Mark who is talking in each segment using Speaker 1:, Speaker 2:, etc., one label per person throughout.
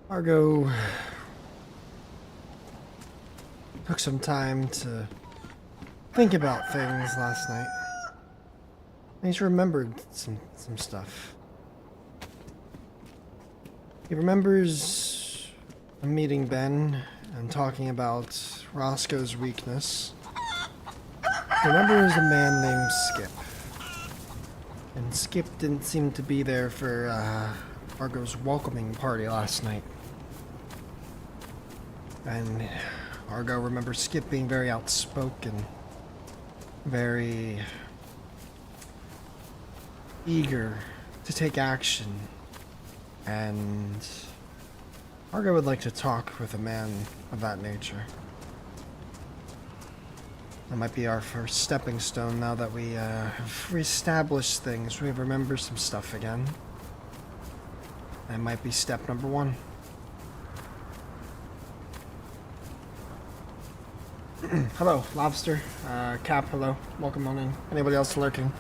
Speaker 1: Argo took some time to think about things last night. He's remembered some stuff. He remembers meeting Ben and talking about Roscoe's weakness. He remembers a man named Skip. And Skip didn't seem to be there for Argo's welcoming party last night. And Argo remembers Skip being very outspoken, very eager to take action, and Argo would like to talk with a man of that nature. That might be our first stepping stone now that we have reestablished things. We remember some stuff again. That might be step number 1. Hello, Lobster. Cap, hello. Welcome on in. Anybody else lurking?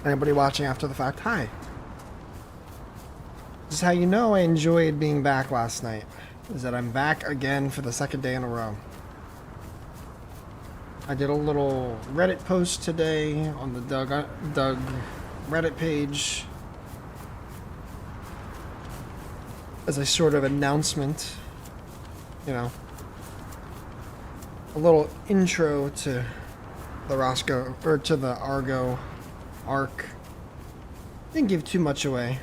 Speaker 1: Anybody watching after the fact? Hi. This is how you know I enjoyed being back last night. Is that I'm back again for the 2nd day in a row. I did a little Reddit post today on the Doug Reddit page as a sort of announcement, you know, a little intro to the Roscoe, or to the Argo arc. Didn't give too much away.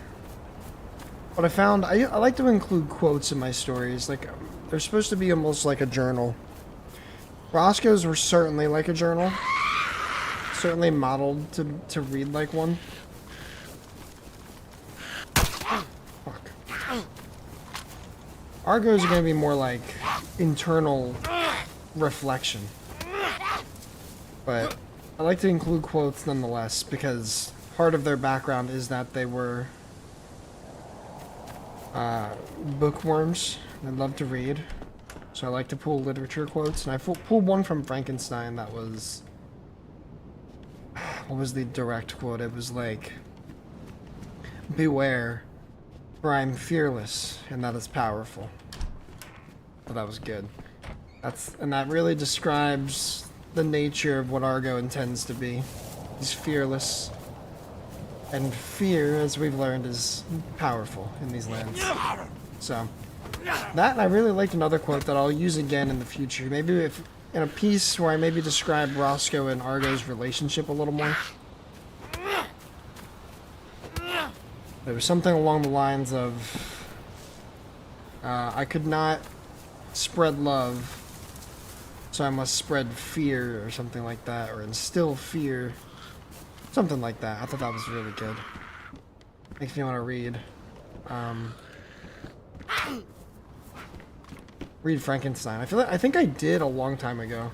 Speaker 1: But I found, I like to include quotes in my stories. Like, they're supposed to be almost like a journal. Roscoe's were certainly like a journal. Certainly modeled to read like one. Fuck. Argo's are going to be more like internal reflection. But I like to include quotes nonetheless, because part of their background is that they were bookworms. They love to read. So I like to pull literature quotes, and I pulled one from Frankenstein that was... What was the direct quote? It was like, "Beware, for I am fearless, and that is powerful." So that was good. And that really describes the nature of what Argo intends to be. He's fearless. And fear, as we've learned, is powerful in these lands. So... that, and I really liked another quote that I'll use again in the future. Maybe if in a piece where I maybe describe Roscoe and Argo's relationship a little more. There was something along the lines of, I could not spread love, so I must spread fear, or something like that, or instill fear. Something like that. I thought that was really good. Makes me want to read. Read Frankenstein. I think I did a long time ago.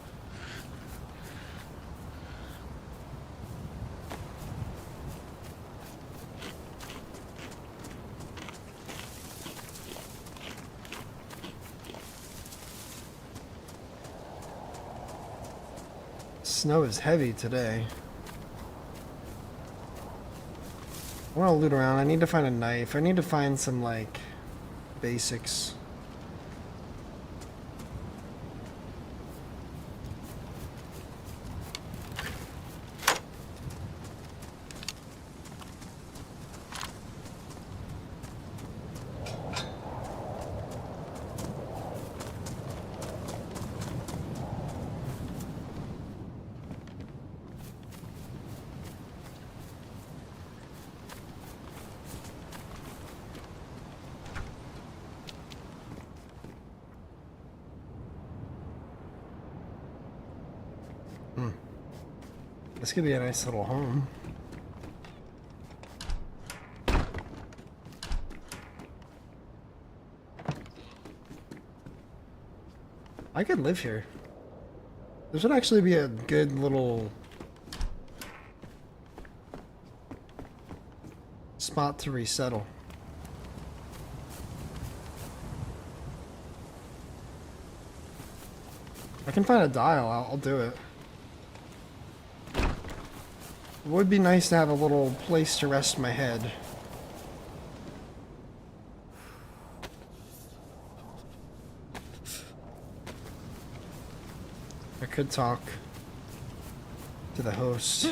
Speaker 1: Snow is heavy today. I want to loot around. I need to find a knife. I need to find some, like, basics. This could be a nice little home. I could live here. This would actually be a good little spot to resettle. I can find a dial, I'll do it. It would be nice to have a little place to rest my head. could talk to the host.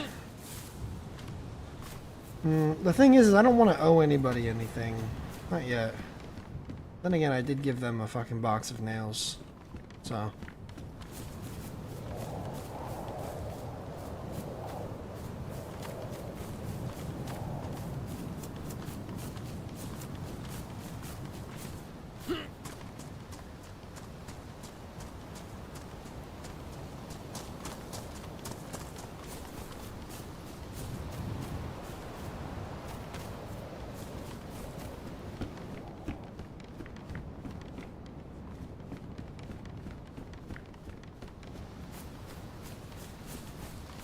Speaker 1: The thing is I don't want to owe anybody anything. Not yet. Then again, I did give them a fucking box of nails. So.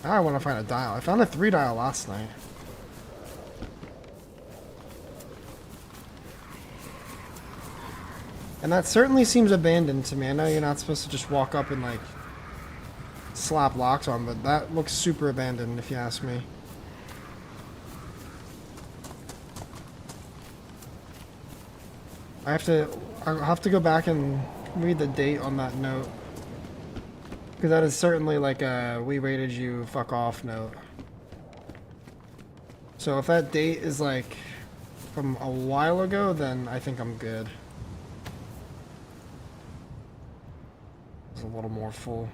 Speaker 1: Now I want to find a dial. I found a 3 dial last night. And that certainly seems abandoned to me. I know you're not supposed to just walk up and like slap locks on, but that looks super abandoned if you ask me. I'll have to go back and read the date on that note. Because that is certainly like a "we rated you, fuck off" note. So if that date is like from a while ago, then I think I'm good. It's a little more full.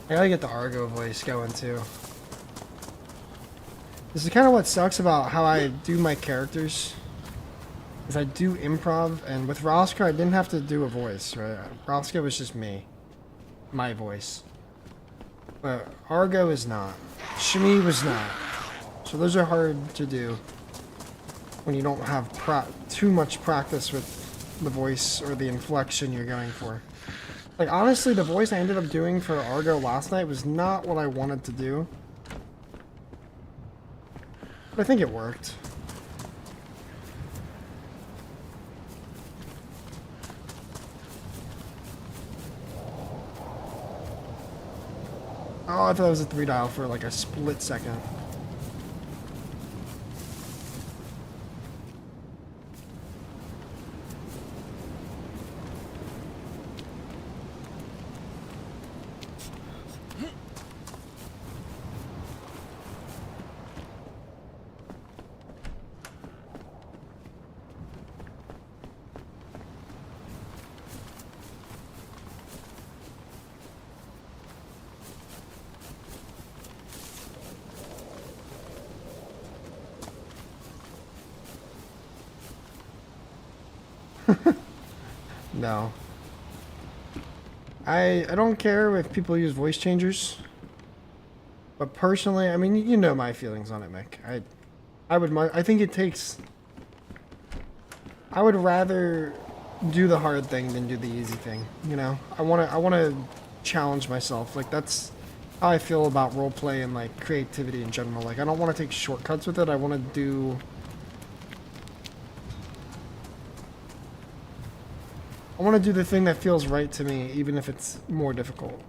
Speaker 1: I gotta get the Argo voice going too. This is kind of what sucks about how I do my characters. Is I do improv, and with Roscoe I didn't have to do a voice, right? Roscoe was just me. My voice. But Argo is not. Shmi was not. So those are hard to do when you don't have too much practice with the voice or the inflection you're going for. Like, honestly, the voice I ended up doing for Argo last night was not what I wanted to do. But I think it worked. Oh, I thought it was a 3 dial for like a split second. No. I don't care if people use voice changers. But personally, I mean, you know my feelings on it, Mick. I think it takes... I would rather do the hard thing than do the easy thing, you know? I wanna challenge myself. Like, that's how I feel about roleplay and, like, creativity in general. Like, I don't want to take shortcuts with it. I want to do... I want to do the thing that feels right to me, even if it's more difficult.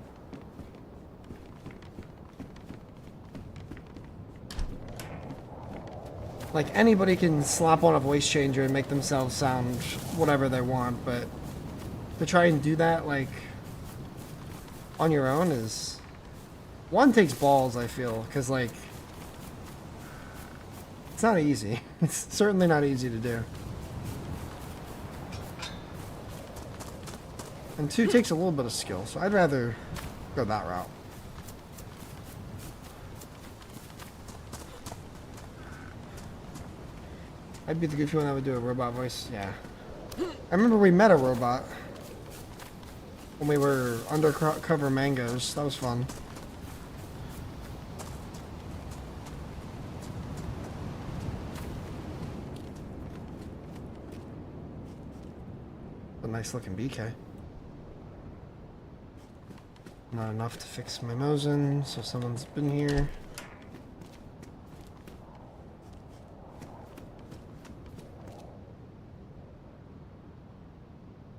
Speaker 1: Like, anybody can slap on a voice changer and make themselves sound whatever they want, but to try and do that, like, on your own is... One, takes balls, I feel, because, like, it's not easy. It's certainly not easy to do. And 2, takes a little bit of skill, so I'd rather go that route. I'd be the goofy one that would do a robot voice, yeah. I remember we met a robot when we were undercover mangoes. That was fun. A nice looking BK. Not enough to fix my Mosin, so someone's been here.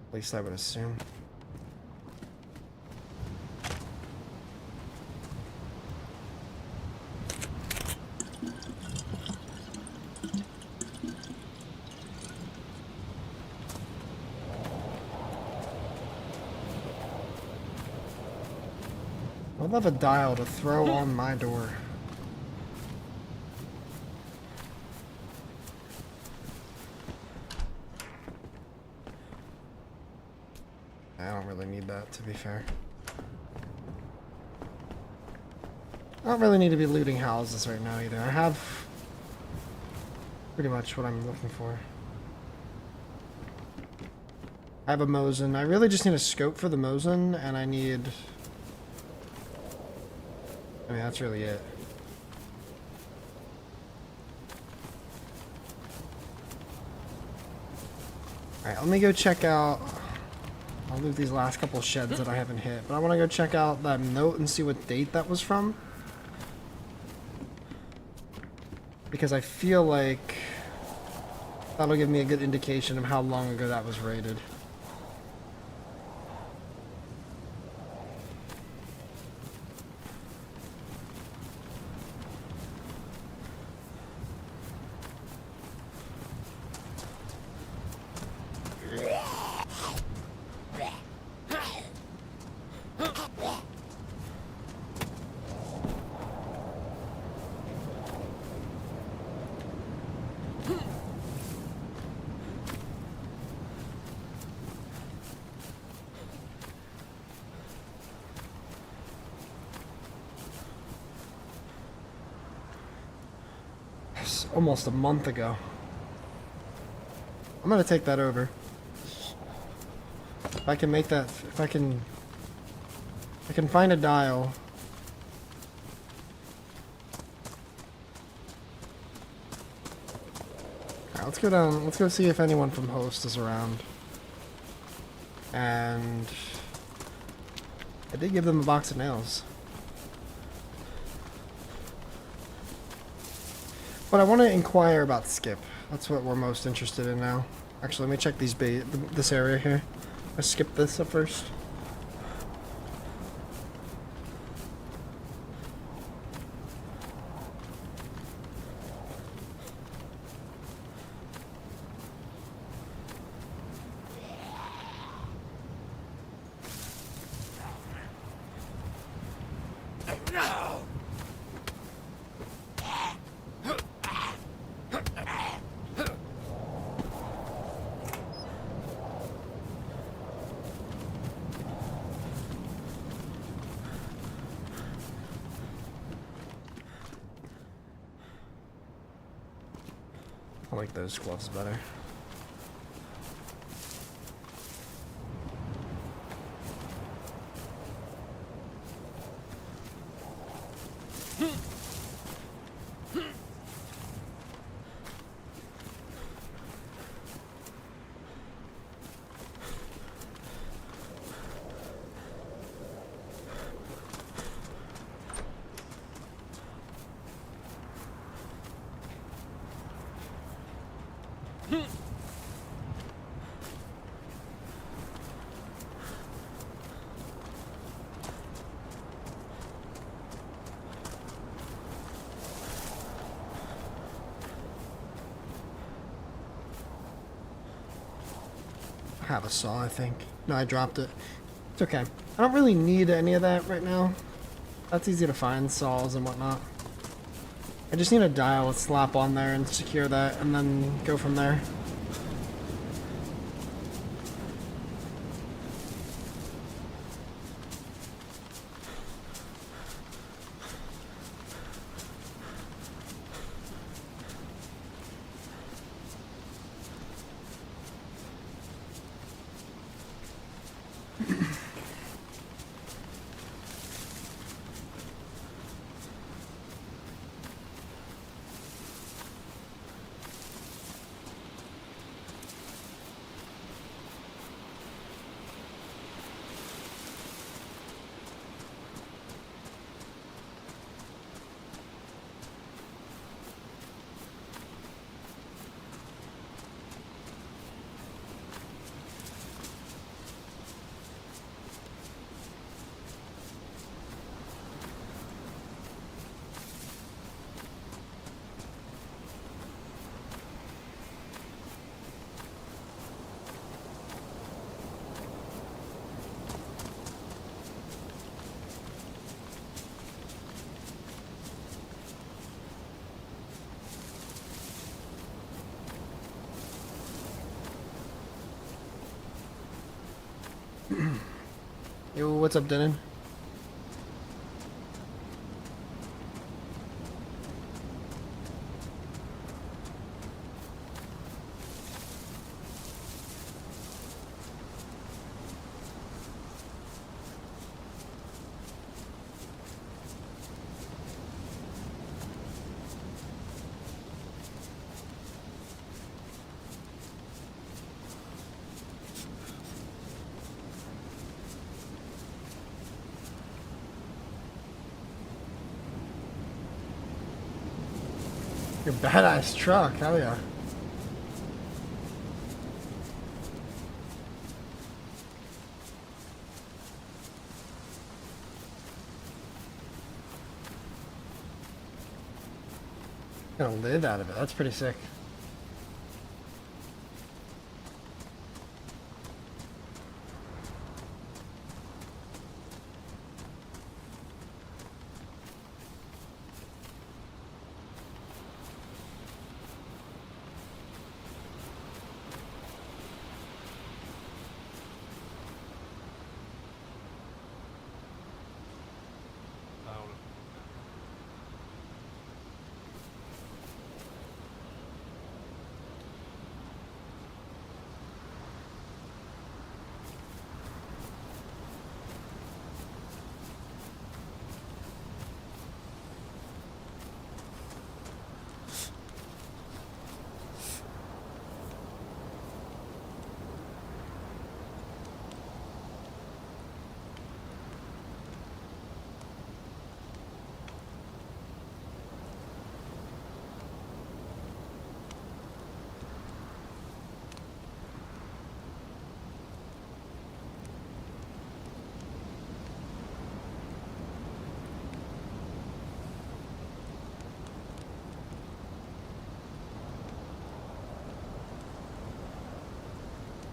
Speaker 1: At least I would assume. I'd love a dial to throw on my door. I don't really need that, to be fair. I don't really need to be looting houses right now either. I have pretty much what I'm looking for. I have a Mosin. I really just need a scope for the Mosin, and I need... I mean, that's really it. Alright, let me go check out... I'll loot these last couple sheds that I haven't hit, but I want to go check out that note and see what date that was from. Because I feel like that'll give me a good indication of how long ago that was raided. Almost a month ago. I'm gonna take that over. If I can make that, if I can find a dial. Alright, let's go down, let's go see if anyone from host is around. And I did give them a box of nails. But I want to inquire about Skip. That's what we're most interested in now. Actually, let me check these this area here. Let's skip this up first. I like those gloves better. I have a saw, I think. No, I dropped it. It's okay. I don't really need any of that right now. That's easy to find, saws and whatnot. I just need a dial to slap on there and secure that, and then go from there. Yo, what's up, Denon? Your badass truck, hell yeah. Gonna live out of it, that's pretty sick.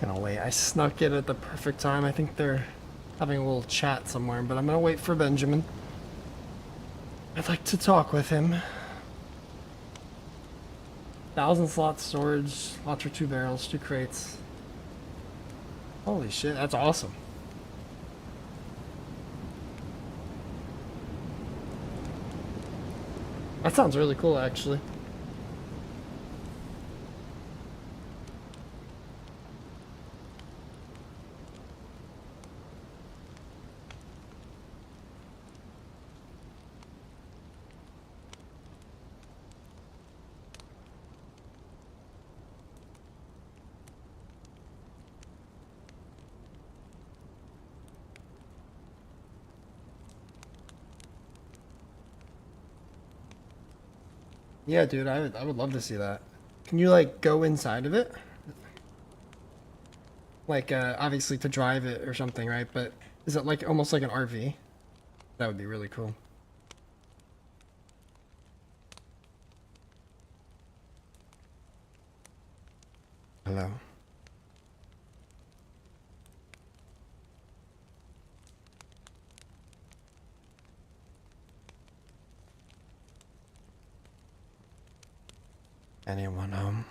Speaker 1: Gonna wait. I snuck it at the perfect time. I think they're having a little chat somewhere, but I'm gonna wait for Benjamin. I'd like to talk with him. 1,000 slot storage, lots for 2 barrels, 2 crates. Holy shit, that's awesome. That sounds really cool, actually. Yeah, dude, I would love to see that. Can you like go inside of it? Like obviously to drive it or something, right? But is it like almost like an RV? That would be really cool. Hello. Anyone home?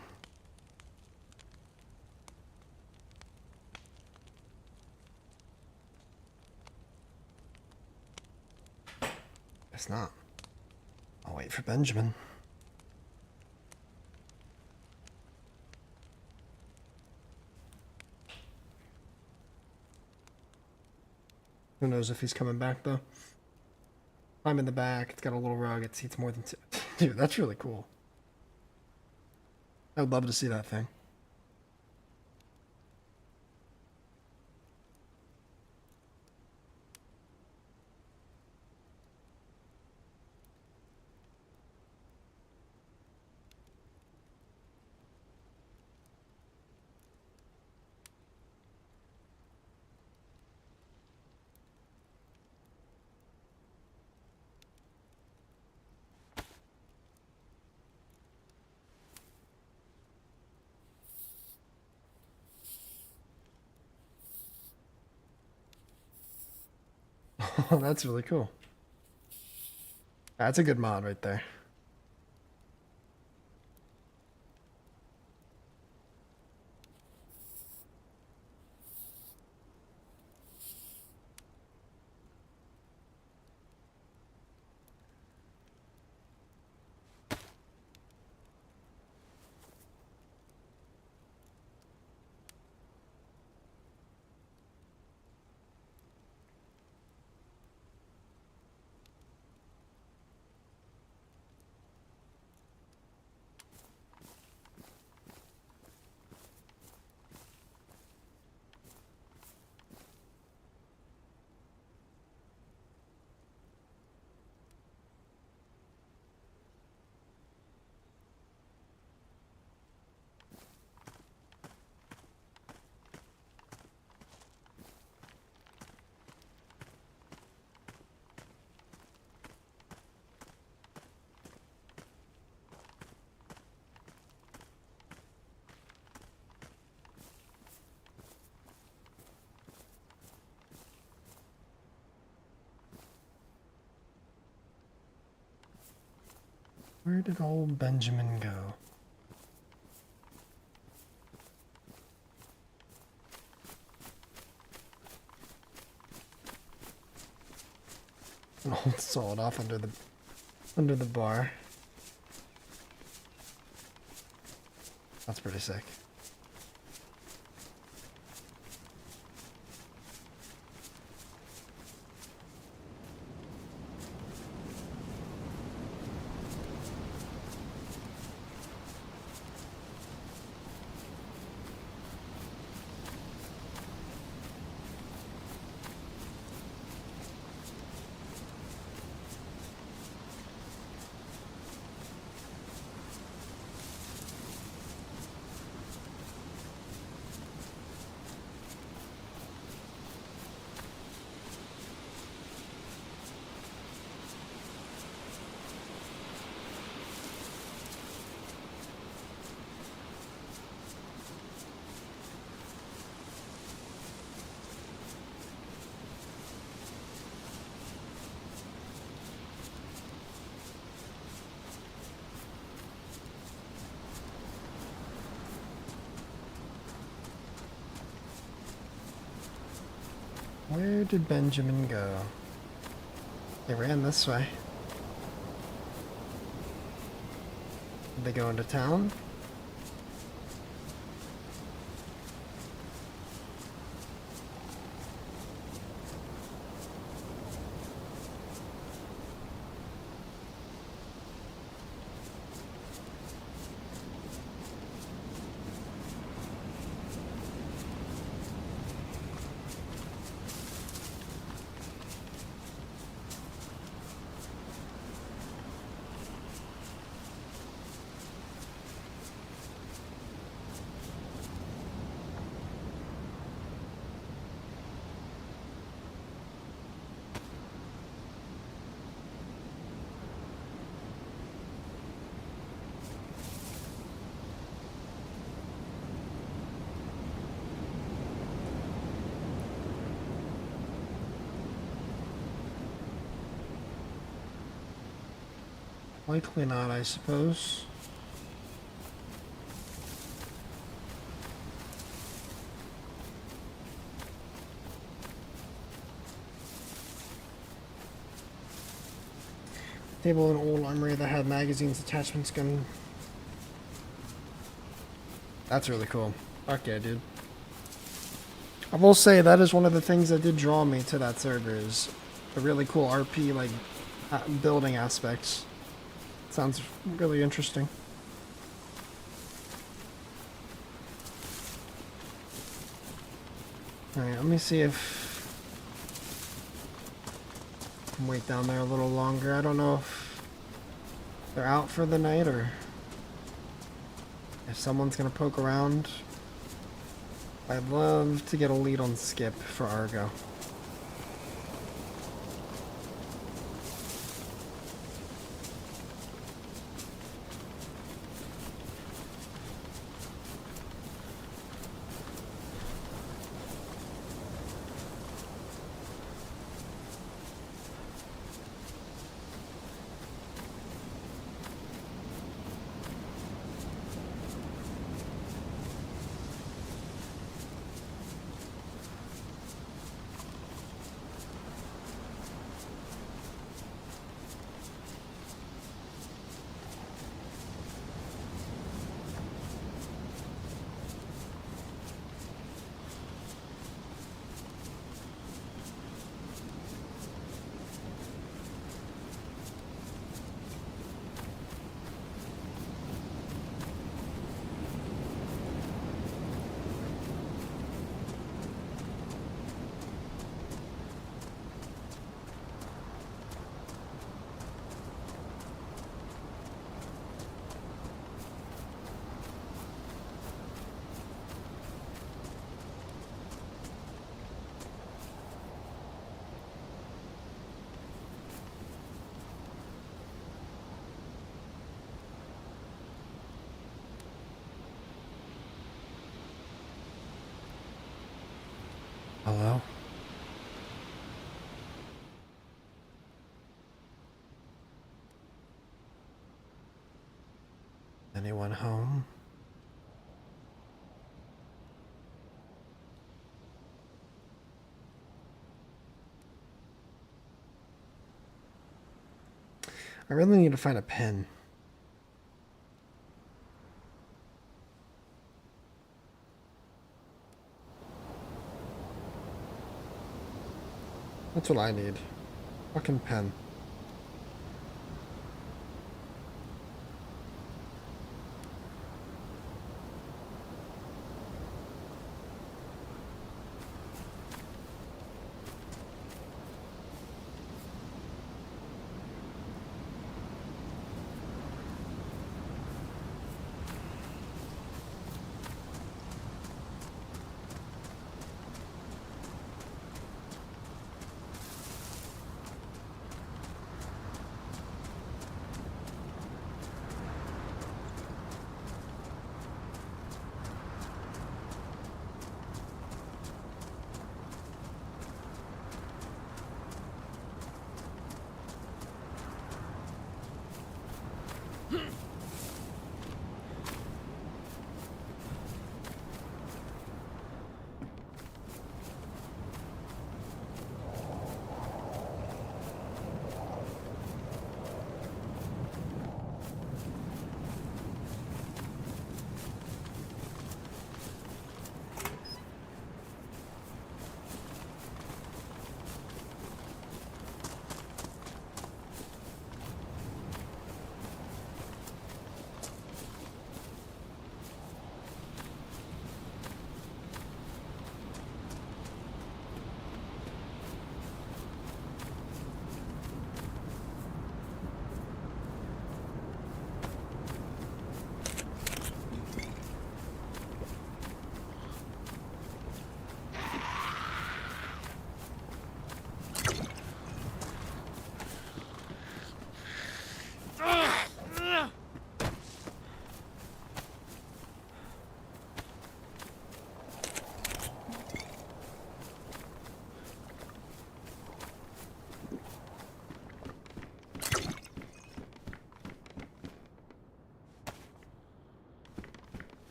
Speaker 1: Guess not. I'll wait for Benjamin. Who knows if he's coming back though? I'm in the back. It's got a little rug. It seats more than 2. Dude, that's really cool. I would love to see that thing. Oh, that's really cool. That's a good mod right there. Where did old Benjamin go? An old sawed off under the bar. That's pretty sick. Where did Benjamin go? They ran this way. Did they go into town? Likely not, I suppose. Table and old armory that had magazines, attachments, gun. That's really cool. Okay, dude. I will say that is one of the things that did draw me to that server is the really cool RP like building aspects. Sounds really interesting. Alright, let me see if I can wait down there a little longer. I don't know if they're out for the night or if someone's gonna poke around. I'd love to get a lead on Skip for Argo. Hello? Anyone home? I really need to find a pen. That's what I need. Fucking pen.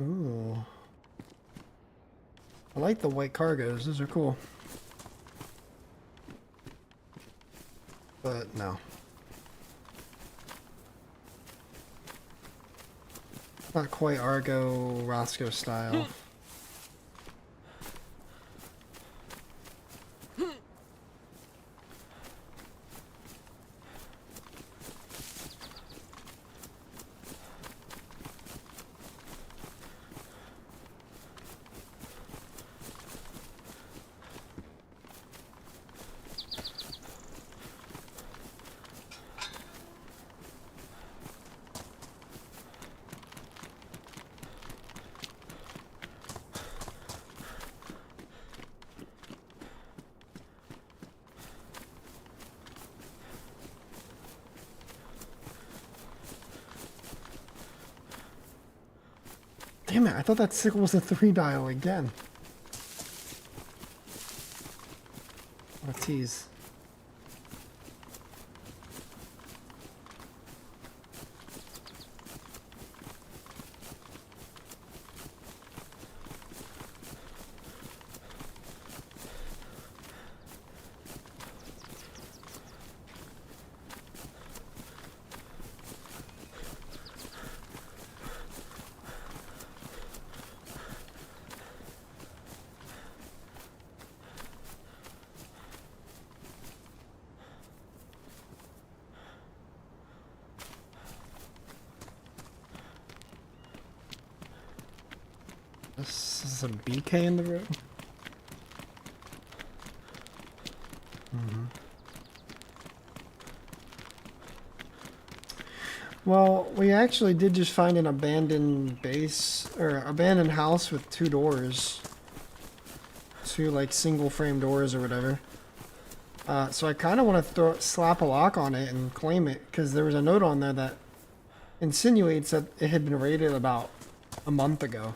Speaker 1: Ooh. I like the white cargos. Those are cool. but no. Not quite Argo Roscoe style. Damn it, I thought that sickle was a 3 dial again. What a tease. This is a BK in the room? Well, we actually did just find an abandoned base, or abandoned house with 2 doors. 2 like single frame doors or whatever. So I kind of want to slap a lock on it and claim it, because there was a note on there that insinuates that it had been raided about a month ago.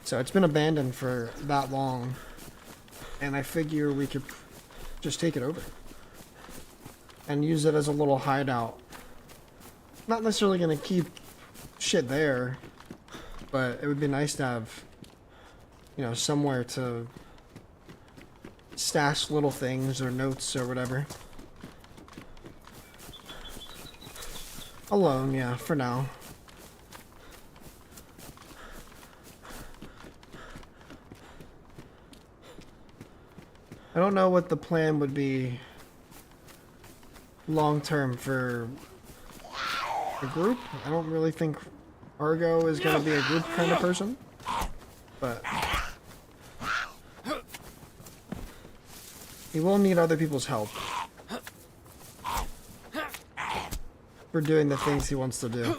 Speaker 1: So it's been abandoned for that long, and I figure we could just take it over and use it as a little hideout. Not necessarily going to keep shit there, but it would be nice to have, you know, somewhere to stash little things or notes or whatever. Alone, yeah, for now. I don't know what the plan would be long term for the group. I don't really think Argo is going to be a group kind of person, but he will need other people's help for doing the things he wants to do.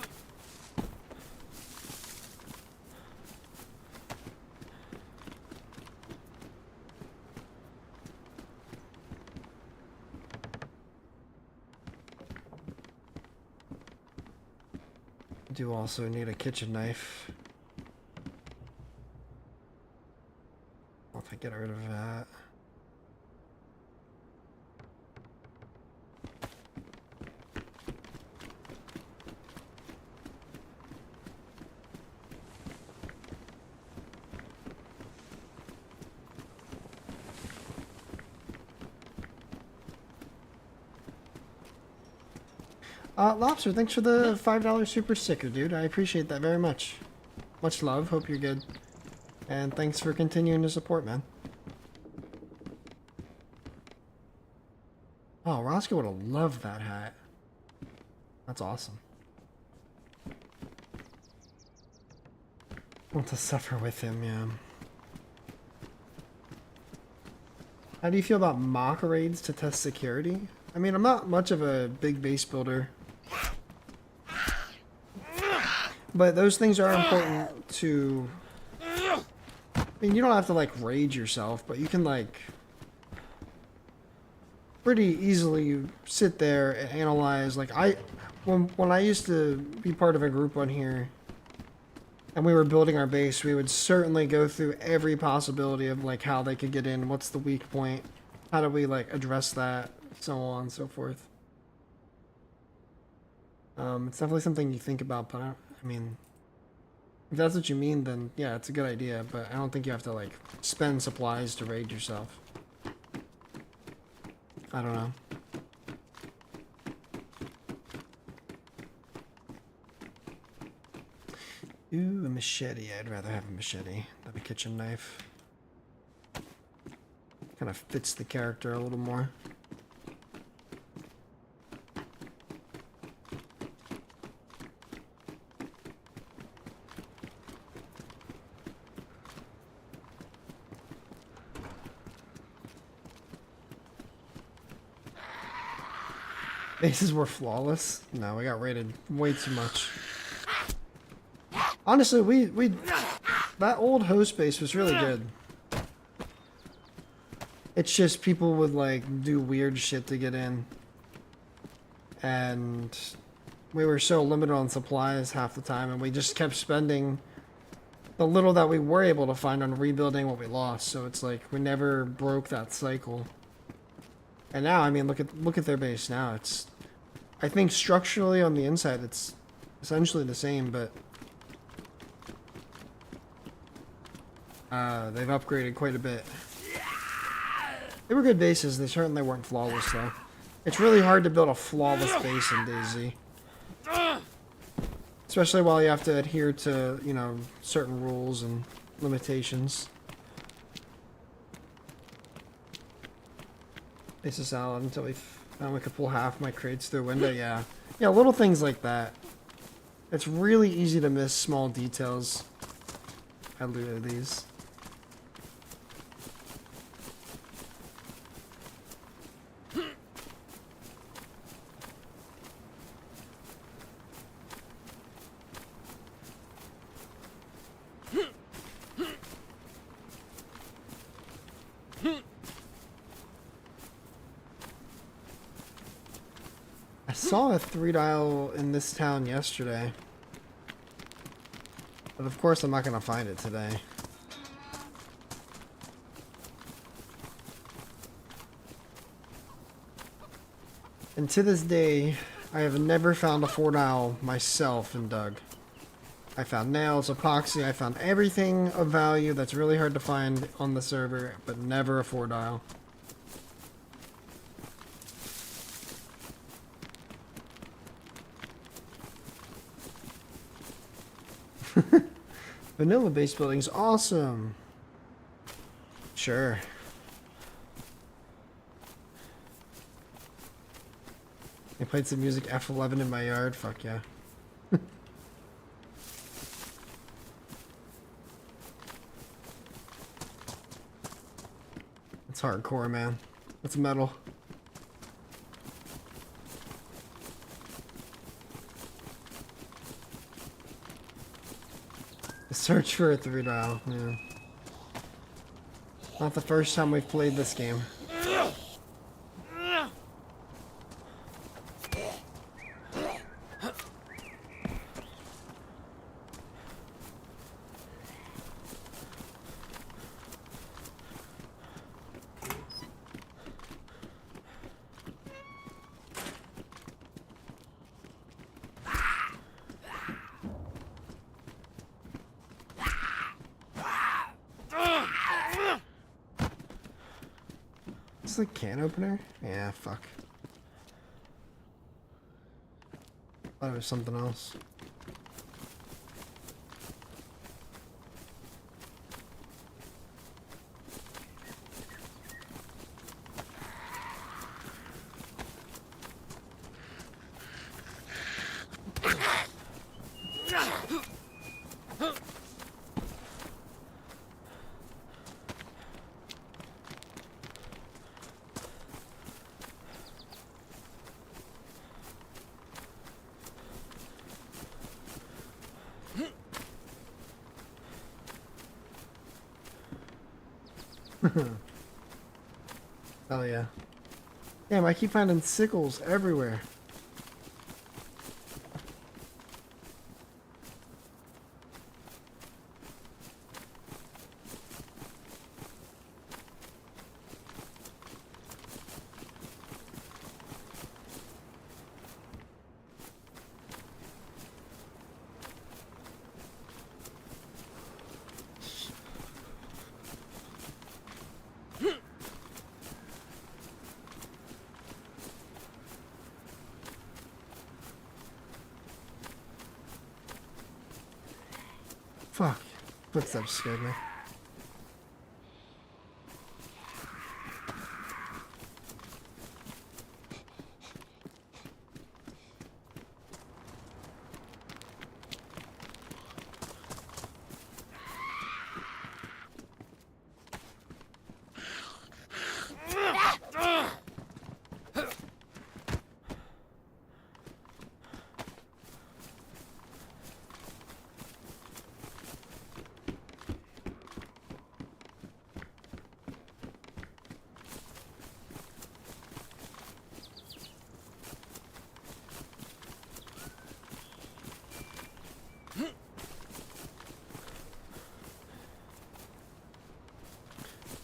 Speaker 1: Do also need a kitchen knife. I'll have to get rid of that. Lobster, thanks for the $5 super sticker, dude. I appreciate that very much. Much love. Hope you're good. And thanks for continuing to support, man. Oh, Roscoe would have loved that hat. That's awesome. Want to suffer with him, yeah. How do you feel about mock raids to test security? I mean, I'm not much of a big base builder. But those things are important to... I mean, you don't have to, like, rage yourself, but you can, like... pretty easily sit there and analyze, like, when I used to be part of a group on here, and we were building our base, we would certainly go through every possibility of, like, how they could get in, what's the weak point, how do we, like, address that, so on and so forth. It's definitely something you think about, but I mean, if that's what you mean, then yeah, it's a good idea, but I don't think you have to, like, spend supplies to raid yourself. I don't know. Ooh, a machete. I'd rather have a machete than a kitchen knife. Kind of fits the character a little more. Bases were flawless. No, we got rated way too much. Honestly, we that old host base was really good. It's just people would like do weird shit to get in. And we were so limited on supplies half the time, and we just kept spending the little that we were able to find on rebuilding what we lost. So it's like we never broke that cycle. And now, I mean, look at their base now. It's, I think structurally on the inside it's essentially the same, but they've upgraded quite a bit. They were good bases. They certainly weren't flawless though. It's really hard to build a flawless base in DayZ. Especially while you have to adhere to, you know, certain rules and limitations. Base of salad until we found we could pull half my crates through a window. Yeah. Yeah, little things like that. It's really easy to miss small details. I looted these. I saw a 3-dial in this town yesterday. But of course I'm not going to find it today. And to this day, I have never found a 4-dial myself in Doug. I found nails, epoxy, I found everything of value that's really hard to find on the server, but never a 4-dial. Vanilla base building's awesome. Sure. I played some music F11 in my yard. Fuck yeah. It's hardcore, man. It's metal. Search for a 3-dial, yeah. Not the first time we've played this game. Is this a can opener? Yeah, fuck. Thought it was something else. Oh yeah. Damn, I keep finding sickles everywhere. Fuck. Footsteps scared me.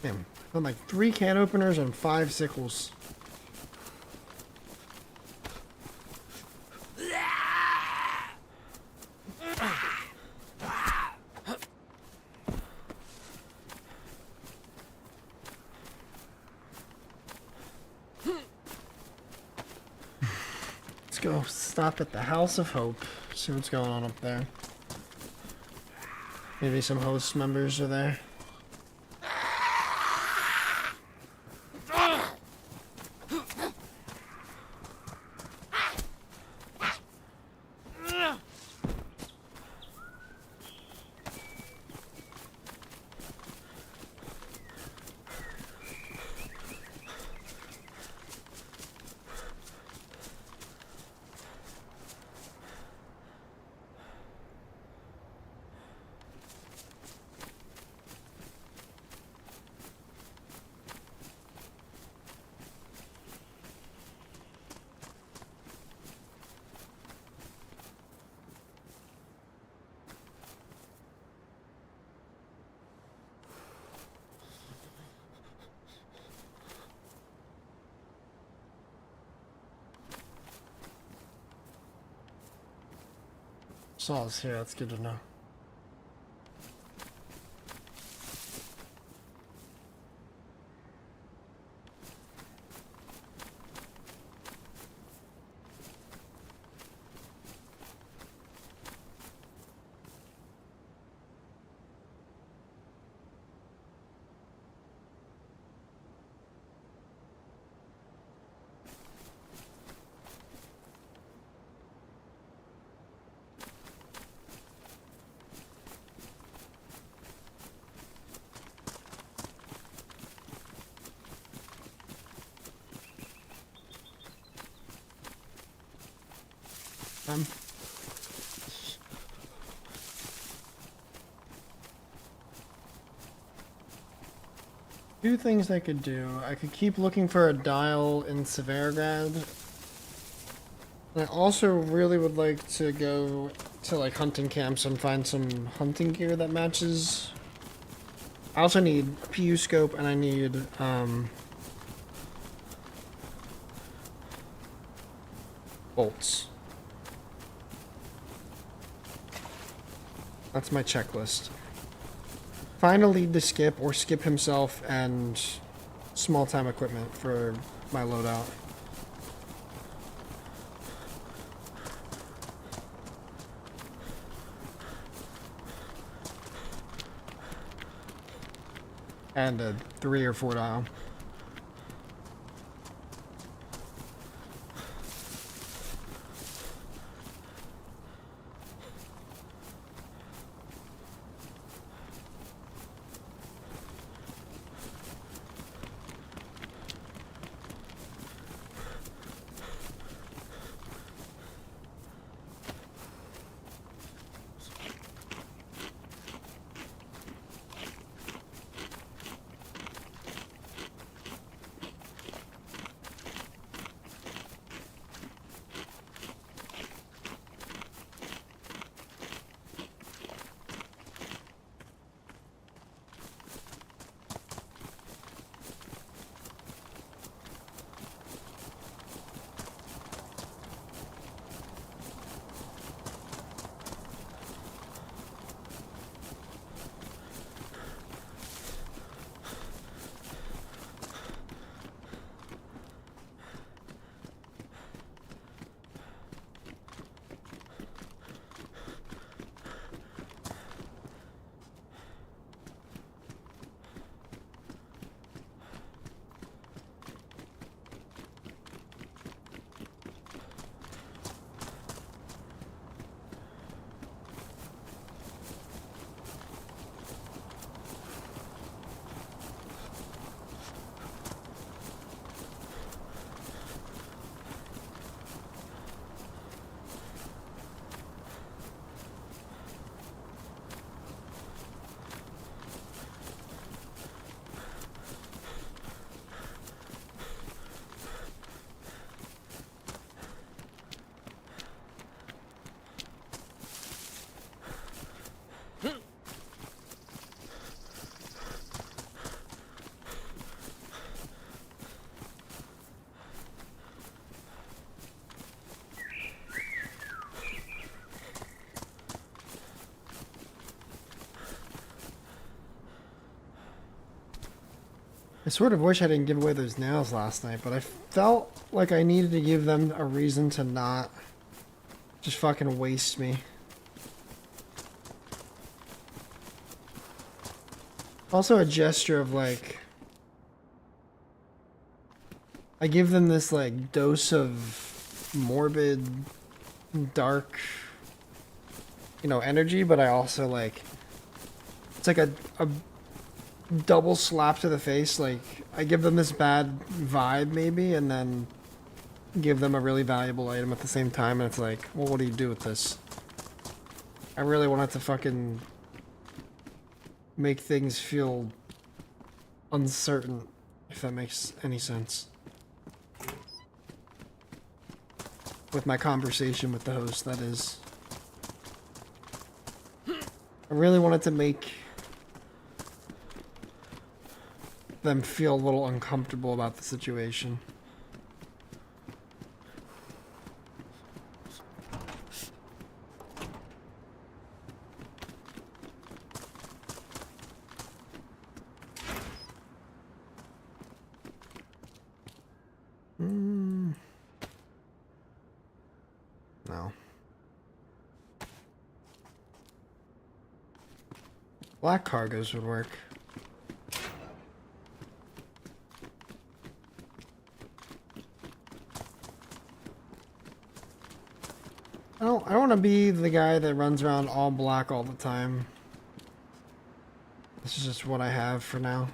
Speaker 1: Damn, I found like 3 can openers and 5 sickles. Let's go stop at the House of Hope. See what's going on up there. Maybe some host members are there. Saul's here, that's good to know. Two things I could do. I could keep looking for a dial in Severgrad. And I also really would like to go to like hunting camps and find some hunting gear that matches. I also need a PU scope and I need bolts. That's my checklist. Find a lead to skip or skip himself and small time equipment for my loadout. And a 3 or 4 dial. I sort of wish I didn't give away those nails last night, but I felt like I needed to give them a reason to not just fucking waste me. Also a gesture of like, I give them this like dose of morbid, dark, you know, energy, but I also like, it's like a double slap to the face. Like, I give them this bad vibe maybe, and then give them a really valuable item at the same time, and it's like, well, what do you do with this? I really wanted to fucking make things feel uncertain, if that makes any sense. With my conversation with the host, that is. I really wanted to make them feel a little uncomfortable about the situation. No. Black cargoes would work. I don't want to be the guy that runs around all black all the time. This is just what I have for now.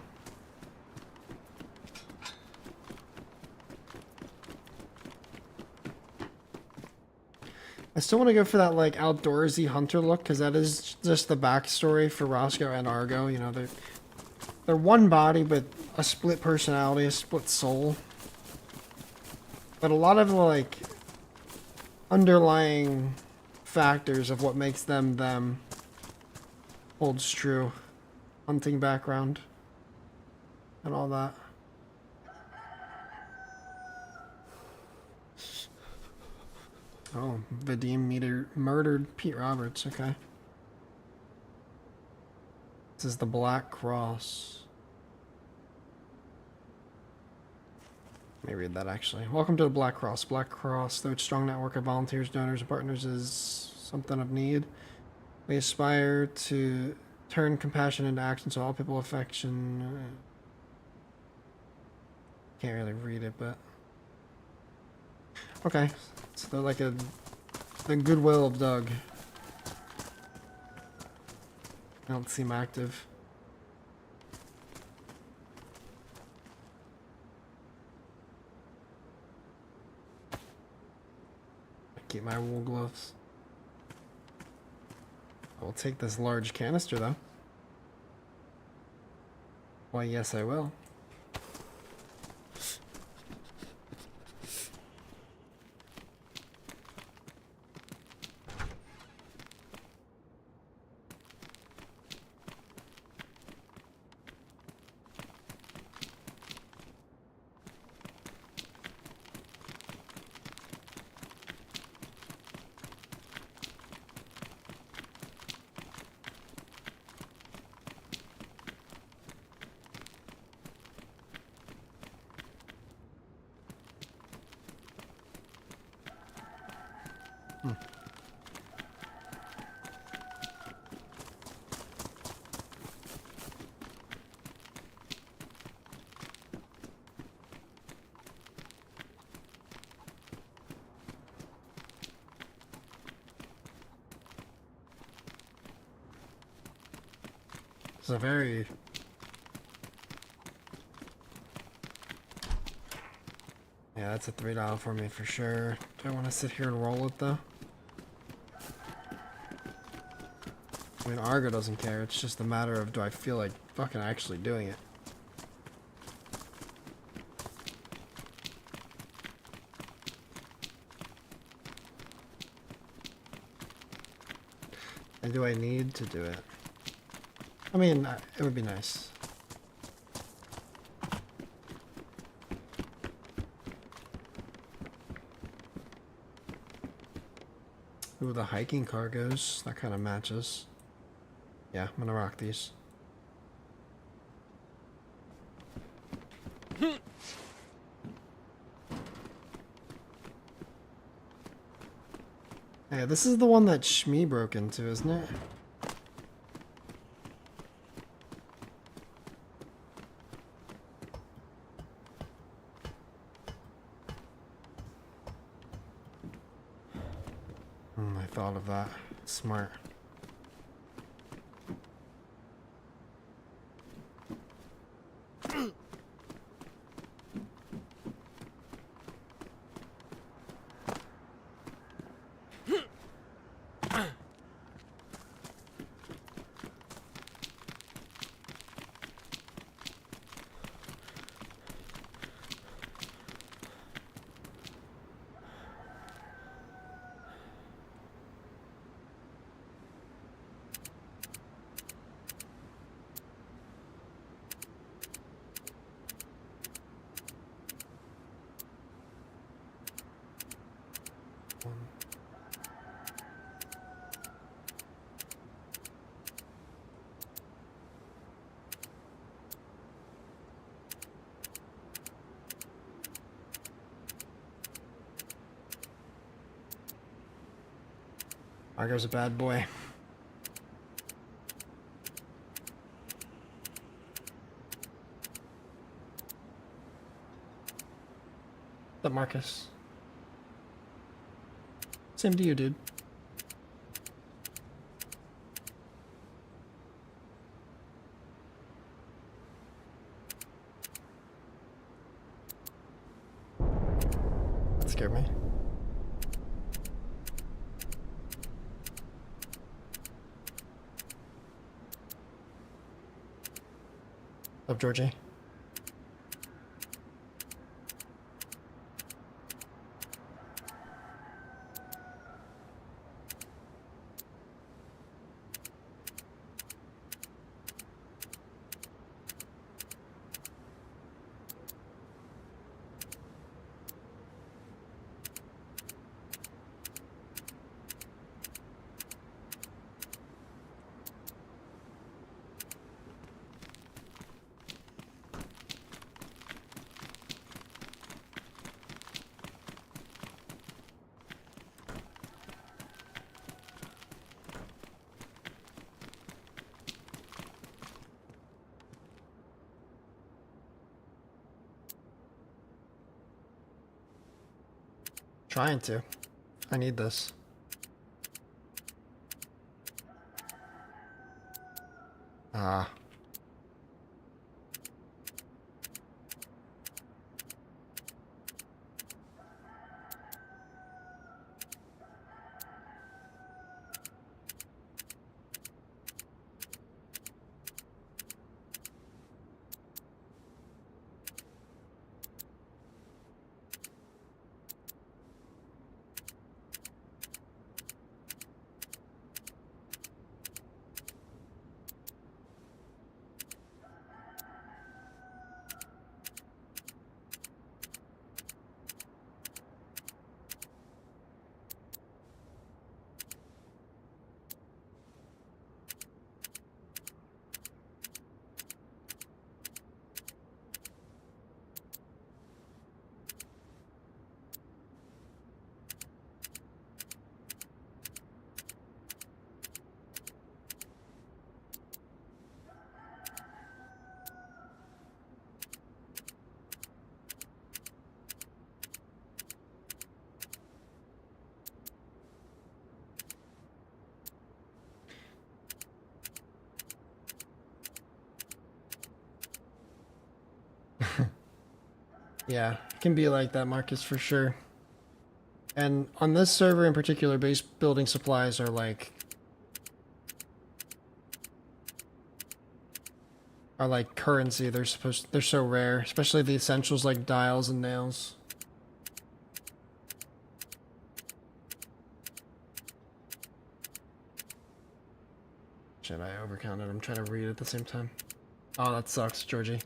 Speaker 1: I still want to go for that like outdoorsy hunter look, because that is just the backstory for Roscoe and Argo. You know, they're one body but a split personality, a split soul. But a lot of the like underlying factors of what makes them them holds true. Hunting background and all that. Oh, Vadim murdered Pete Roberts, okay. This is the Black Cross. Let me read that actually. Welcome to the Black Cross. Black Cross, though its strong network of volunteers, donors, and partners is something of need. We aspire to turn compassion into action so all people affection. Can't really read it, but okay. So they're like the goodwill of Doug. I don't seem active. I keep my wool gloves. I will take this large canister though. Why, yes, I will. It's a very... Yeah, that's a $3 for me for sure. Do I want to sit here and roll it though? I mean, Argo doesn't care. It's just a matter of do I feel like fucking actually doing it. And do I need to do it? I mean, it would be nice. Ooh, the hiking cargoes. That kind of matches. Yeah, I'm gonna rock these. Hey, this is the one that Shmee broke into, isn't it? I thought of that. Smart. Argo's a bad boy. What's up, Marcus? Same to you, dude. That scared me. What's up, Georgie? Trying to. I need this. Ah. Yeah, it can be like that, Marcus, for sure. And on this server in particular, base building supplies are like currency. They're so rare, especially the essentials like dials and nails. Shit, I overcounted. I'm trying to read at the same time. Oh, that sucks, Georgie.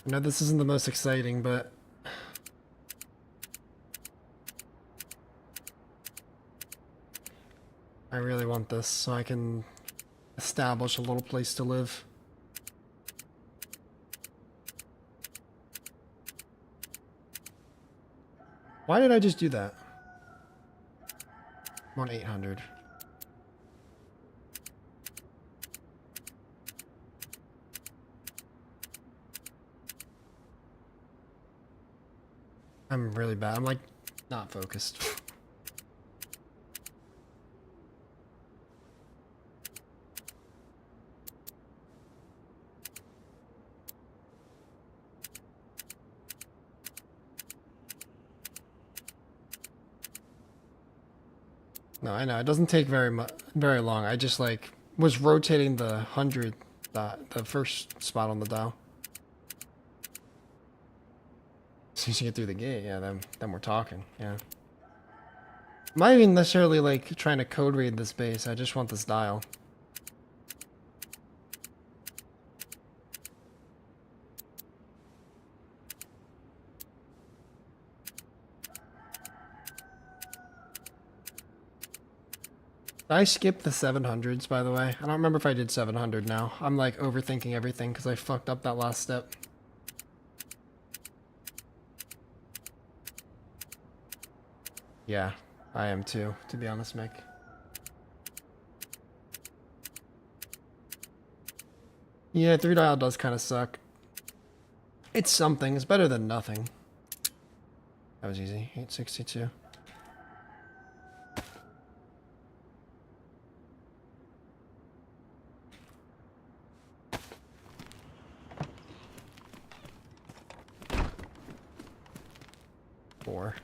Speaker 1: I know this isn't the most exciting, but I really want this so I can establish a little place to live. Why did I just do that? I'm on 800. I'm really bad. I'm like not focused. No, I know. It doesn't take very long. I just like was rotating the 100 dot, the first spot on the dial. As soon as you get through the gate, yeah, then we're talking. Yeah. I'm not even necessarily like trying to code read this base. I just want this dial. Did I skip the 700s, by the way? I don't remember if I did 700 now. I'm like overthinking everything because I fucked up that last step. Yeah, I am too, to be honest, Mick. Yeah, 3 dial does kind of suck. It's something. It's better than nothing. That was easy. 862. Four.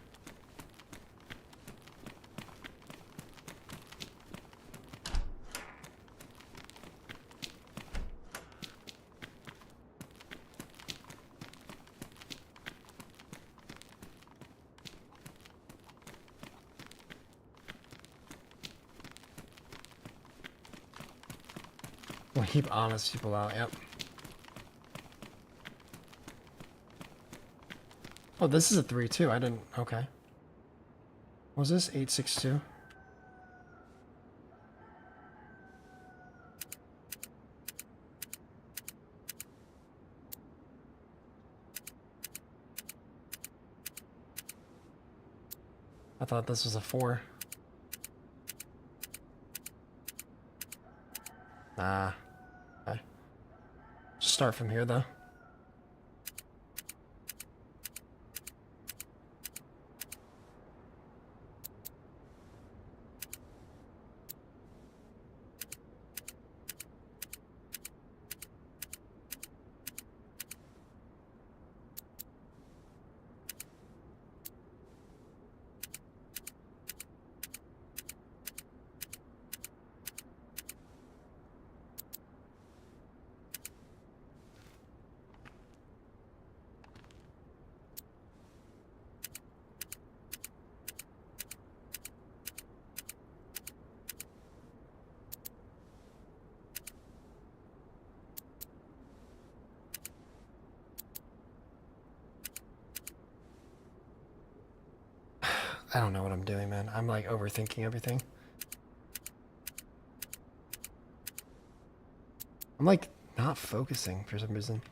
Speaker 1: We'll keep honest people out, yep. Oh, this is a 3 too. I didn't. Okay. What was this? 862? I thought this was a 4. Nah. Okay. Just start from here, though. I don't know what I'm doing, man. I'm like overthinking everything. I'm like not focusing for some reason.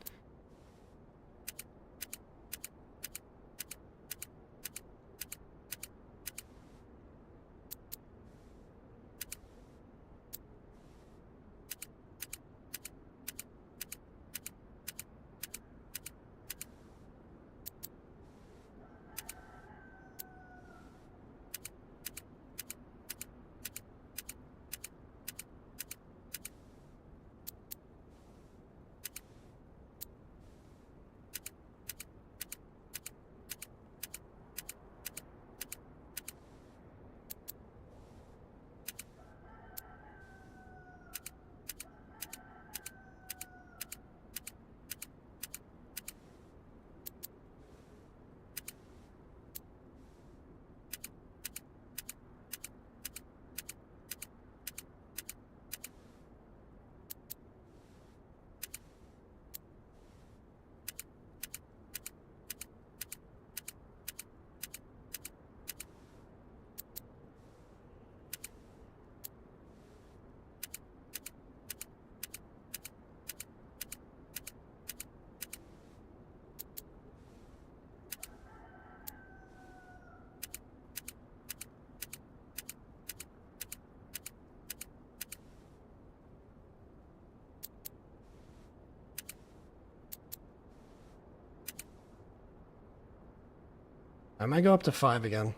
Speaker 1: I might go up to 5 again.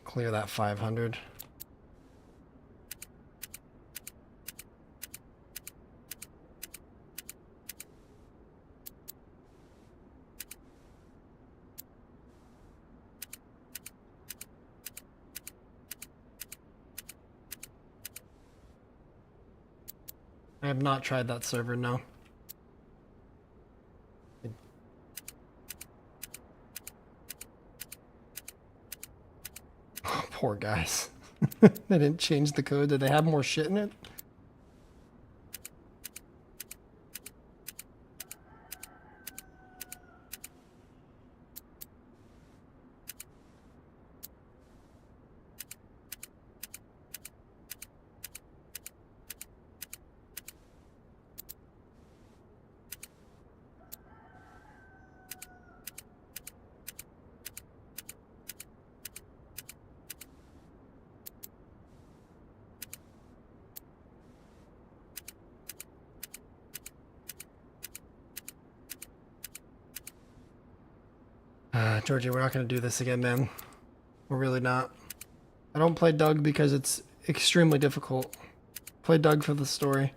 Speaker 1: Clear that 500. I have not tried that server, no. Oh, poor guys. They didn't change the code. Did they have more shit in it? Georgie, we're not going to do this again, man. We're really not. I don't play Doug because it's extremely difficult. Play Doug for the story.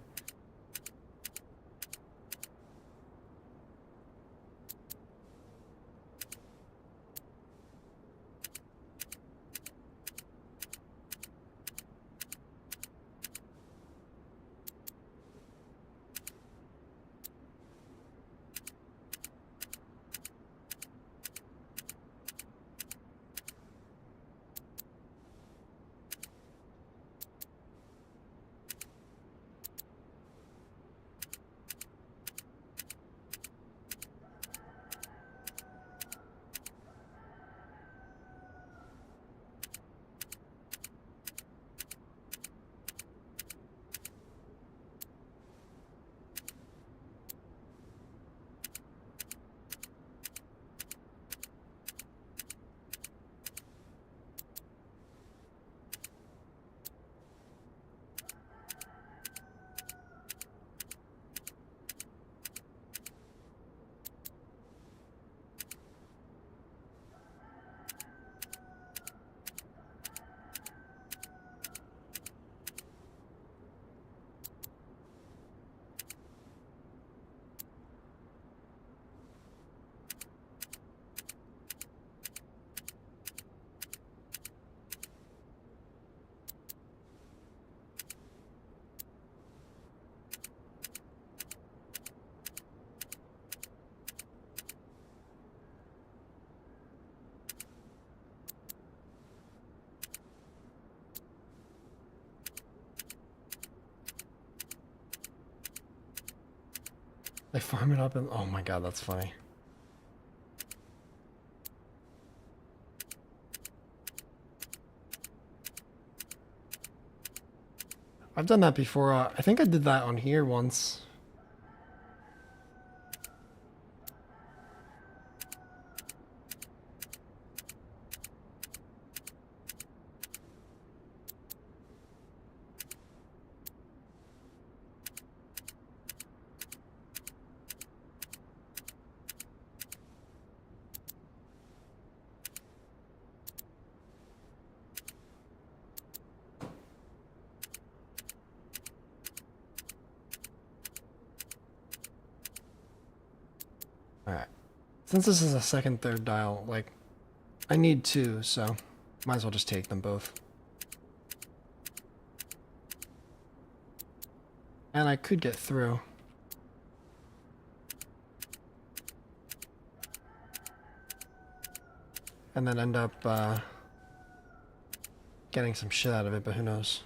Speaker 1: They farm it up and oh my god, that's funny. I've done that before. I think I did that on here once. Alright. Since this is a second, third dial, like, I need two, so might as well just take them both. And I could get through. And then end up getting some shit out of it, but who knows.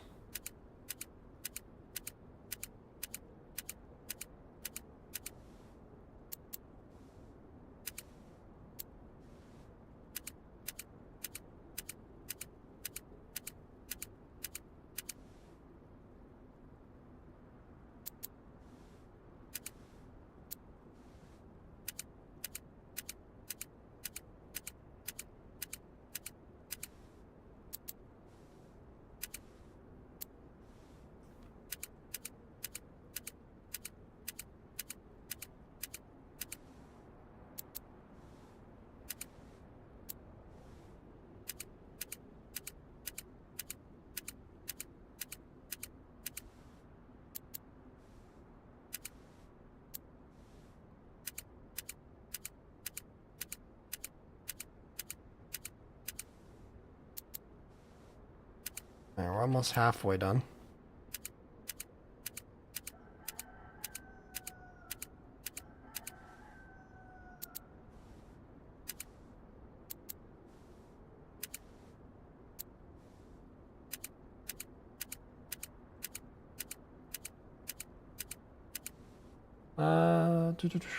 Speaker 1: Alright, we're almost halfway done.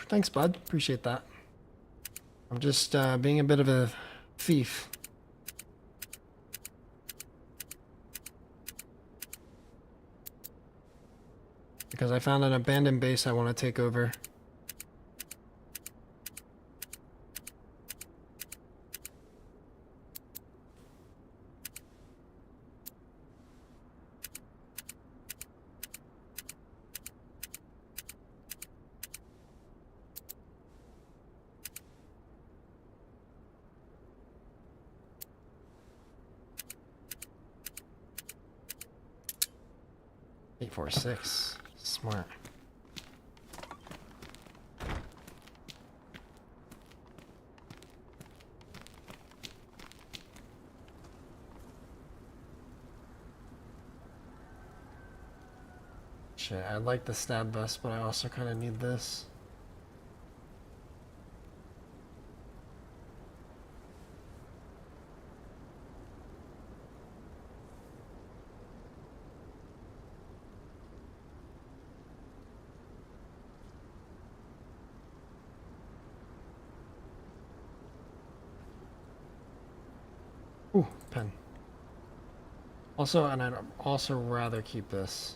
Speaker 1: Thanks, bud. Appreciate that. I'm just being a bit of a thief. Because I found an abandoned base I want to take over. Eight, 4, 6. Smart. Shit, I like the stab vest, but I also kind of need this. Ooh, pen. Also, and I'd also rather keep this.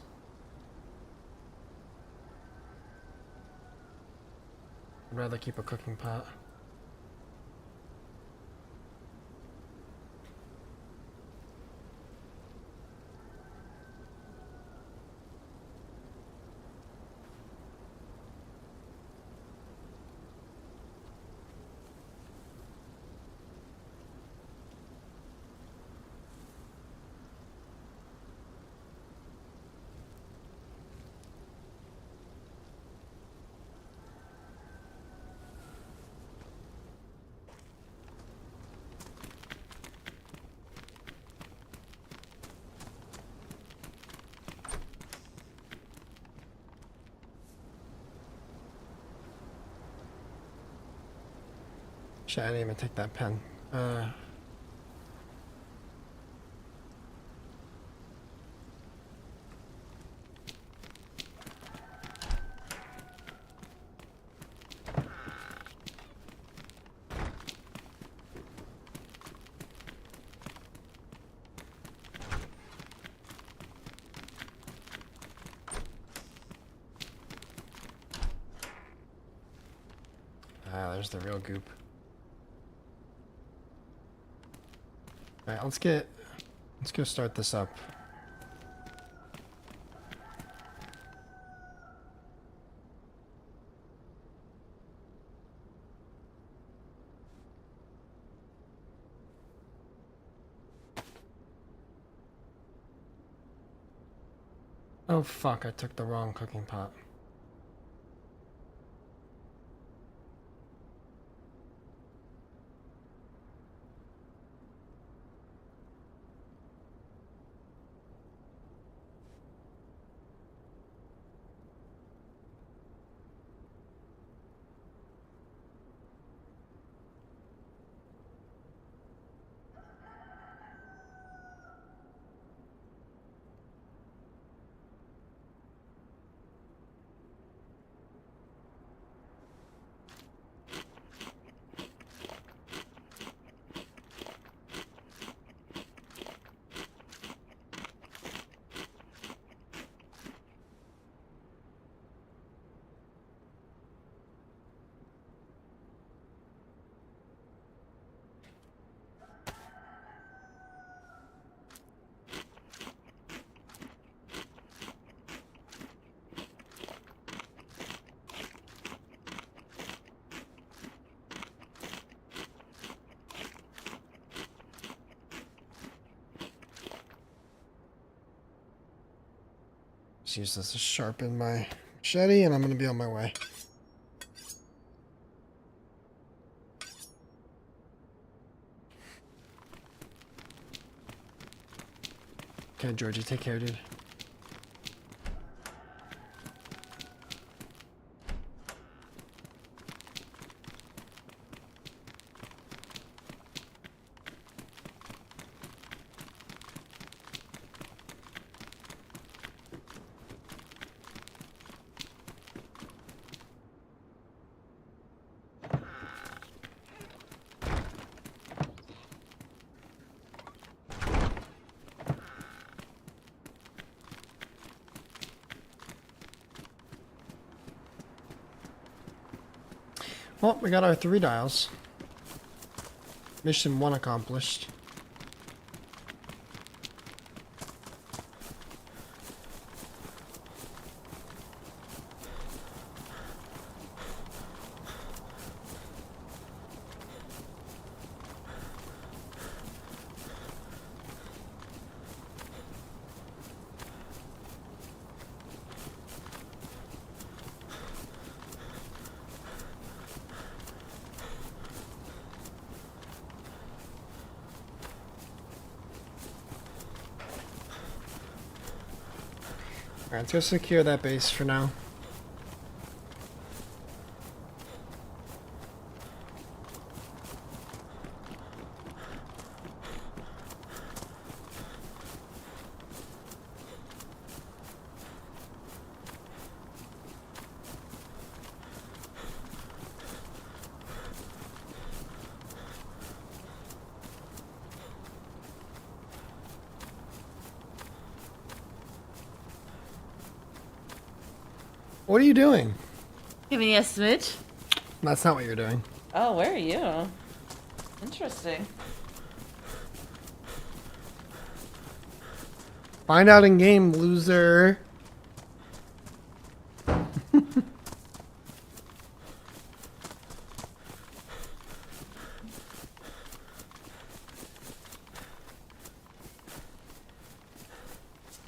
Speaker 1: I'd rather keep a cooking pot. Shit, I didn't even take that pen. There's the real goop. Alright, let's go start this up. Oh fuck, I took the wrong cooking pot. Just use this to sharpen my machete and I'm gonna be on my way. Okay, Georgie, take care, dude. Well, we got our 3 dials. Mission 1 accomplished. Alright, let's go secure that base for now. What are you doing?
Speaker 2: Giving you a smidge?
Speaker 1: That's not what you're doing.
Speaker 2: Oh, where are you? Interesting.
Speaker 1: Find out in game, loser.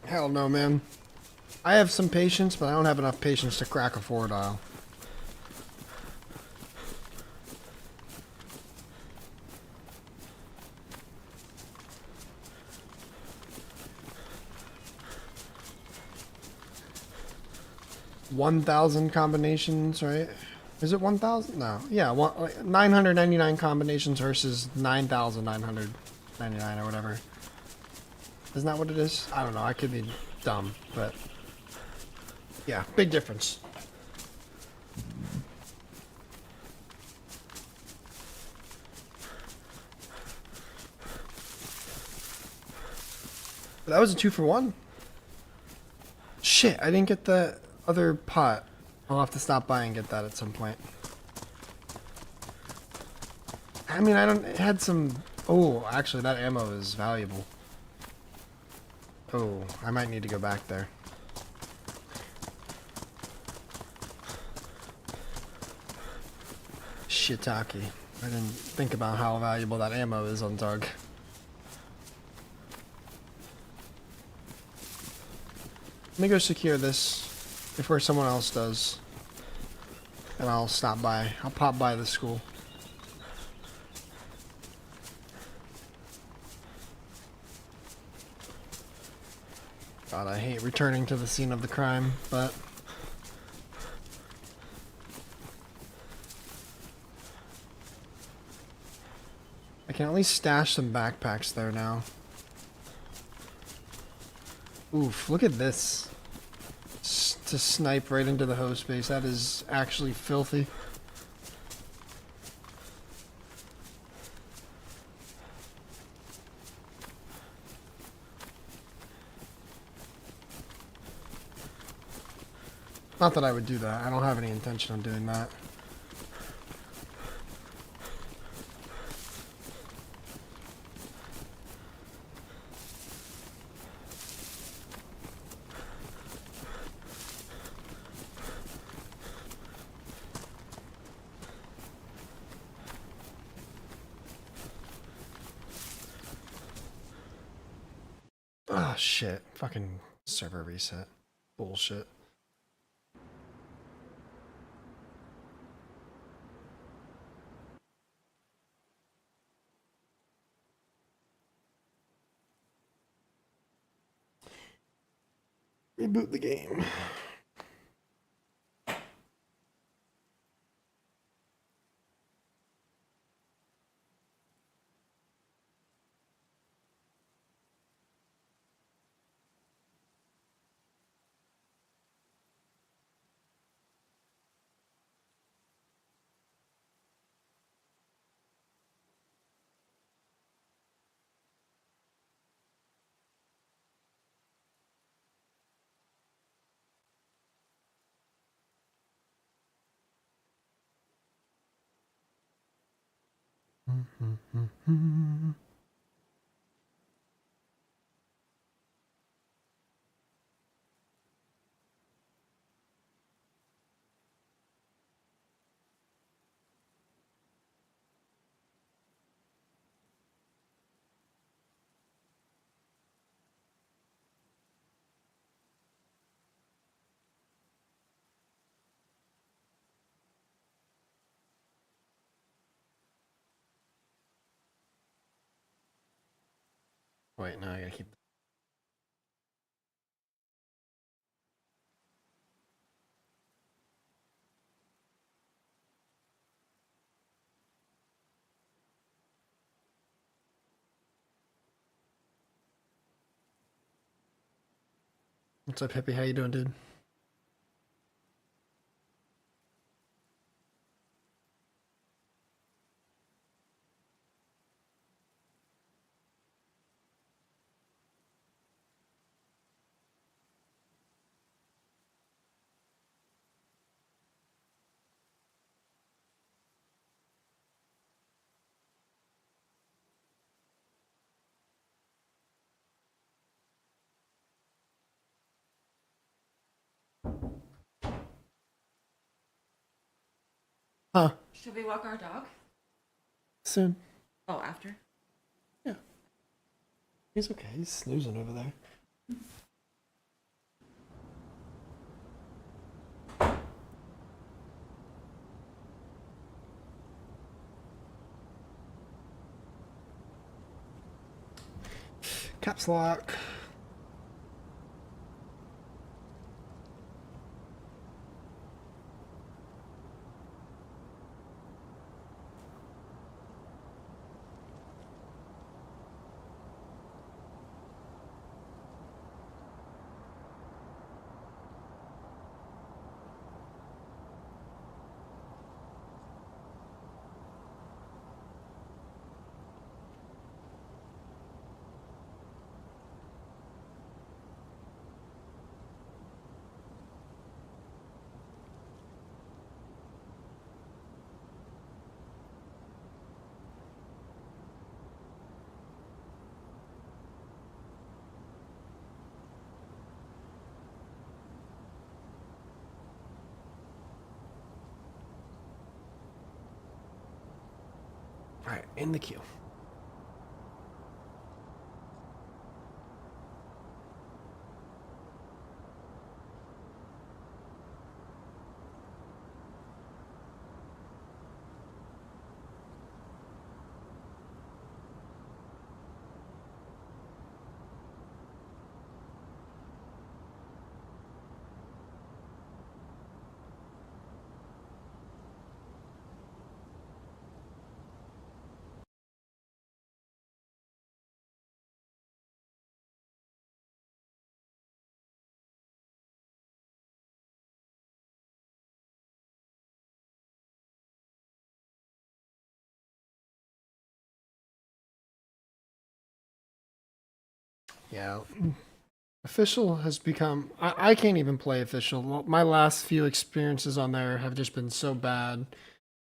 Speaker 1: Hell no, man. I have some patience, but I don't have enough patience to crack a 4 dial. $1,000 combinations, right? Is it 1,000? No. Yeah, 999 combinations versus 9,999 or whatever. Isn't that what it is? I don't know. I could be dumb, but yeah, big difference. That was a 2-for-1. Shit, I didn't get the other pot. I'll have to stop by and get that at some point. I mean, it had some... Oh, actually, that ammo is valuable. Oh, I might need to go back there. Shiitake. I didn't think about how valuable that ammo is on Targ. Let me go secure this before someone else does. And I'll stop by. I'll pop by the school. God, I hate returning to the scene of the crime, but... I can at least stash some backpacks there now. Oof, look at this. To snipe right into the host base, that is actually filthy. Not that I would do that. I don't have any intention of doing that. Ah, shit. Fucking server reset. Bullshit. Reboot the game. Wait, now I gotta keep. What's up, Hippie? How you doing, dude? Huh?
Speaker 2: Should we walk our dog?
Speaker 1: Soon.
Speaker 2: Oh, after?
Speaker 1: Yeah. He's okay. He's snoozing over there. Caps lock. All right, in the queue. Yeah. Official has become. I can't even play official. My last few experiences on there have just been so bad,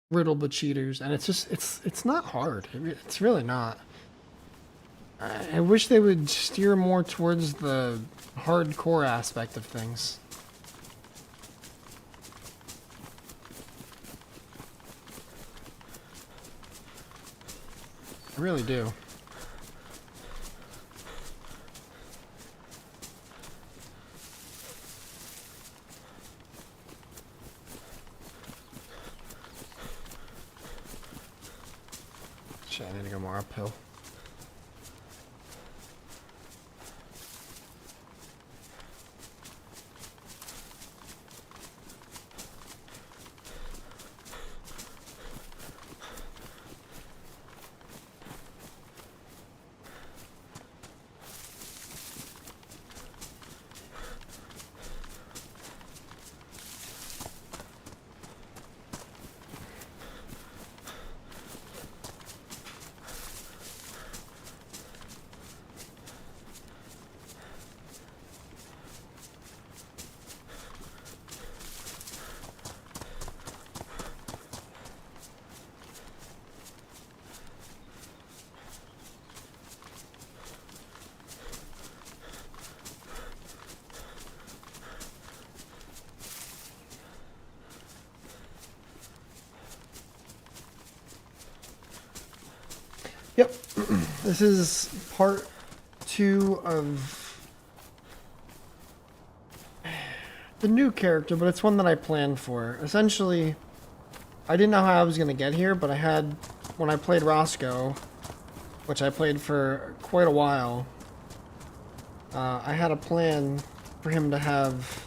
Speaker 1: riddled with cheaters, and it's just it's not hard. It's really not. I wish they would steer more towards the hardcore aspect of things. I really do. Shit, I need to go more uphill. Yep. This is part 2 of the new character, but it's one that I planned for. Essentially, I didn't know how I was going to get here, but when I played Roscoe, which I played for quite a while, I had a plan for him to have...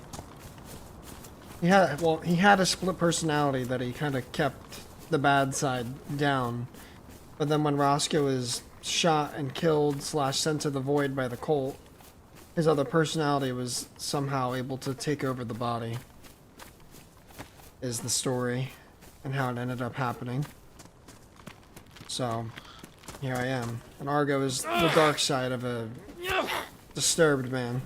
Speaker 1: He had a split personality that he kind of kept the bad side down. But then when Roscoe is shot and killed / sent to the void by the cult, his other personality was somehow able to take over the body. Is the story and how it ended up happening. So, here I am. And Argo is the dark side of a disturbed man.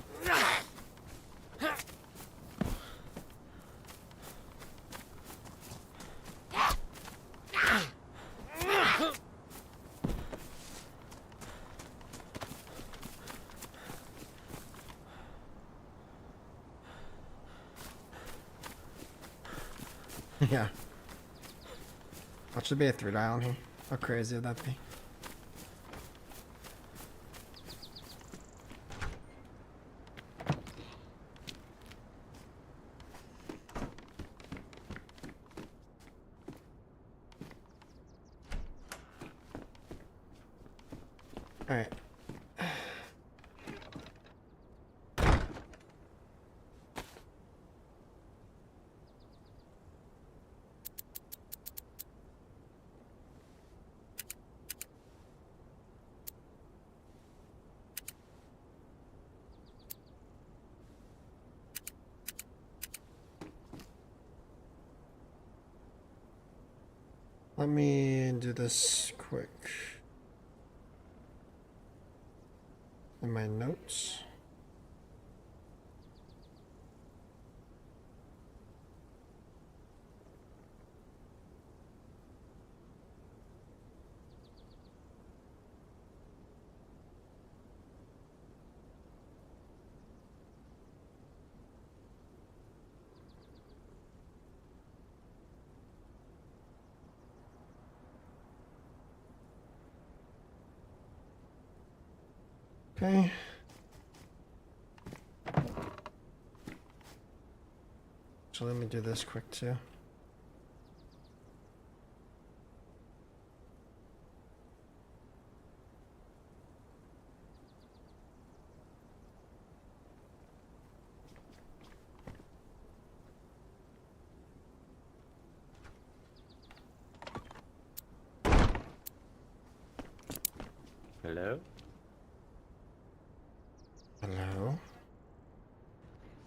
Speaker 1: Yeah. What should be a 3 dial here? How crazy would that be? Alright. Let me do this quick. In my notes. Okay. So let me do this quick too.
Speaker 3: Hello?
Speaker 1: Hello?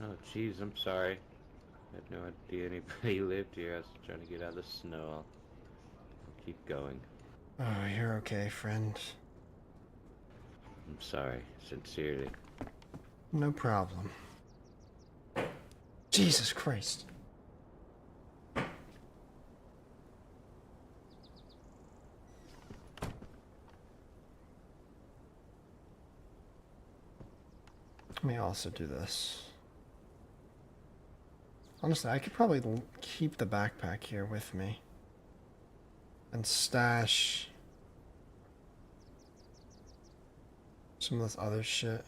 Speaker 3: Oh, jeez, I'm sorry. I had no idea anybody lived here. I was trying to get out of the snow. I'll keep going.
Speaker 1: Oh, you're okay, friend.
Speaker 3: I'm sorry, sincerely.
Speaker 1: No problem. Jesus Christ. Let me also do this. Honestly, I could probably keep the backpack here with me. And stash some of this other shit.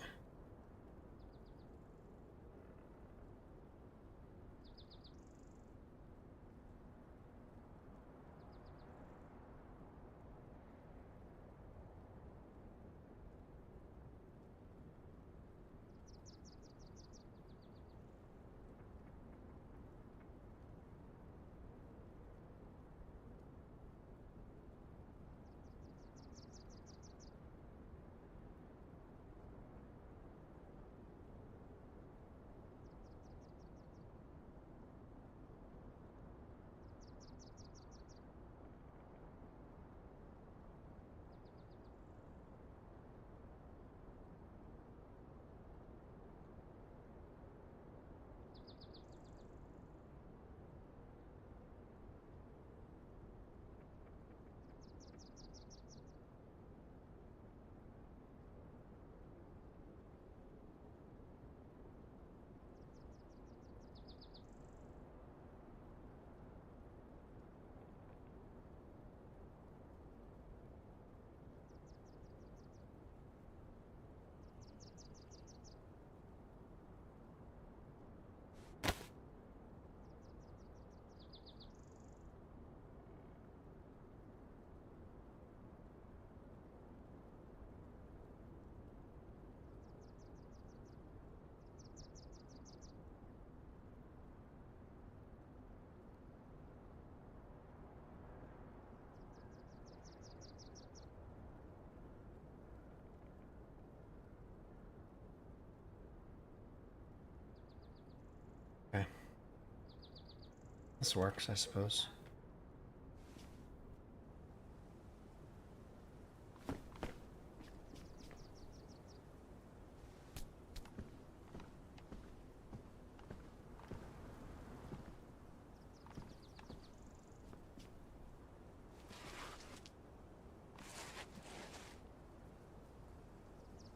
Speaker 1: This works, I suppose.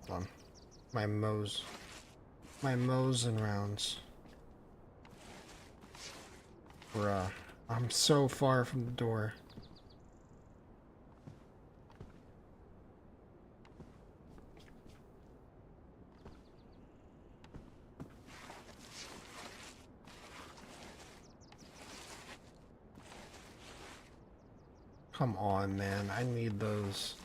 Speaker 1: Hold on. My mows and rounds. Bruh. I'm so far from the door. Come on, man. I need those.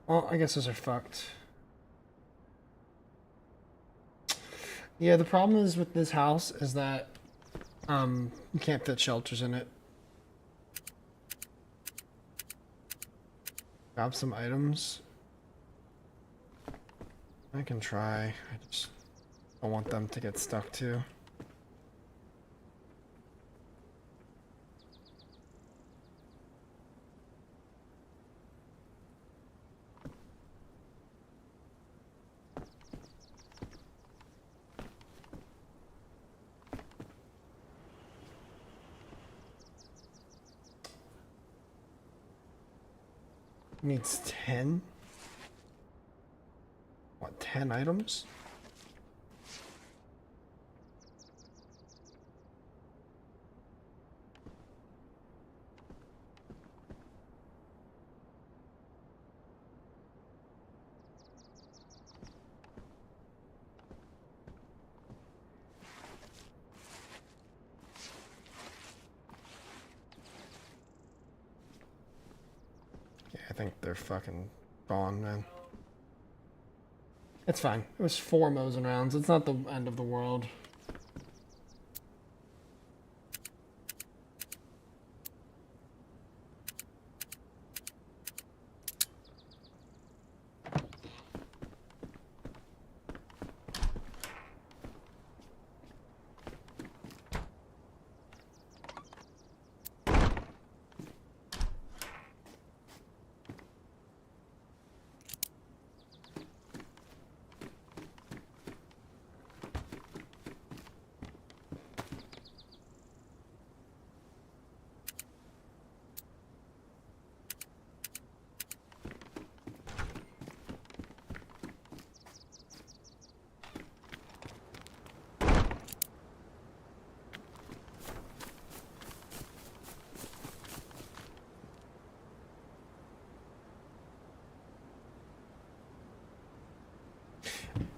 Speaker 1: Well, I guess those are fucked. Yeah, the problem is with this house is that you can't fit shelters in it. Grab some items. I can try. I just don't want them to get stuck too. Needs 10? What, 10 items? I think they're fucking gone, man. It's fine. It was 4 mows and rounds. It's not the end of the world.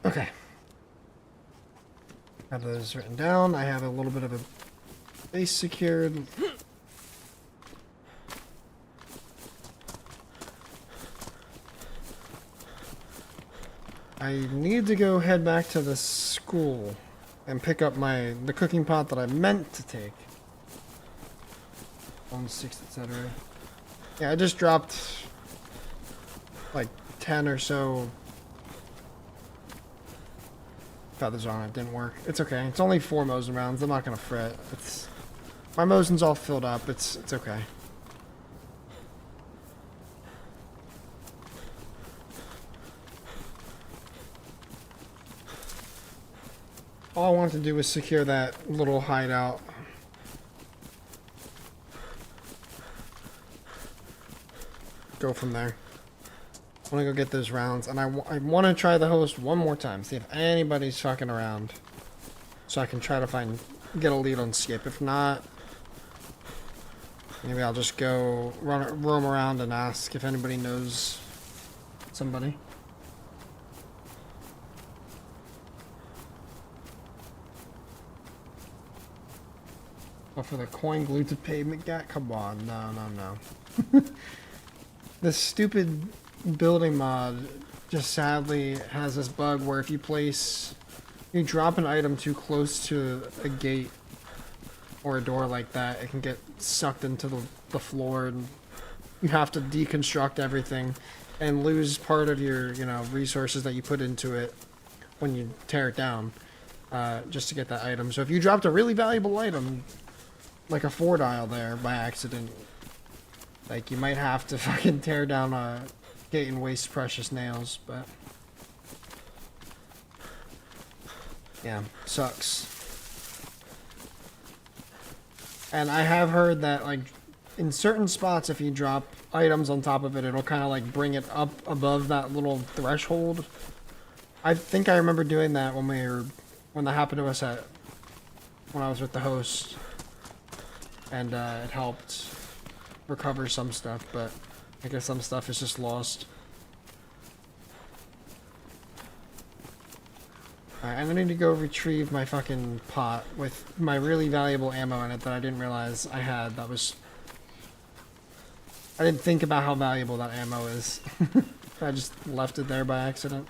Speaker 1: Okay. Have those written down. I have a little bit of a base secured. I need to go head back to the school and pick up the cooking pot that I meant to take. On 6, etc. Yeah, I just dropped like 10 or so feathers on it. Didn't work. It's okay. It's only 4 Mosin rounds. I'm not gonna fret. My Mosin's all filled up. It's okay. All I wanted to do was secure that little hideout. Go from there. I want to go get those rounds, and I want to try the host one more time, see if anybody's fucking around, so I can try to get a lead on Skip. If not, maybe I'll just go roam around and ask if anybody knows somebody. Oh, for the coin glued to pavement gap? Come on, no. This stupid building mod just sadly has this bug where if you drop an item too close to a gate or a door like that, it can get sucked into the floor, and you have to deconstruct everything and lose part of your, resources that you put into it when you tear it down, just to get that item. So if you dropped a really valuable item, like a 4-dial there by accident, like, you might have to fucking tear down a gate and waste precious nails, but yeah, sucks. And I have heard that, like, in certain spots, if you drop items on top of it, it'll kind of, like, bring it up above that little threshold. I think I remember doing that when that happened to us when I was with the host. And, it helped recover some stuff, but I guess some stuff is just lost. Alright, I'm gonna need to go retrieve my fucking pot with my really valuable ammo in it that I didn't realize I had. I didn't think about how valuable that ammo is. I just left it there by accident.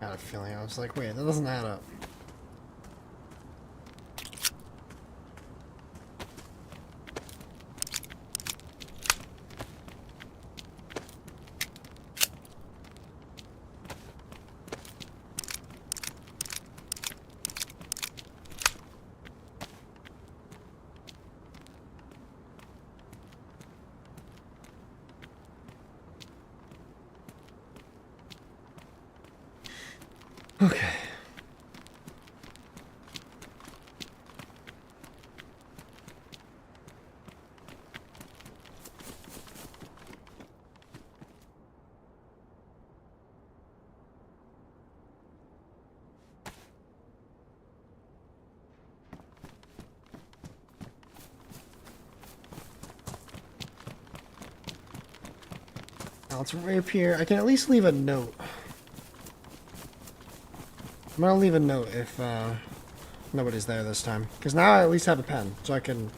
Speaker 1: I had a feeling. I was like, wait, that doesn't add up. Okay. Now let's rape here. I can at least leave a note. I'm gonna leave a note if nobody's there this time. Because now I at least have a pen, so I can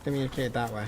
Speaker 1: communicate that way.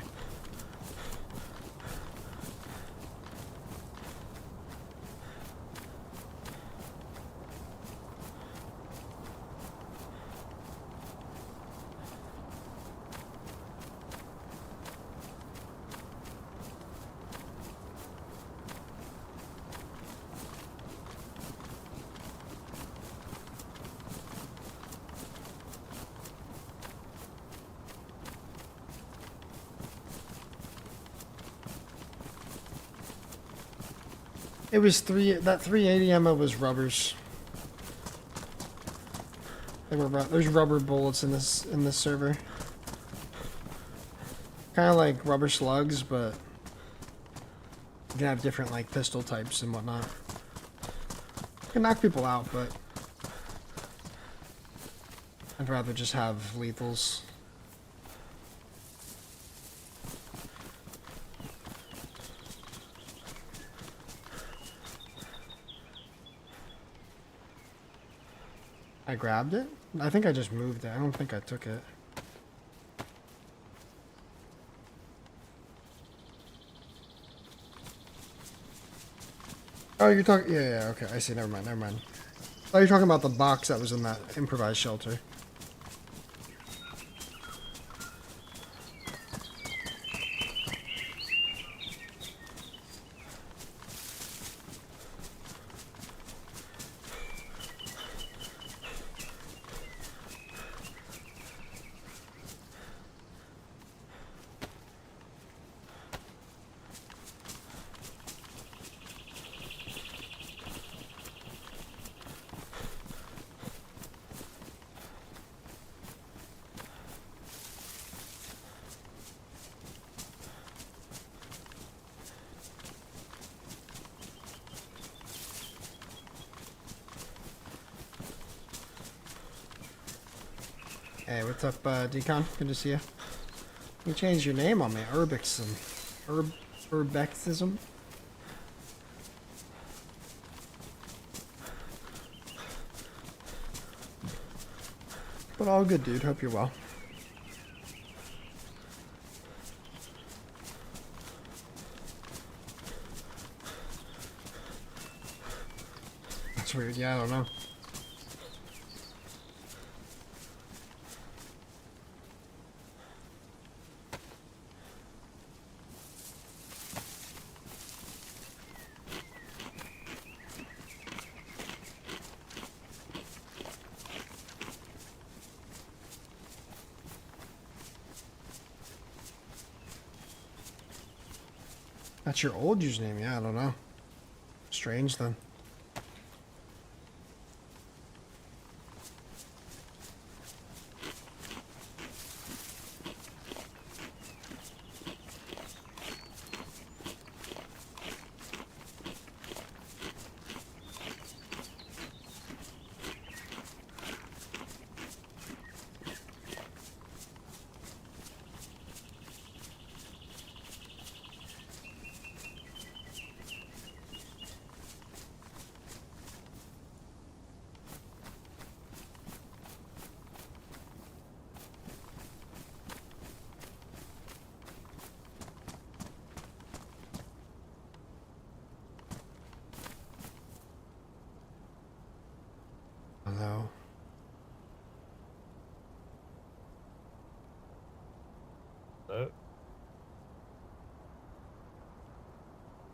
Speaker 1: It was that 380 ammo was rubbers. There's rubber bullets in this server. Kind of like rubber slugs, but you can have different like pistol types and whatnot. You can knock people out, but I'd rather just have lethals. I grabbed it? I think I just moved it. I don't think I took it. Oh, you're talking... Yeah, okay. I see. Never mind. Oh, you're talking about the box that was in that improvised shelter. Hey, what's up, Decon? Good to see you. You changed your name on me. Urbexism. Urbexism? But all good, dude. Hope you're well. That's weird. Yeah, I don't know. That's your old username, yeah, I don't know. Strange then.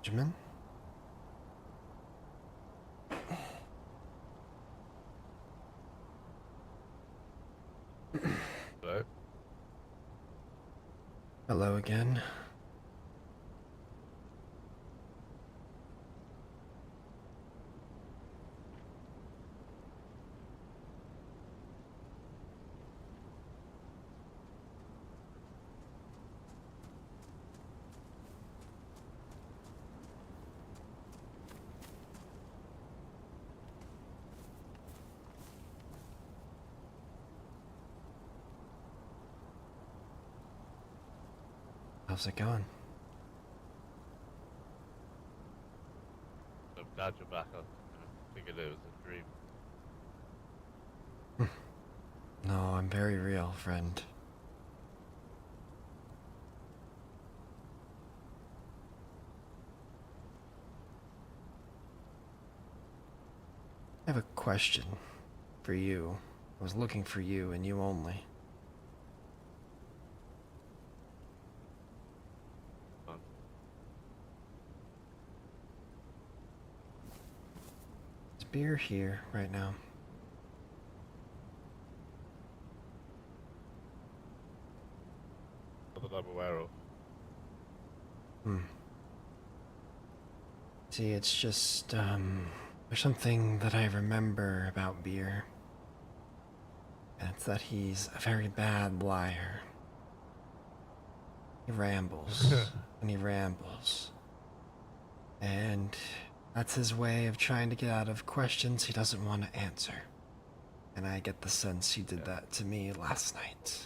Speaker 1: Benjamin?
Speaker 4: Hello?
Speaker 1: Hello again. How's it going?
Speaker 4: I'm glad you're back. I figured it was a dream.
Speaker 1: No, I'm very real, friend. I have a question for you. I was looking for you and you only.
Speaker 4: Um,
Speaker 1: Is beer here right now?
Speaker 4: Not that I'm aware of.
Speaker 1: See, it's just, there's something that I remember about beer. And it's that he's a very bad liar. He rambles, and he rambles. And that's his way of trying to get out of questions he doesn't want to answer. And I get the sense he did that to me last night.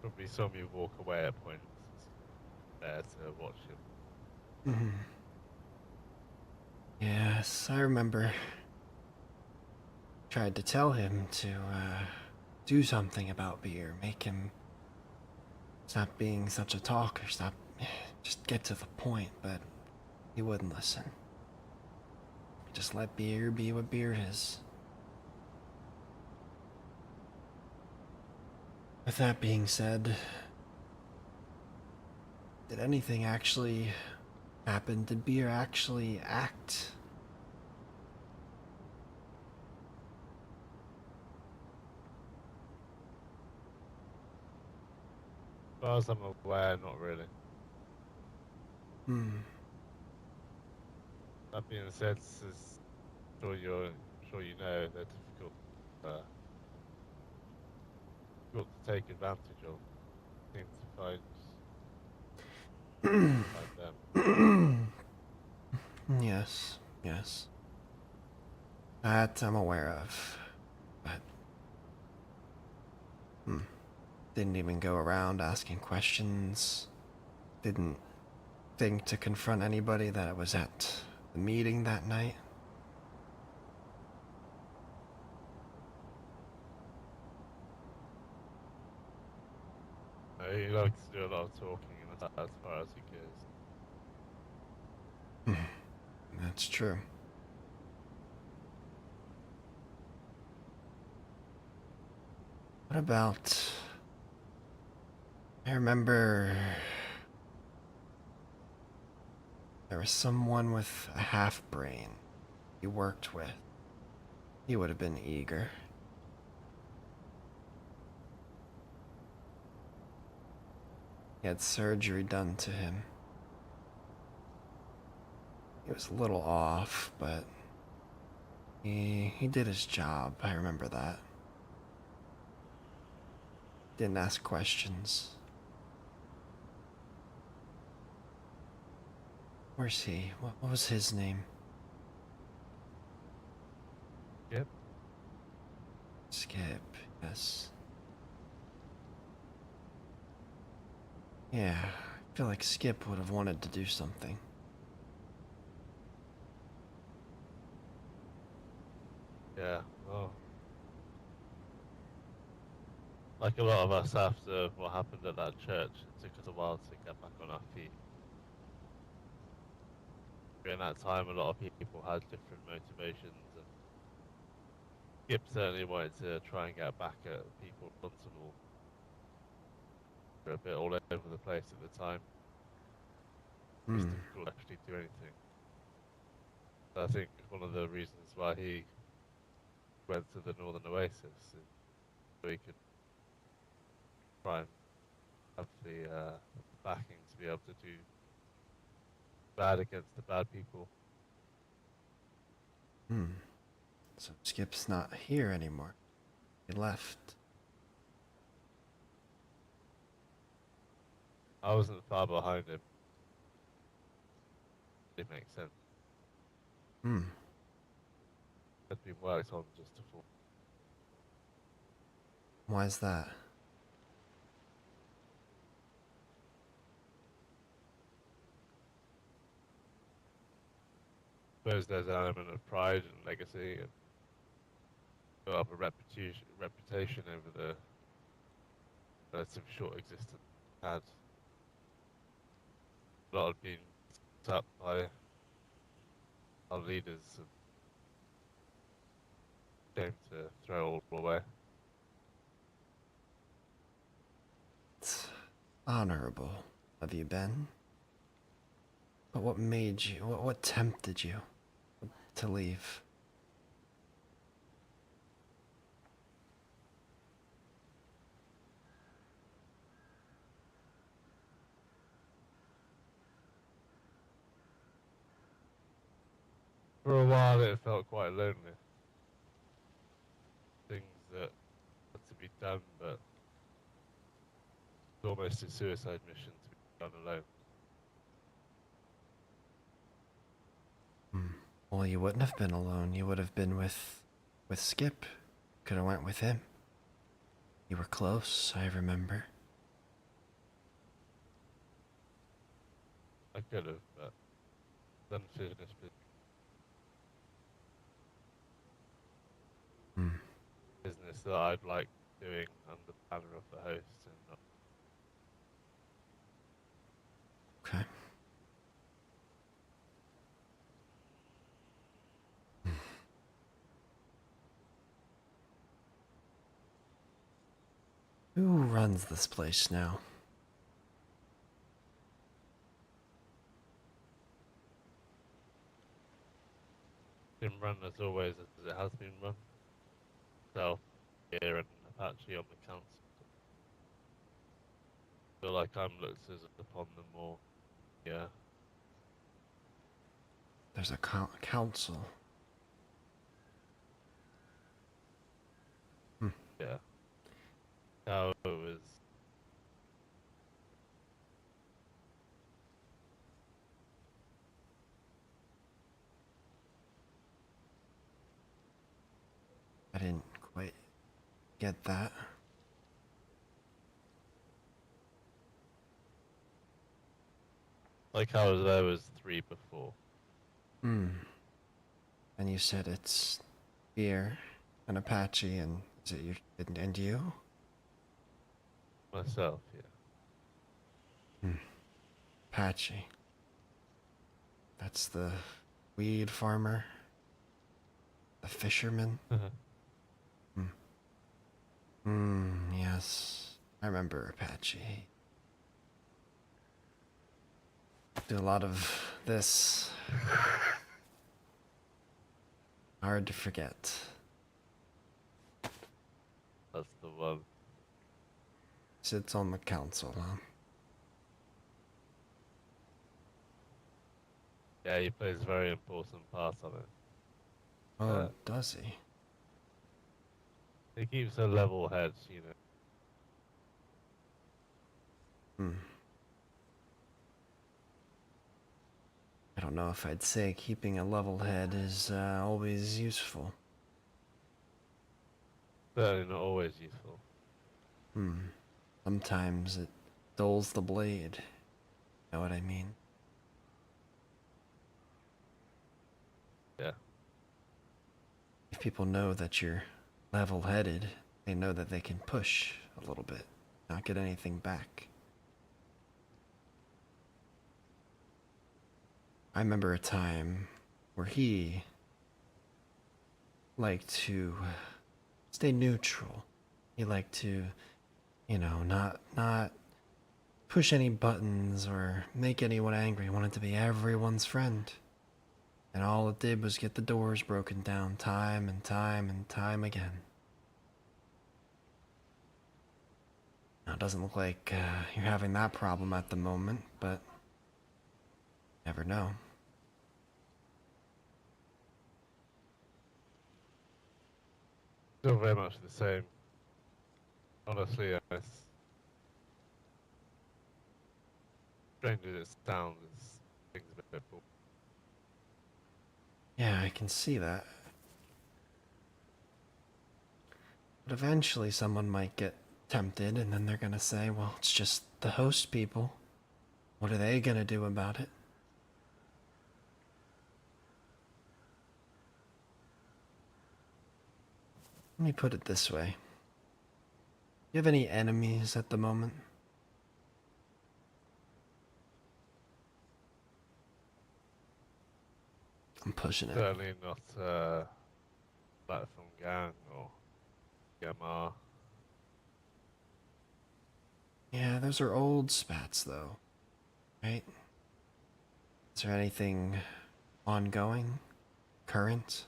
Speaker 4: Probably saw me walk away at points there to watch him.
Speaker 1: Yes, I remember. Tried to tell him to, do something about beer, make him stop being such a talker, just get to the point, but he wouldn't listen. Just let beer be what beer is. With that being said, did anything actually happen? Did beer actually act?
Speaker 4: As far as I'm aware, not really. That being said, as sure you know, they're difficult, difficult to take advantage of. Seem to find them.
Speaker 1: Yes, yes. That I'm aware of. But didn't even go around asking questions. Didn't think to confront anybody that was at the meeting that night.
Speaker 4: He likes to do a lot of talking, and that's as far as he goes.
Speaker 1: That's true. What about... I remember... there was someone with a half-brain he worked with. He would have been eager. He had surgery done to him. He was a little off, but he did his job. I remember that. Didn't ask questions. Where's he? What was his name?
Speaker 4: Yep.
Speaker 1: Skip, yes. Yeah, I feel like Skip would have wanted to do something.
Speaker 4: Yeah. Oh. Like a lot of us after what happened at that church, it took us a while to get back on our feet. During that time, a lot of people had different motivations, and Skip certainly wanted to try and get back at people responsible. Were a bit all over the place at the time. It's
Speaker 1: Hmm.
Speaker 4: difficult to actually do anything. I think one of the reasons why he went to the Northern Oasis is so he could try and have the backing to be able to do bad against the bad people.
Speaker 1: Hmm. So Skip's not here anymore. He left.
Speaker 4: I wasn't far behind him. It makes sense.
Speaker 1: Hmm.
Speaker 4: Had been worked on just to fall.
Speaker 1: Why is that?
Speaker 4: Suppose there's an element of pride and legacy and built up a reputation over the relative short existence it had. A lot had been set up by our leaders and came to throw all away.
Speaker 1: It's honorable of you, Ben. But what made you, what tempted you to leave?
Speaker 4: For a while it felt quite lonely. Things that had to be done, but it's almost a suicide mission to be done alone.
Speaker 1: Hmm. Well, you wouldn't have been alone. You would have been with Skip. Could have went with him. You were close, I remember.
Speaker 4: I could have, but unfinished
Speaker 1: Hmm.
Speaker 4: business that I'd like doing under the banner of the host and not.
Speaker 1: Okay. Who runs this place now?
Speaker 4: Been run as always as it has been run. Self here and Apache on the council. Feel like I'm looked as upon them more. Yeah,
Speaker 1: There's a council. Hmm.
Speaker 4: yeah. How it was.
Speaker 1: I didn't quite get that.
Speaker 4: Like how there was three before.
Speaker 1: Hmm. And you said it's Fear, an Apache, and is it you and you?
Speaker 4: Myself, yeah.
Speaker 1: Hmm. Apache. That's the weed farmer. The fisherman. Hmm. Hmm. Yes, I remember Apache. Do a lot of this. Hard to forget.
Speaker 4: That's the one.
Speaker 1: Sits on the council, huh?
Speaker 4: Yeah, he plays a very important part on it.
Speaker 1: Oh, does he?
Speaker 4: He keeps a level head, you know.
Speaker 1: Hmm. I don't know if I'd say keeping a level head is always useful.
Speaker 4: Certainly not always useful.
Speaker 1: Hmm. Sometimes it dulls the blade. Know what I mean?
Speaker 4: Yeah.
Speaker 1: If people know that you're level-headed, they know that they can push a little bit, not get anything back. I remember a time where he liked to stay neutral. He liked to, not push any buttons or make anyone angry. He wanted to be everyone's friend. And all it did was get the doors broken down time and time and time again. Now, it doesn't look like you're having that problem at the moment, but never know.
Speaker 4: Still very much the same. Honestly, as strange as it sounds, things a bit more.
Speaker 1: Yeah, I can see that. But eventually someone might get tempted and then they're gonna say, well, it's just the host people. What are they gonna do about it? Let me put it this way. Do you have any enemies at the moment? I'm pushing it.
Speaker 4: Certainly not Platform Gang or GMR.
Speaker 1: Yeah, those are old spats though, right? Is there anything ongoing? Current?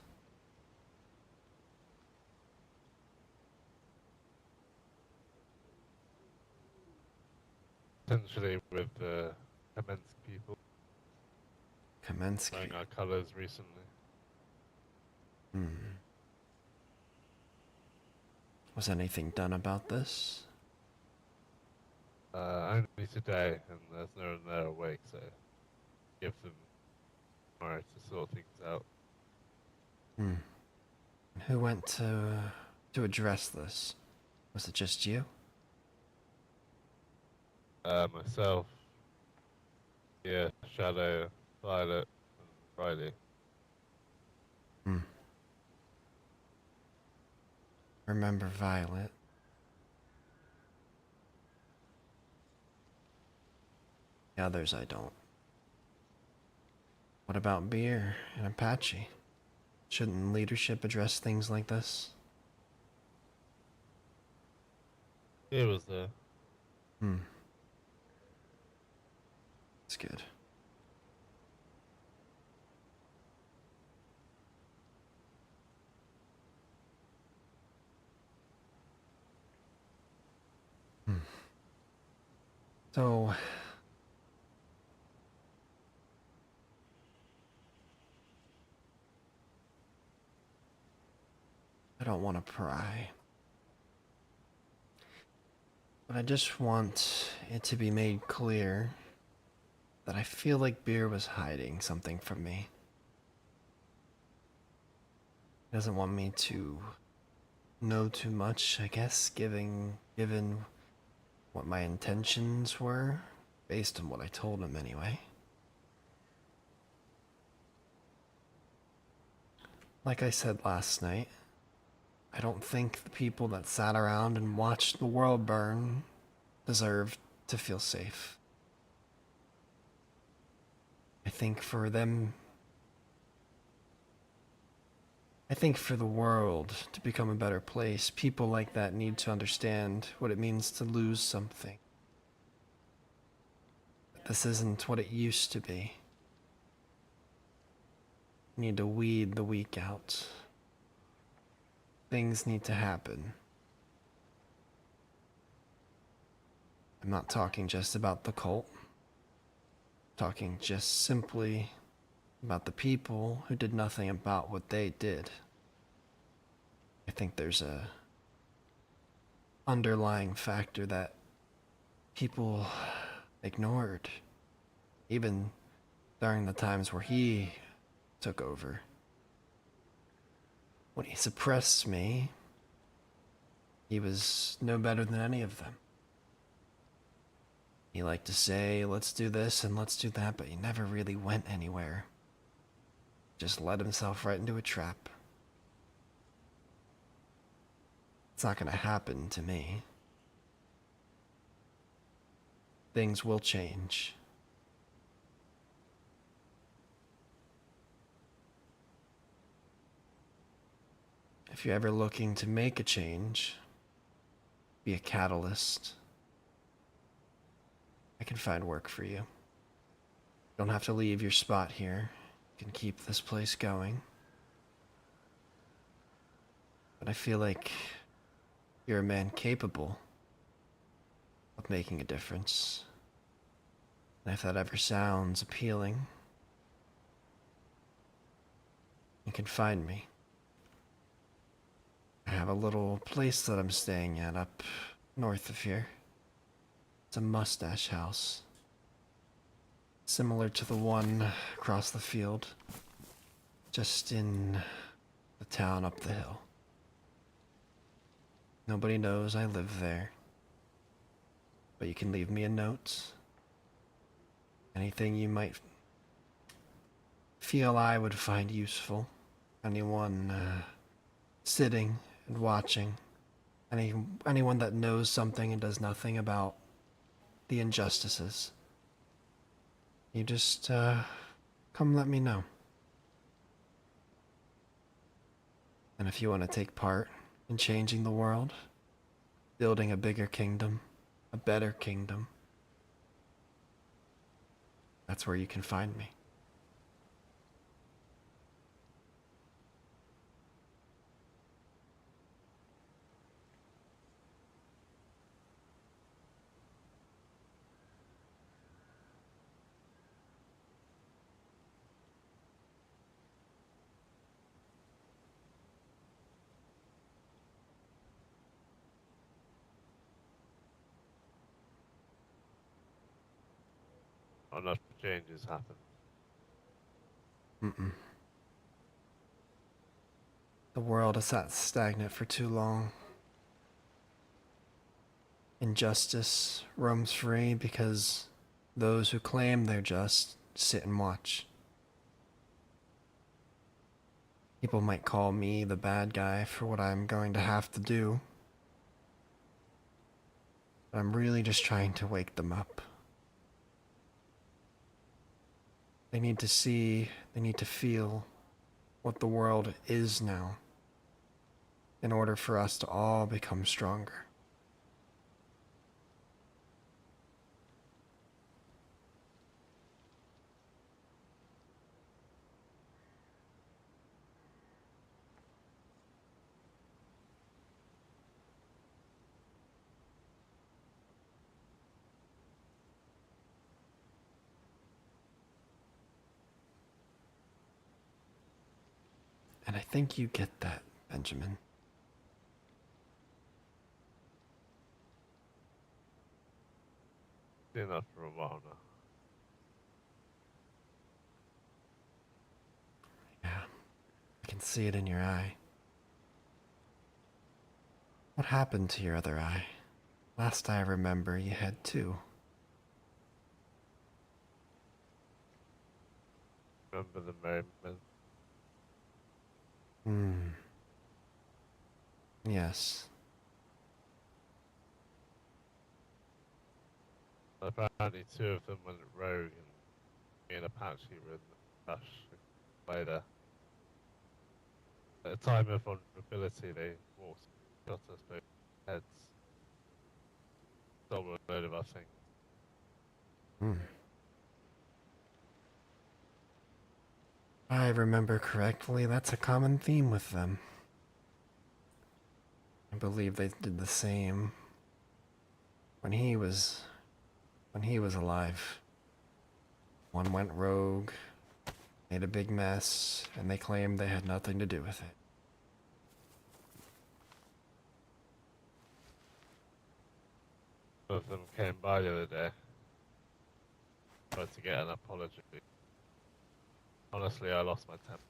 Speaker 4: Essentially with the Kamensk people
Speaker 1: Kamensk?
Speaker 4: wearing our colours recently.
Speaker 1: Was anything done about this?
Speaker 4: Only today, and there's no one there awake, so give them tomorrow to sort things out.
Speaker 1: Who went to address this? Was it just you?
Speaker 4: Myself, yeah, Shadow, Violet, and Friday.
Speaker 1: Remember Violet? The others I don't. What about Beer and Apache? Shouldn't leadership address things like this?
Speaker 4: He was there.
Speaker 1: It's good. So, I don't want to pry, but I just want it to be made clear that I feel like Beer was hiding something from me. He doesn't want me to know too much, I guess, given what my intentions were, based on what I told him anyway. Like I said last night, I don't think the people that sat around and watched the world burn deserve to feel safe. I think for them, I think for the world to become a better place, people like that need to understand what it means to lose something. This isn't what it used to be. You need to weed the weak out. Things need to happen. I'm not talking just about the cult. I'm talking just simply about the people who did nothing about what they did. I think there's a underlying factor that people ignored, even during the times where he took over. When he suppressed me, he was no better than any of them. He liked to say, let's do this and let's do that, but he never really went anywhere. Just led himself right into a trap. It's not gonna happen to me. Things will change. If you're ever looking to make a change, be a catalyst, I can find work for you. You don't have to leave your spot here. You can keep this place going. But I feel like you're a man capable of making a difference. And if that ever sounds appealing, you can find me. I have a little place that I'm staying at up north of here. It's a mustache house. Similar to the one across the field. Just in the town up the hill. Nobody knows I live there. But you can leave me a note. Anything you might feel I would find useful. Anyone sitting and watching. Anyone that knows something and does nothing about the injustices. You just come let me know. And if you want to take part in changing the world, building a bigger kingdom, a better kingdom, that's where you can find me.
Speaker 4: Not enough changes happen.
Speaker 1: Mm-mm. The world has sat stagnant for too long. Injustice roams free because those who claim they're just sit and watch. People might call me the bad guy for what I'm going to have to do. But I'm really just trying to wake them up. They need to see, they need to feel what the world is now in order for us to all become stronger. And I think you get that, Benjamin.
Speaker 4: Been that for a while now.
Speaker 1: Yeah, I can see it in your eye. What happened to your other eye? Last I remember, you had two.
Speaker 4: Remember the moment?
Speaker 1: Hmm. Yes.
Speaker 4: Apparently two of them went rogue and me and Apache were in the crash later. At a time of vulnerability, they walked, shot us both heads, stole a load of our things.
Speaker 1: Hmm. I remember correctly, that's a common theme with them. I believe they did the same when he was alive. One went rogue, made a big mess, and they claimed they had nothing to do with it.
Speaker 4: One of them came by the other day, tried to get an apology. Honestly, I lost my temper.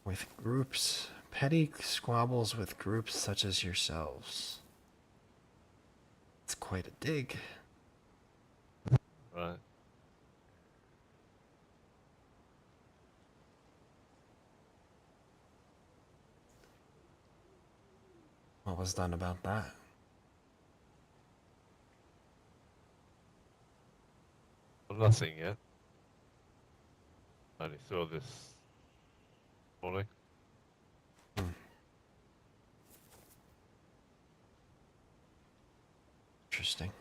Speaker 1: With groups, petty squabbles with groups such as yourselves. It's quite a dig.
Speaker 4: Right.
Speaker 1: was done about that?
Speaker 4: Well, nothing yet. I only saw this morning.
Speaker 1: Interesting.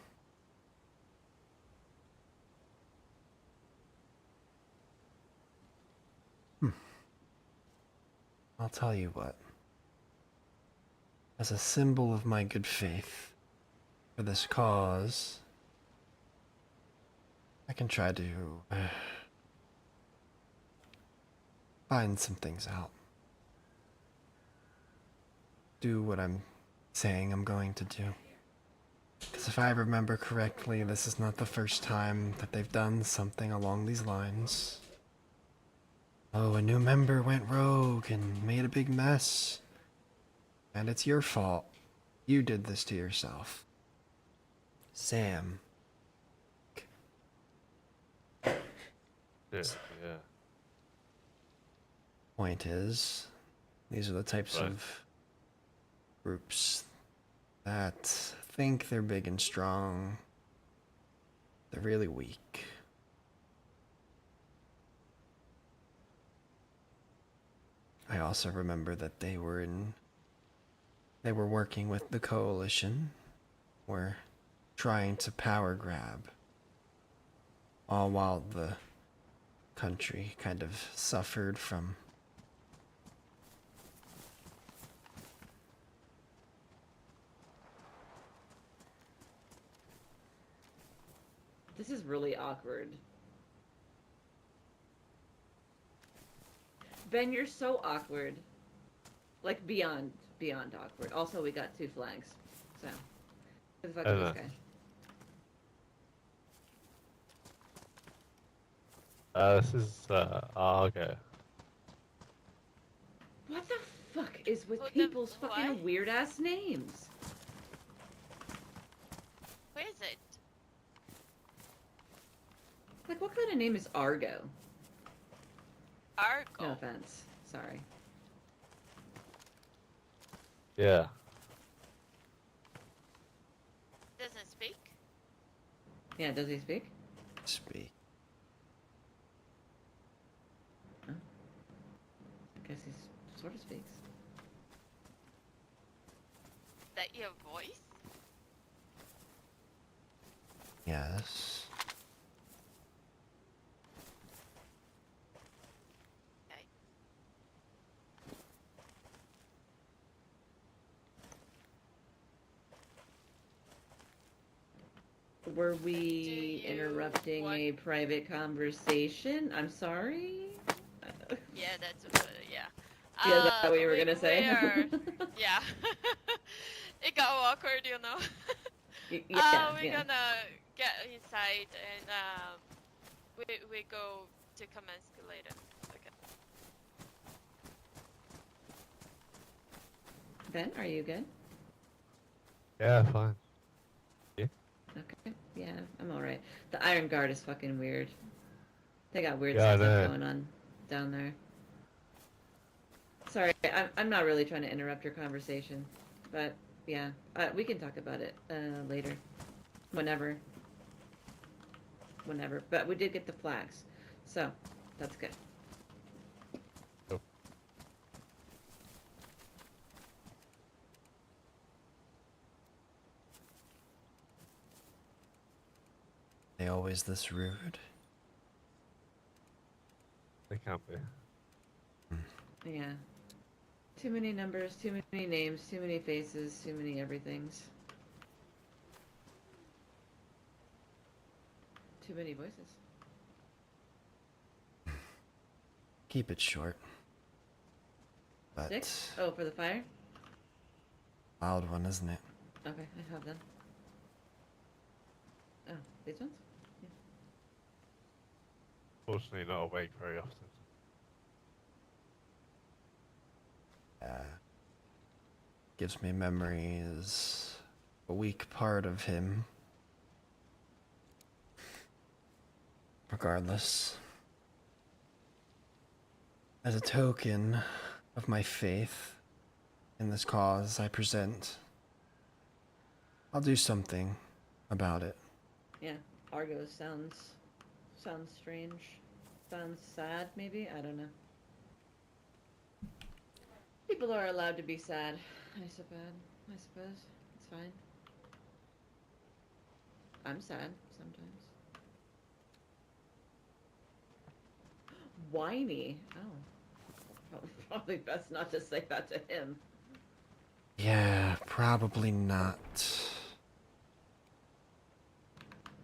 Speaker 1: I'll tell you what. As a symbol of my good faith for this cause, I can try to find some things out. Do what I'm saying I'm going to do. Because if I remember correctly, this is not the first time that they've done something along these lines. Oh, a new member went rogue and made a big mess. And it's your fault. You did this to yourself. Sam.
Speaker 4: Yeah.
Speaker 1: Point is, these are the types
Speaker 4: Right.
Speaker 1: of groups that think they're big and strong. They're really weak. I also remember that they were working with the coalition, were trying to power grab, all while the country kind of suffered from
Speaker 2: This is really awkward. Ben, you're so awkward. Like beyond awkward. Also, we got 2 flags. So, who the fuck is this guy?
Speaker 4: This is Argo.
Speaker 2: What the fuck is with
Speaker 5: What the-
Speaker 2: people's
Speaker 5: why?
Speaker 2: fucking weird ass names?
Speaker 5: Where is it?
Speaker 2: Like, what kind of name is Argo?
Speaker 5: Argo.
Speaker 2: No offense. Sorry.
Speaker 4: Yeah.
Speaker 5: Doesn't speak.
Speaker 2: Yeah, does he speak?
Speaker 1: speak.
Speaker 2: I guess he sort of speaks.
Speaker 5: That your voice?
Speaker 1: Yes.
Speaker 5: Okay.
Speaker 2: Were we
Speaker 5: Do you
Speaker 2: interrupting
Speaker 5: want-
Speaker 2: a private conversation? I'm sorry.
Speaker 5: Yeah, that's yeah.
Speaker 2: Yeah, is that what you were gonna say?
Speaker 5: We are, yeah. It got awkward, you know.
Speaker 2: Yeah,
Speaker 5: We're
Speaker 2: yeah.
Speaker 5: gonna get inside and we go to commence later. Okay.
Speaker 2: Ben, are you good?
Speaker 4: Yeah, fine.
Speaker 2: Okay. Yeah, I'm alright. The Iron Guard is fucking weird. They got weird
Speaker 4: Yeah, I
Speaker 2: stuff
Speaker 4: know.
Speaker 2: going on down there. Sorry, I'm not really trying to interrupt your conversation, but yeah, we can talk about it later, whenever. But we did get the flags, so that's good.
Speaker 4: Cool.
Speaker 1: They always this rude.
Speaker 4: They can't be.
Speaker 2: Yeah. Too many numbers, too many names, too many faces, too many everythings. Too many voices.
Speaker 1: Keep it short. But
Speaker 2: 6? Oh, for the fire?
Speaker 1: loud one, isn't it?
Speaker 2: Okay, I have them. Oh, these ones?
Speaker 4: Fortunately, not awake very often.
Speaker 1: Gives me memories. A weak part of him. Regardless. As a token of my faith in this cause, I present I'll do something about it.
Speaker 2: Yeah, Argo sounds strange. Sounds sad, maybe? I don't know. People are allowed to be sad, I suppose. It's fine. I'm sad sometimes. Whiny. Oh. Probably best not to say that to him.
Speaker 1: Yeah, probably not.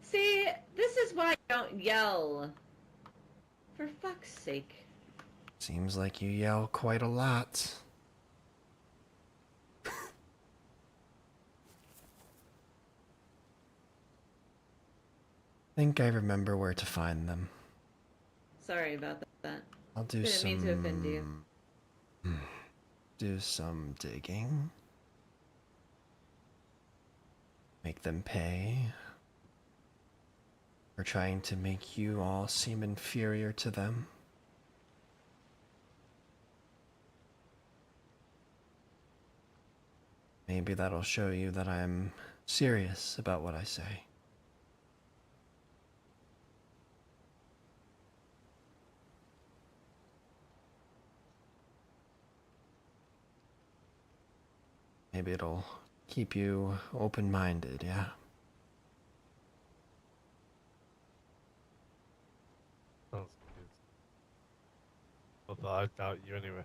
Speaker 2: See, this is why I don't yell. For fuck's sake.
Speaker 1: Seems like you yell quite a lot. Think I remember where to find them.
Speaker 2: Sorry about that.
Speaker 1: I'll do
Speaker 2: Didn't mean to offend you.
Speaker 1: Do some digging. Make them pay. For trying to make you all seem inferior to them. Maybe that'll show you that I'm serious about what I say. Maybe it'll keep you open-minded, yeah?
Speaker 4: Sounds good. Not that I doubt you anyway.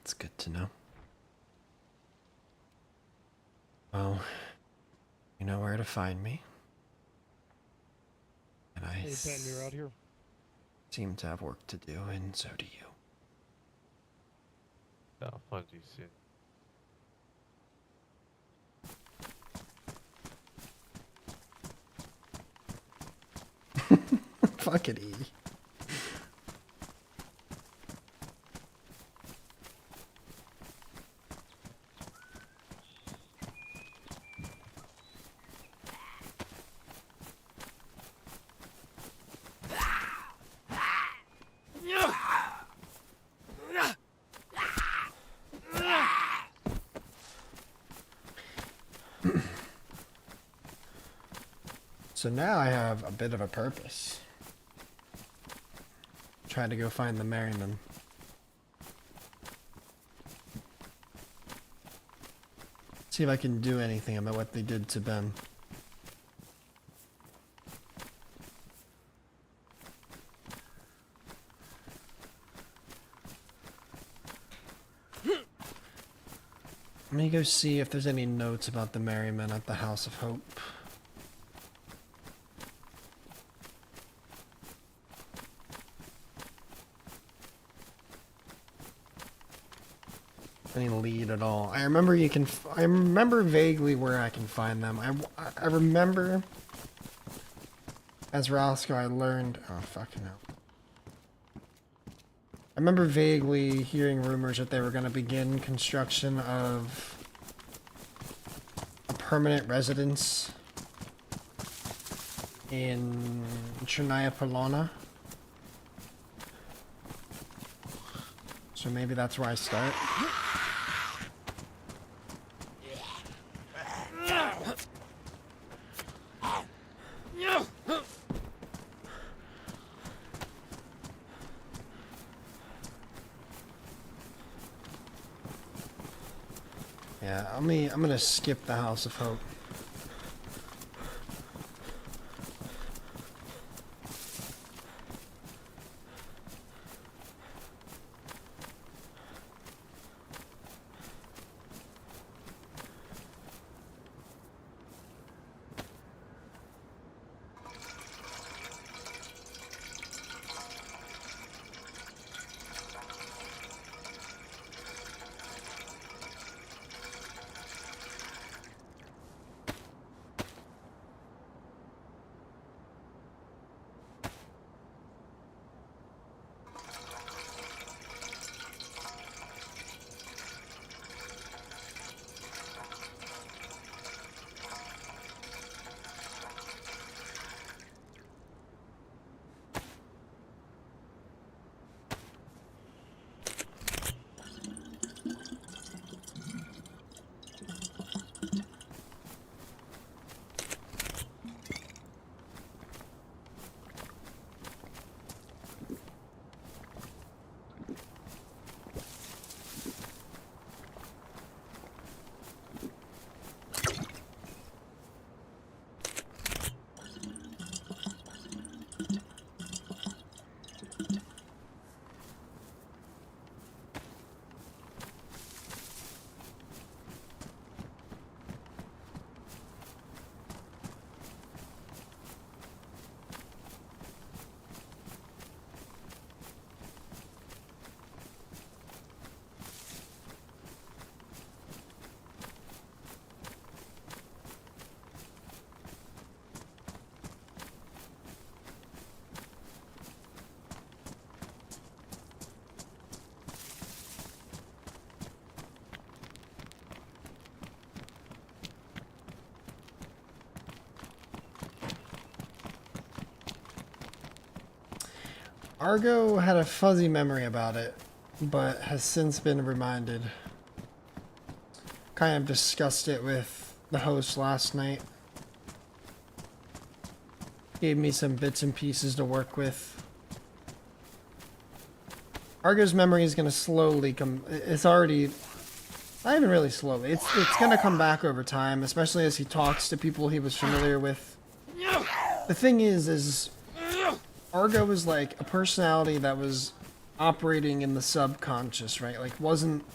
Speaker 1: It's good to know. Well, you know where to find me. And I
Speaker 6: Hey, Ben, you're out here.
Speaker 1: seem to have work to do, and so do you.
Speaker 4: Yeah, I'll find you soon.
Speaker 1: Fuck it, E. So now I have a bit of a purpose. Try to go find the Merryman. See if I can do anything about what they did to Ben. Let me go see if there's any notes about the Merryman at the House of Hope. Any lead at all? I remember you can. I remember vaguely where I can find them. I remember as Roscoe I learned. Oh fucking hell! I remember vaguely hearing rumors that they were going to begin construction of a permanent residence in Chernaya Polana. So maybe that's where I start. Yeah, I'm gonna skip the House of Hope. Argo had a fuzzy memory about it, but has since been reminded. Kind of discussed it with the host last night. Gave me some bits and pieces to work with. Argo's memory is going to slowly come... It's already... Not even really slowly. It's going to come back over time, especially as he talks to people he was familiar with. The thing is Argo was like a personality that was operating in the subconscious, right? Like, wasn't...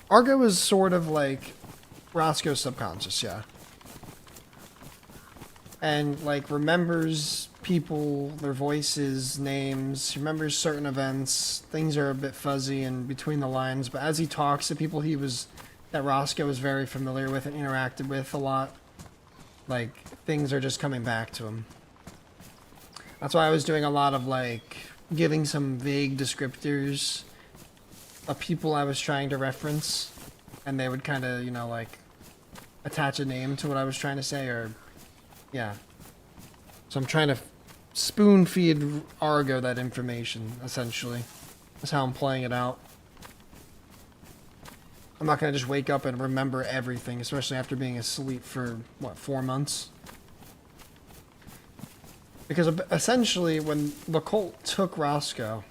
Speaker 1: Argo was sort of like Roscoe's subconscious, yeah. And, like, remembers people, their voices, names, remembers certain events. Things are a bit fuzzy and between the lines, but as he talks to people that Roscoe was very familiar with and interacted with a lot, like, things are just coming back to him. That's why I was doing a lot of, like, giving some vague descriptors of people I was trying to reference, and they would kind of, you know, like, attach a name to what I was trying to say, or, yeah. So I'm trying to spoon feed Argo that information, essentially. That's how I'm playing it out. I'm not going to just wake up and remember everything, especially after being asleep for, what, 4 months? Because essentially, when the cult took Roscoe,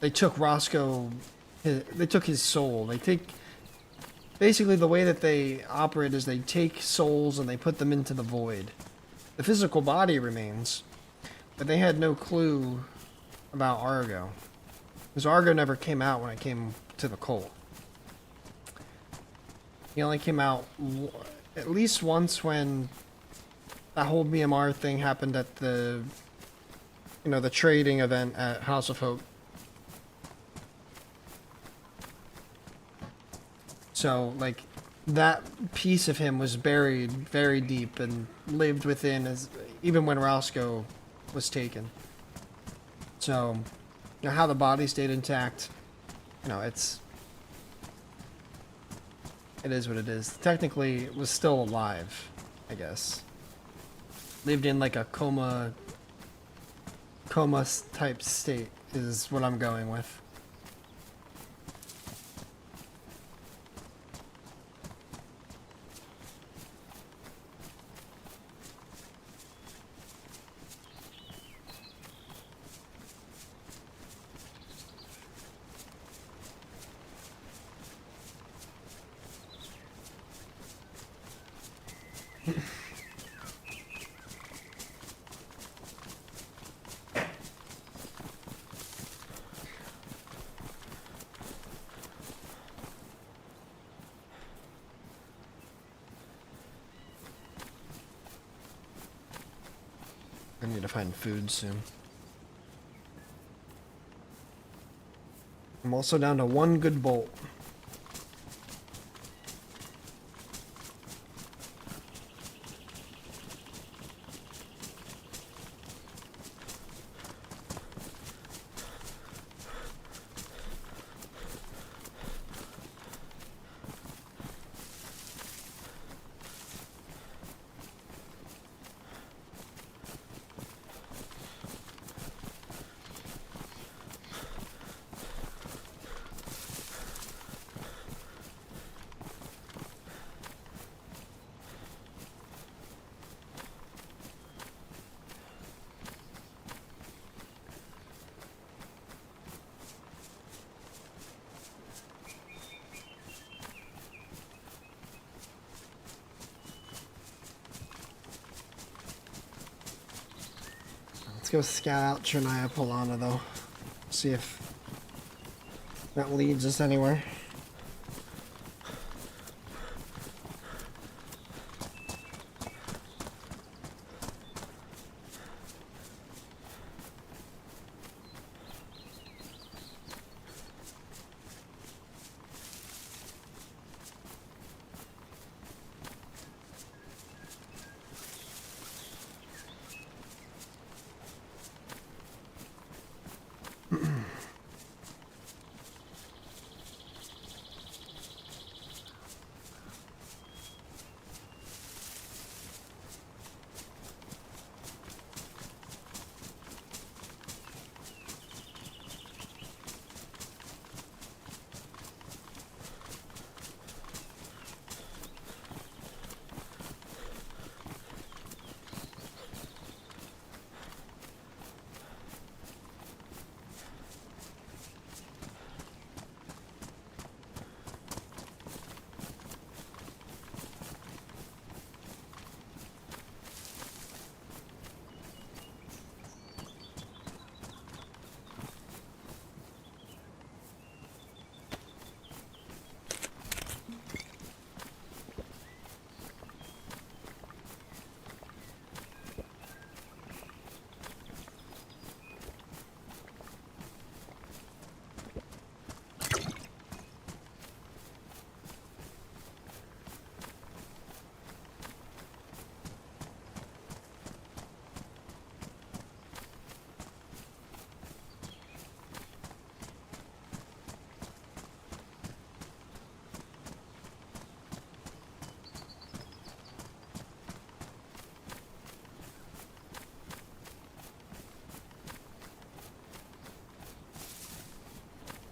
Speaker 1: they took Roscoe, they took his soul. They take, basically the way that they operate is they take souls and they put them into the void. The physical body remains, but they had no clue about Argo. Because Argo never came out when it came to the cult. He only came out at least once when that whole BMR thing happened at the, you know, the trading event at House of Hope. So, like, that piece of him was buried very deep and lived within, as even when Roscoe was taken. So, you know, how the body stayed intact, you know, it is what it is. Technically, it was still alive, I guess. Lived in like a coma type state is what I'm going with. I need to find food soon. I'm also down to one good bolt. Let's go scout out Trinaya Polana though. See if that leads us anywhere.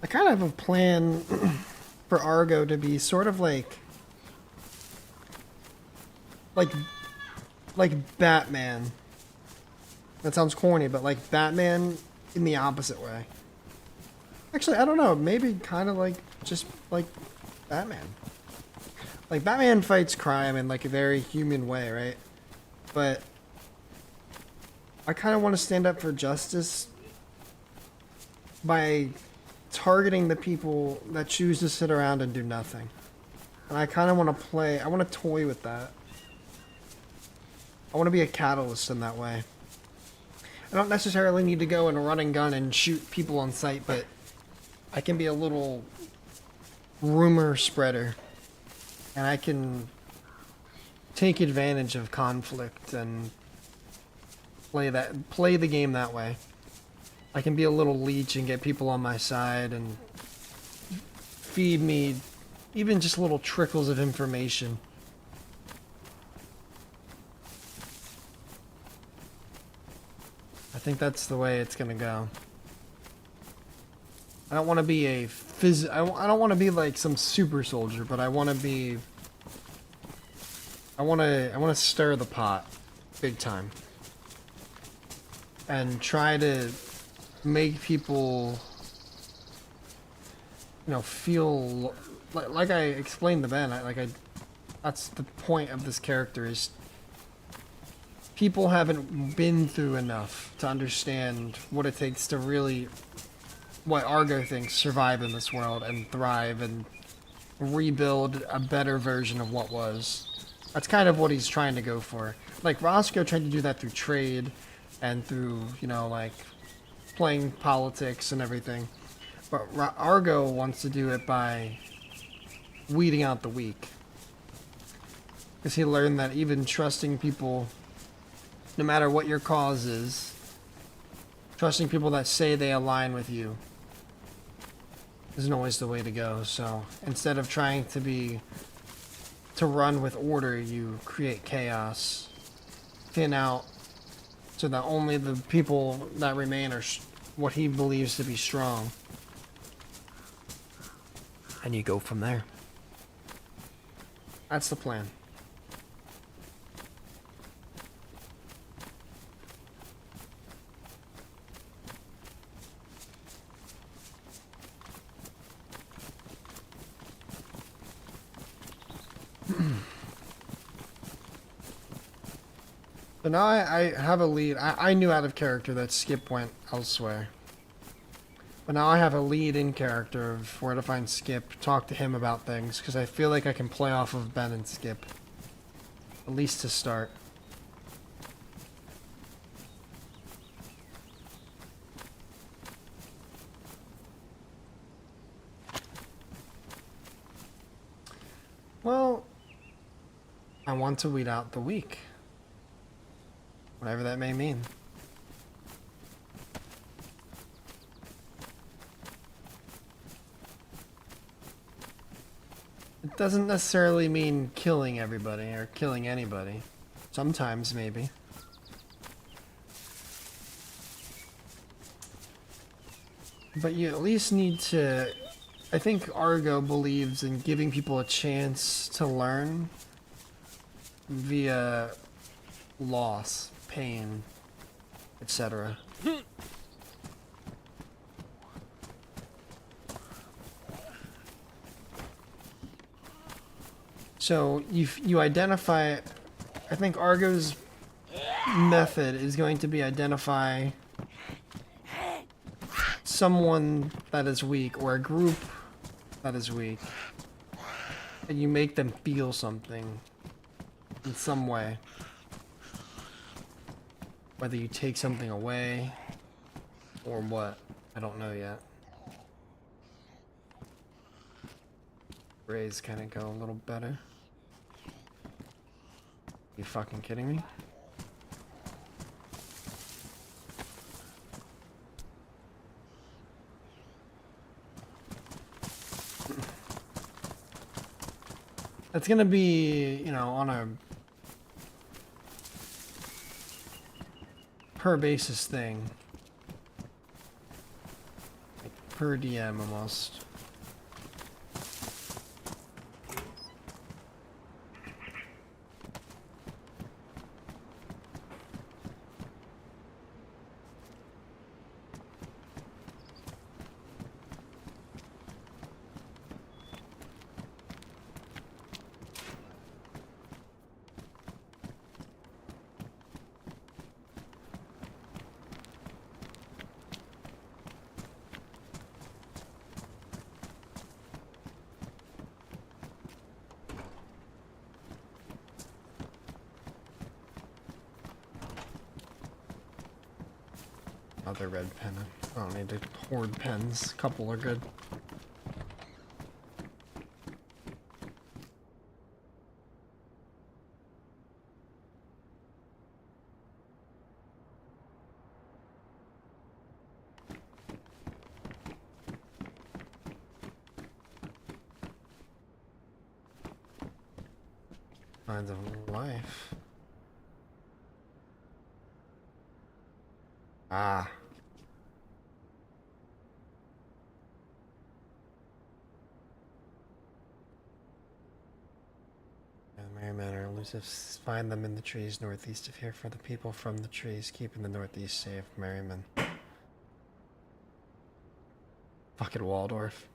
Speaker 1: I kind of have a plan for Argo to be sort of like Batman. That sounds corny, but like Batman in the opposite way. Actually, I don't know. Maybe kind of like just like Batman. Like Batman fights crime in like a very human way, right? But I kind of want to stand up for justice by targeting the people that choose to sit around and do nothing. And I kind of want to play, I want to toy with that. I want to be a catalyst in that way. I don't necessarily need to go and run and gun and shoot people on sight, but I can be a little rumor spreader. And I can take advantage of conflict and play the game that way. I can be a little leech and get people on my side and feed me even just little trickles of information. I think that's the way it's gonna go. I don't want to be a I don't want to be like some super soldier, but I want to be. I want to stir the pot, big time, and try to make people, you know, feel like I explained to Ben. That's the point of this character is. People haven't been through enough to understand what it takes to really, what Argo thinks, survive in this world and thrive and rebuild a better version of what was. That's kind of what he's trying to go for. Like, Roscoe tried to do that through trade and through, you know, like, playing politics and everything. But Argo wants to do it by weeding out the weak. Because he learned that even trusting people, no matter what your cause is, trusting people that say they align with you isn't always the way to go. So instead of trying to run with order, you create chaos, thin out, so that only the people that remain are what he believes to be strong. And you go from there. That's the plan. So now I have a lead. I knew out of character that Skip went elsewhere. But now I have a lead in character of where to find Skip, talk to him about things, because I feel like I can play off of Ben and Skip. At least to start. Well, I want to weed out the weak. Whatever that may mean. It doesn't necessarily mean killing everybody or killing anybody. Sometimes, maybe. But you at least need to... I think Argo believes in giving people a chance to learn via loss, pain, etc. So you identify... I think Argo's method is going to be identify someone that is weak or a group that is weak, and you make them feel something in some way. Whether you take something away or what, I don't know yet. Rays kind of go a little better. You fucking kidding me? It's gonna be, you know, on a per basis thing. Like per DM almost. Another red pen. I don't need to hoard pens. A couple are good. Signs of life. Ah. Merrymen are elusive. Find them in the trees northeast of here for the people from the trees, keeping the northeast safe. Merrymen. Fucking Waldorf.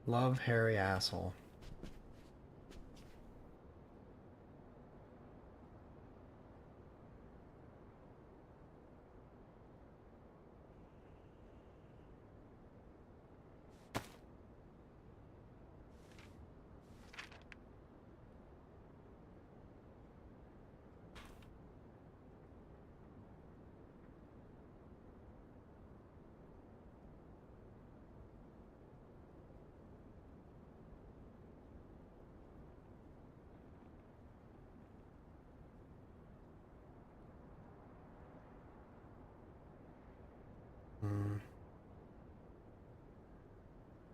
Speaker 1: Love hairy asshole.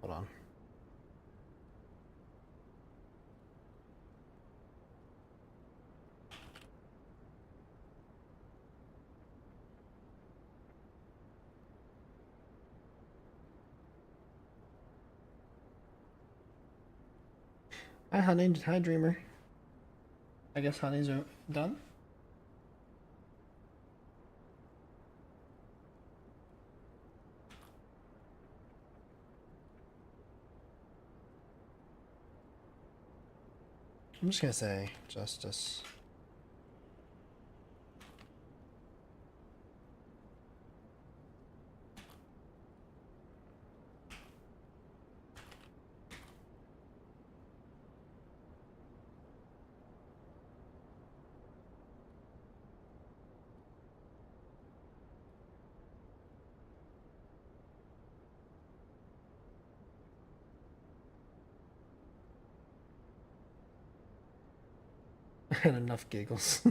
Speaker 1: Hold on. Hi, honey. Hi, dreamer. I guess honeys are done. I'm just gonna say justice. And enough giggles.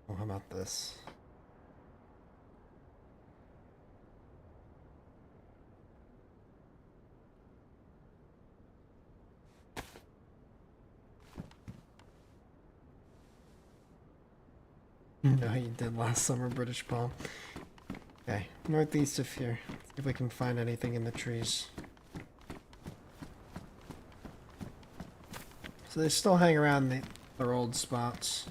Speaker 1: Oh, how about this? No, you did last summer, British Palm. Okay, northeast of here. See if we can find anything in the trees. So they still hang around their old spots.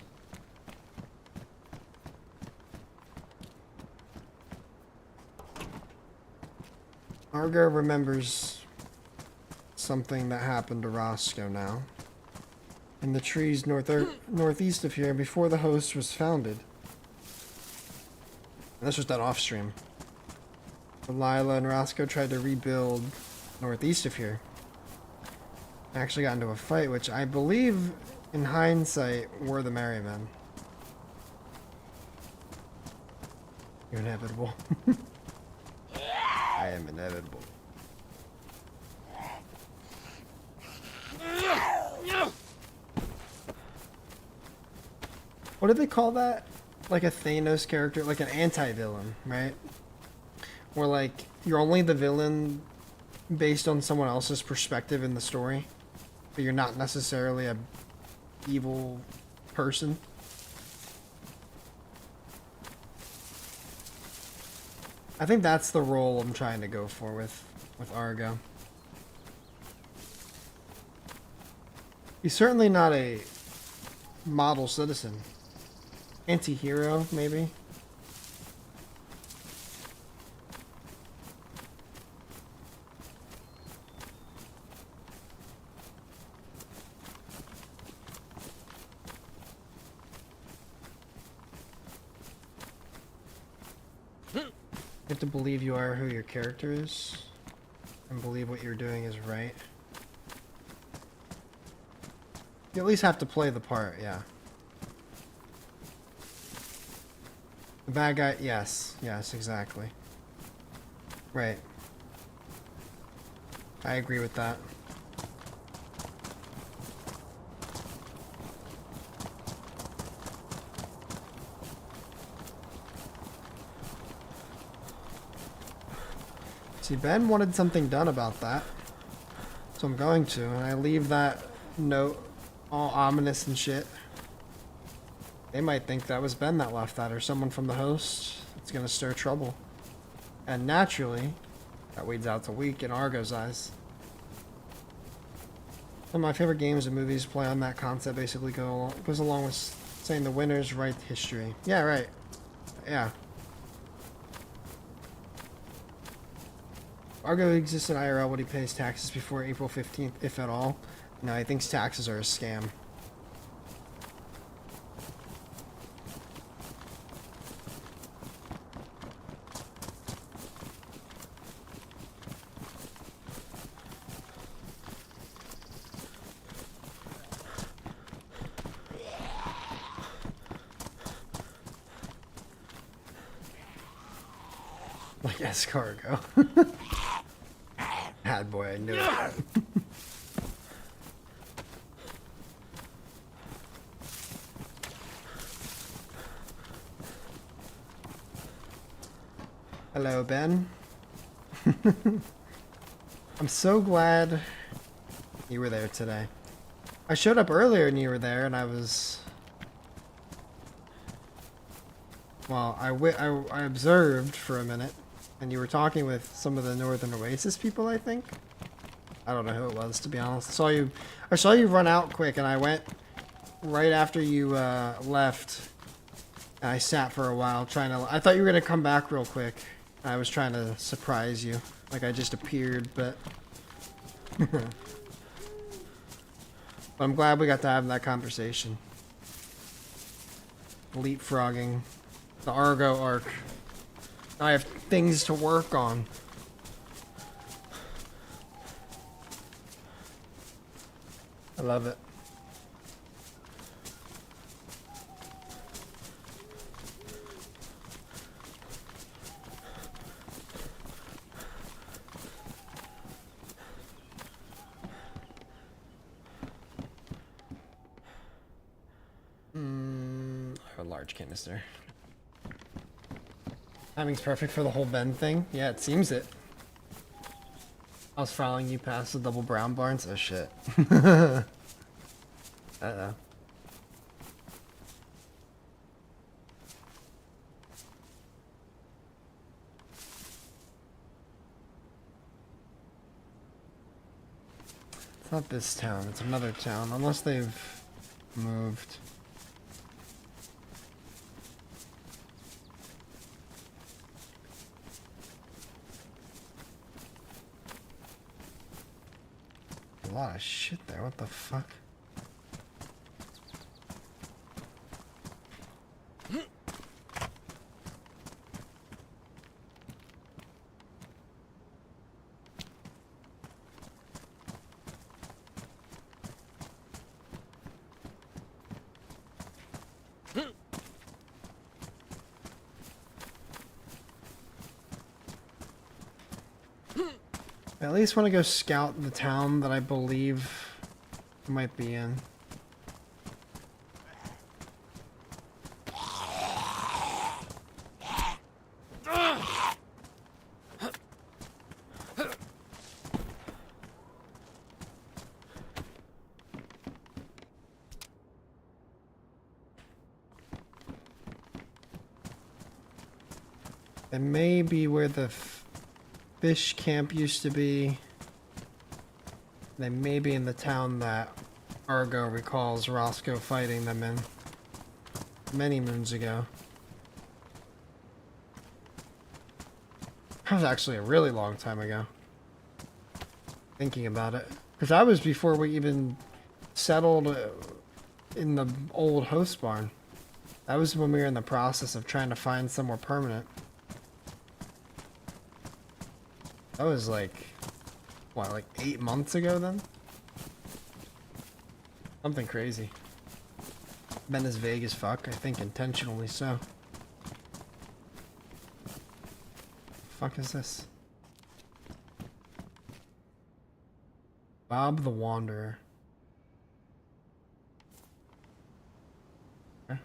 Speaker 1: Argo remembers something that happened to Roscoe now. In the trees northeast of here, before the host was founded. And this was done off stream. Delilah and Roscoe tried to rebuild northeast of here. Actually got into a fight, which I believe, in hindsight, were the Merrymen. You're inevitable. I am inevitable. What do they call that? Like a Thanos character, like an anti-villain, right? Or like you're only the villain based on someone else's perspective in the story, but you're not necessarily a evil person. I think that's the role I'm trying to go for with Argo. He's certainly not a model citizen. Anti-hero, maybe? You have to believe you are who your character is, and believe what you're doing is right. You at least have to play the part, yeah. The bad guy, yes, exactly. Right. I agree with that. See, Ben wanted something done about that. So I'm going to, and I leave that note all ominous and shit. They might think that was Ben that left that, or someone from the host. It's gonna stir trouble. And naturally, that weeds out to weak in Argo's eyes. Some of my favorite games and movies play on that concept, basically goes along with saying the winners write history. Yeah, right. Yeah. Argo exists in IRL when he pays taxes before April 15th, if at all. No, he thinks taxes are a scam. Like escargot. Bad boy, I knew it. Hello, Ben. I'm so glad you were there today. I showed up earlier and you were there, and I was... Well, I observed for a minute, and you were talking with some of the Northern Oasis people, I think. I don't know who it was, to be honest. I saw you run out quick, and I went right after you left. And I sat for a while trying to... I thought you were going to come back real quick. I was trying to surprise you. Like I just appeared, but... But I'm glad we got to have that conversation. Leapfrogging. The Argo arc. I have things to work on. I love it. A large canister. Timing's perfect for the whole Ben thing. Yeah, it seems it. I was following you past the double brown barns. Oh shit. Uh-oh. It's not this town, it's another town, unless they've moved. A lot of shit there, what the fuck? I at least want to go scout the town that I believe I might be in. It may be where the fish camp used to be. They may be in the town that Argo recalls Roscoe fighting them in many moons ago. That was actually a really long time ago. Thinking about it. Because that was before we even settled in the old host barn. That was when we were in the process of trying to find somewhere permanent. That was like, what, like 8 months ago then? Something crazy. Been as vague as fuck, I think intentionally so. Fuck is this? Bob the Wanderer. Okay.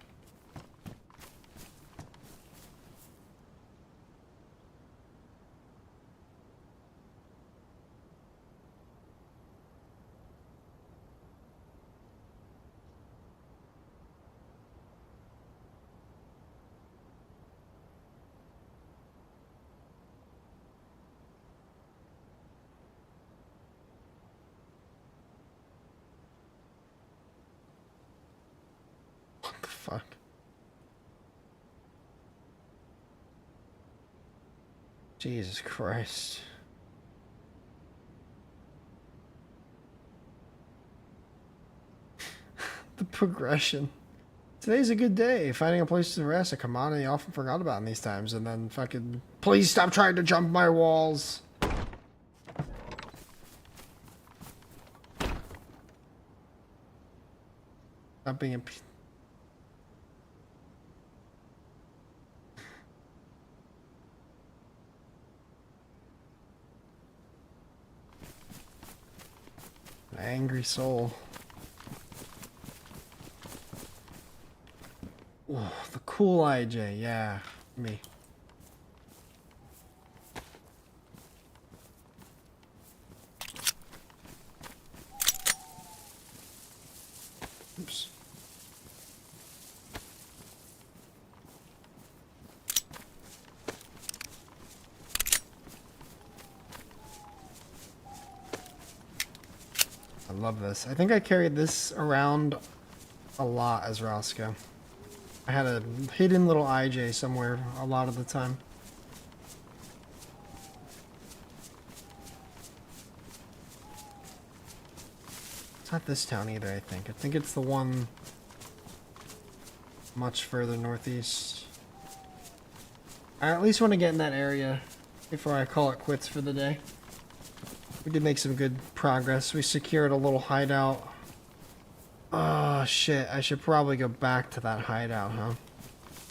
Speaker 1: Jesus Christ. The progression. Today's a good day. Finding a place to rest, a commodity I often forgot about in these times, and then fucking... Please stop trying to jump my walls! Stop being a... An angry soul. Oh, the cool IJ, yeah, me. Oops. I love this. I think I carried this around a lot as Roscoe. I had a hidden little IJ somewhere a lot of the time. It's not this town either, I think. I think it's the one much further northeast. I at least want to get in that area before I call it quits for the day. We did make some good progress. We secured a little hideout. Oh shit, I should probably go back to that hideout, huh?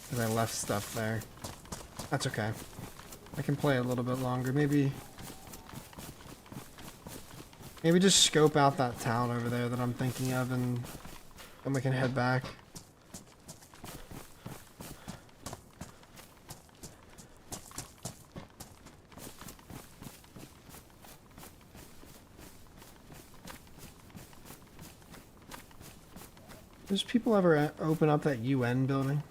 Speaker 1: Because I left stuff there. That's okay. I can play a little bit longer. Maybe just scope out that town over there that I'm thinking of, and then we can head back. Does people ever open up that UN building?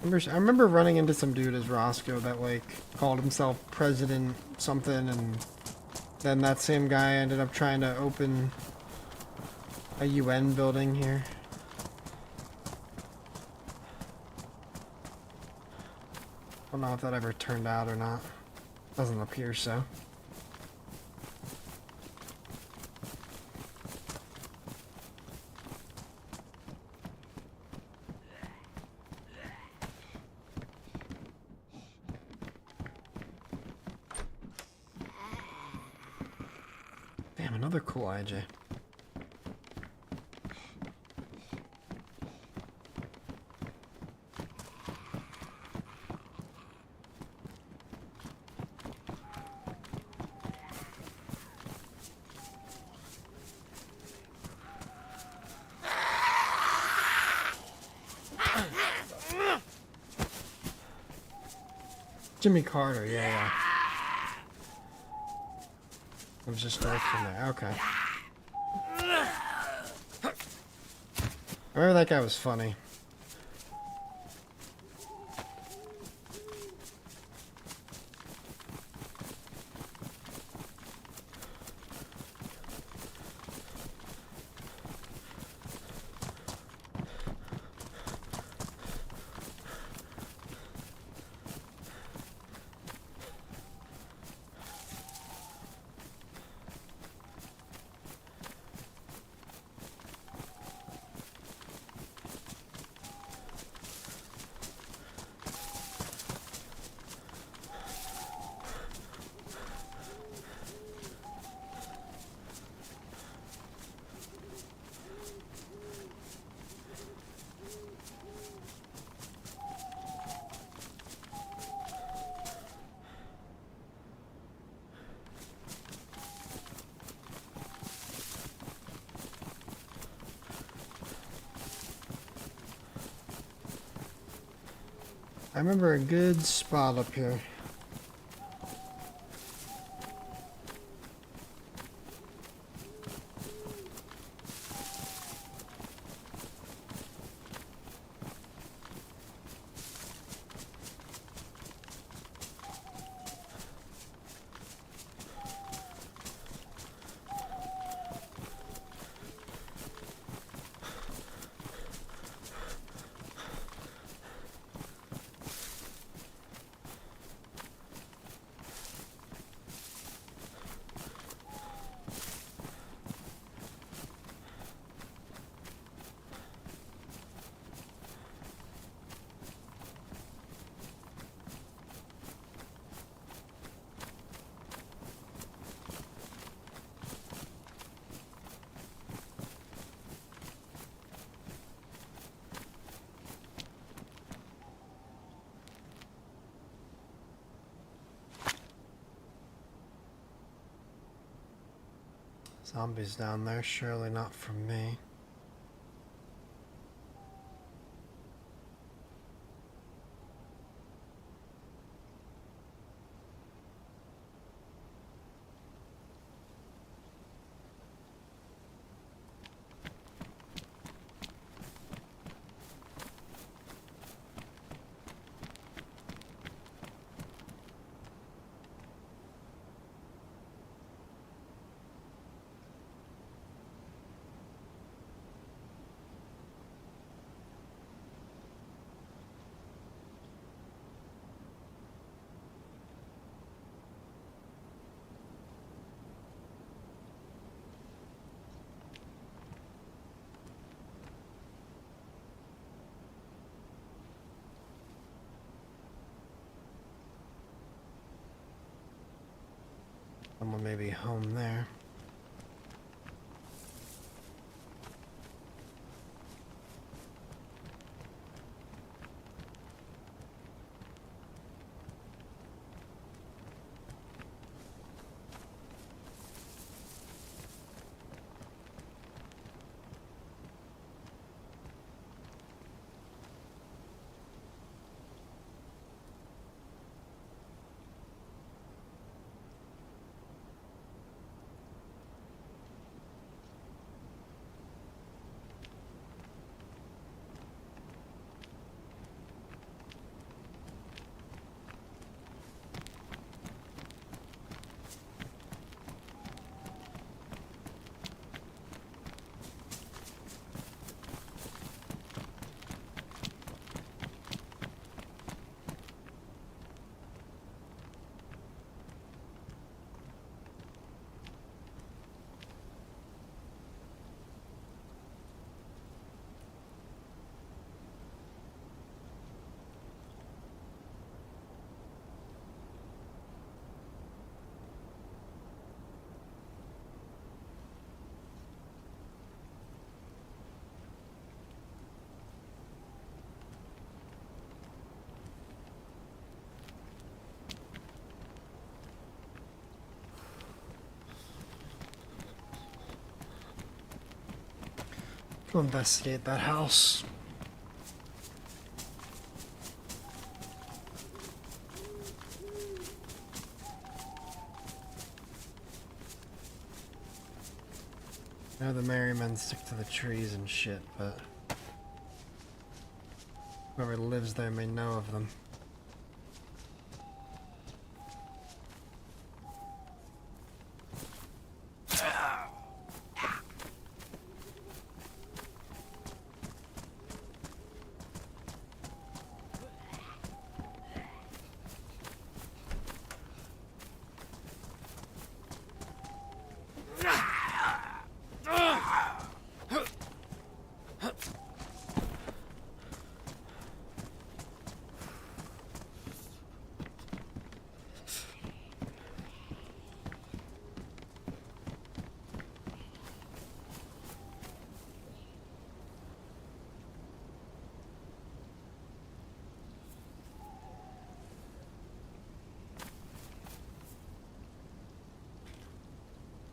Speaker 1: I remember running into some dude as Roscoe that like called himself President something, and then that same guy ended up trying to open a UN building here. I don't know if that ever turned out or not. Doesn't appear so. Another cool IJ. Jimmy Carter, yeah. It was just north from there. Okay. I remember that guy was funny. I remember a good spot up here. Zombies down there, surely not from me. Someone may be home there. To investigate that house. I know the merry men stick to the trees and shit, but whoever lives there may know of them.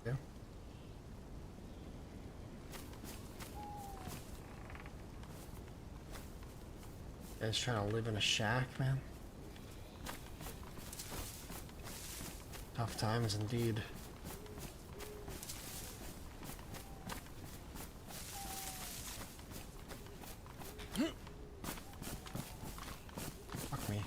Speaker 1: Yeah. Guys trying to live in a shack, man. Tough times indeed. Fuck me.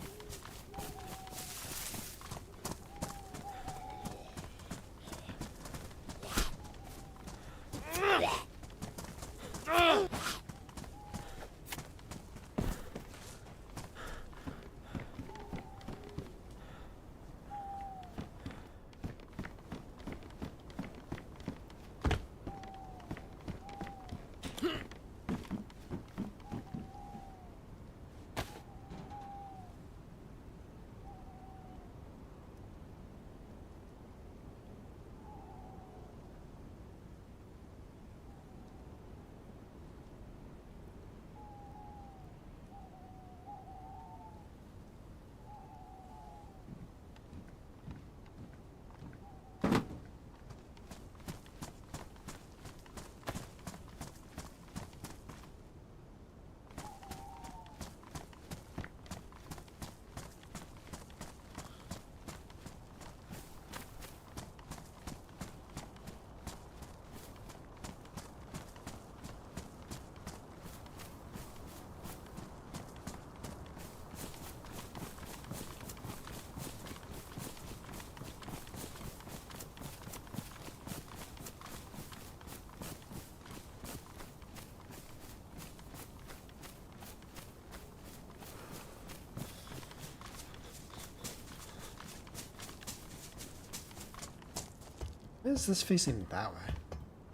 Speaker 1: Why is this facing that way?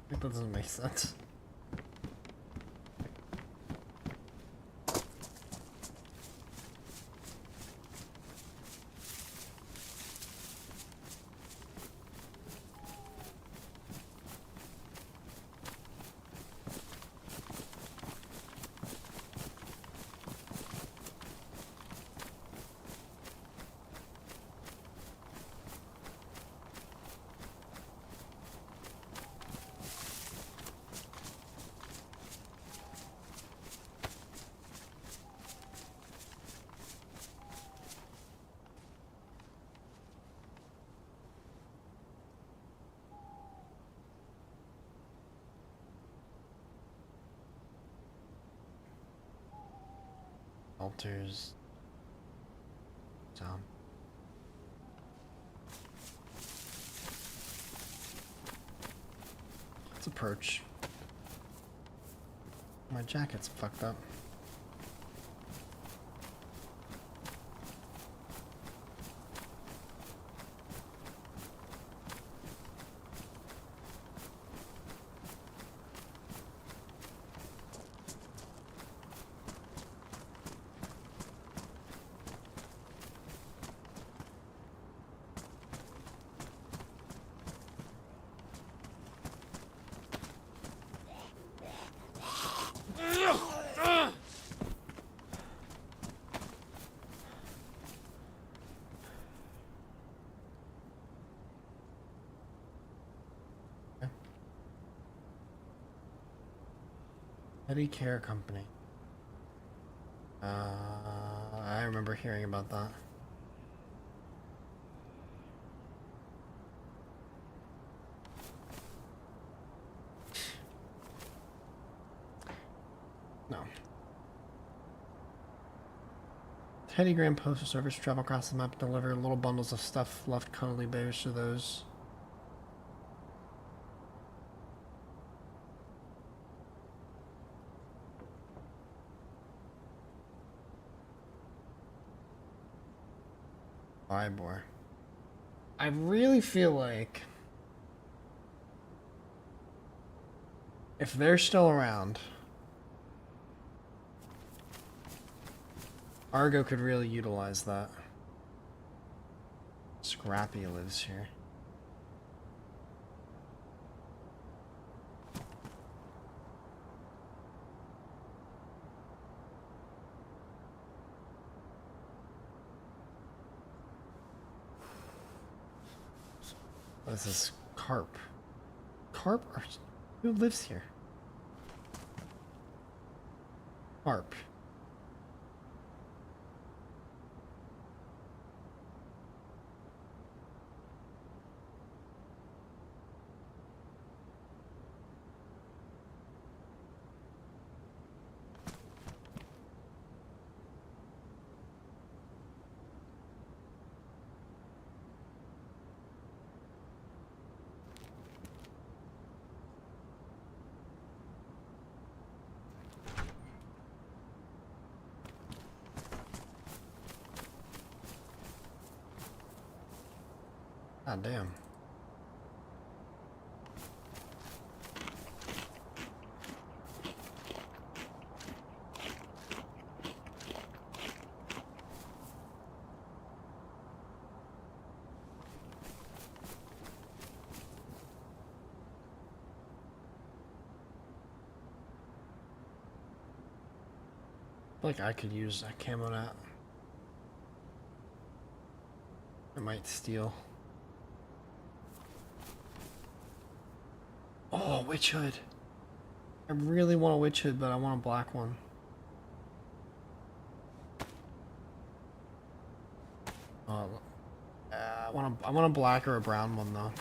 Speaker 1: That doesn't make sense. Altars. Down. Let's approach. My jacket's fucked up. Petty Care Company. I remember hearing about that. No. Teddy Graham Postal Service travel across the map, deliver little bundles of stuff, left cuddly bears to those. Vibor. I really feel like if they're still around, Argo could really utilize that. Scrappy lives here. What is this? Carp. Carp? Who lives here? Carp. God damn. Like I could use a camo net. I might steal. Oh, witch hood. I really want a witch hood, but I want a black one. I want a black or a brown one though.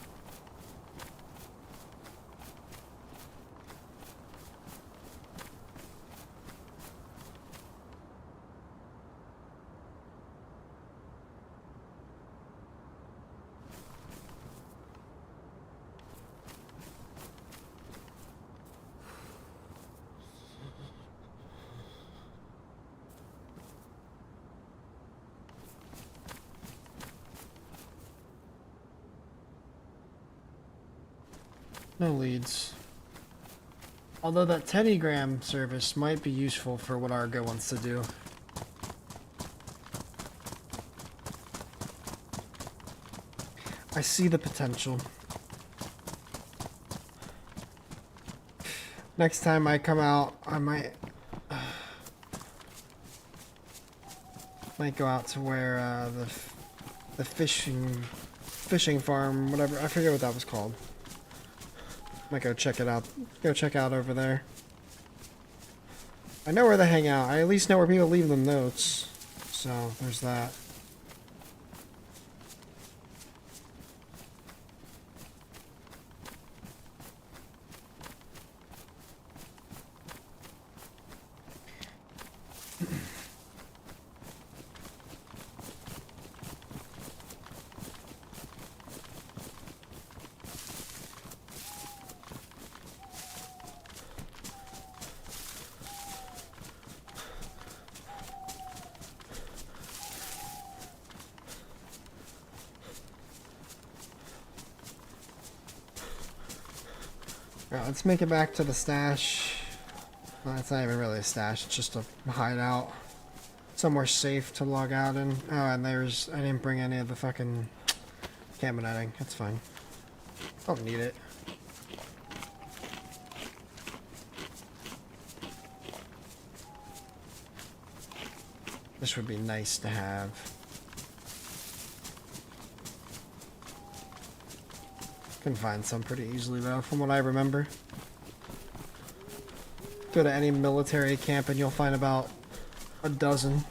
Speaker 1: No leads. Although that Teddygram service might be useful for what Argo wants to do. I see the potential. Next time I come out, I might go out to where the fishing farm, whatever, I forget what that was called. Might go check it out. Go check out over there. I know where they hang out. I at least know where people leave them notes. So there's that. Alright, let's make it back to the stash. Well, it's not even really a stash, it's just a hideout. Somewhere safe to log out in. Oh, and I didn't bring any of the fucking camera netting. That's fine. Don't need it. This would be nice to have. Can find some pretty easily though, from what I remember. Go to any military camp and you'll find about a dozen.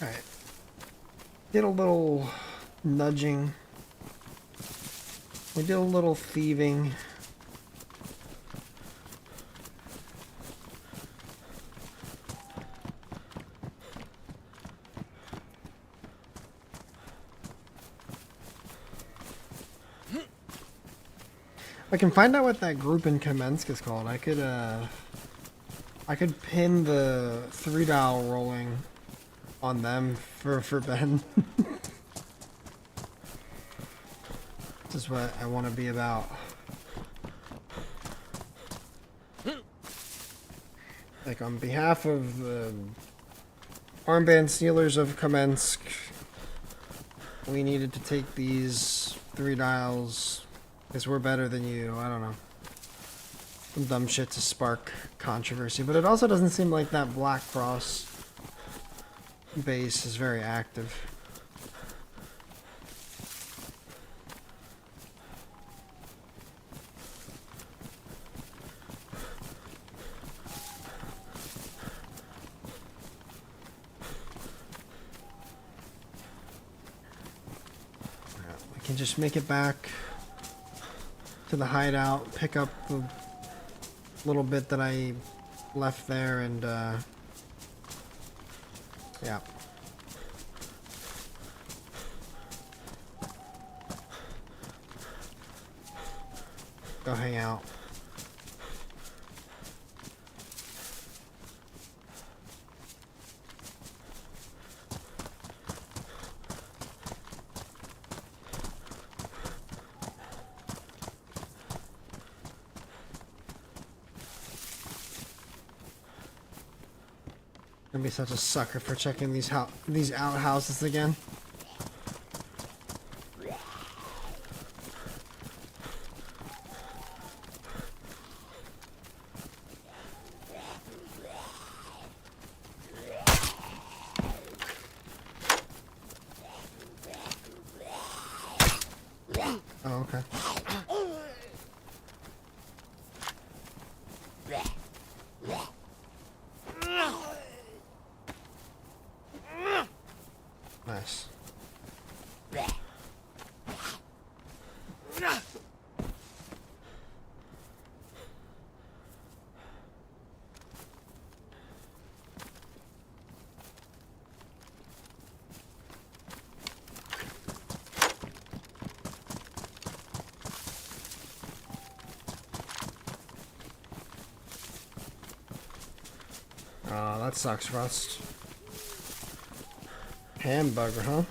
Speaker 1: Alright. Did a little nudging. We did a little thieving. I can find out what that group in Kamensk is called. I could pin the 3-dial rolling on them for Ben. This is what I want to be about. Like, on behalf of the armband stealers of Kamensk, we needed to take these 3 dials because we're better than you. I don't know. Some dumb shit to spark controversy. But it also doesn't seem like that Black Cross base is very active. We can just make it back to the hideout, pick up the little bit that I left there, and yeah. Go hang out. Gonna be such a sucker for checking these outhouses again. Oh, okay. Nice. Oh, that sucks, Rust. Hamburger, huh?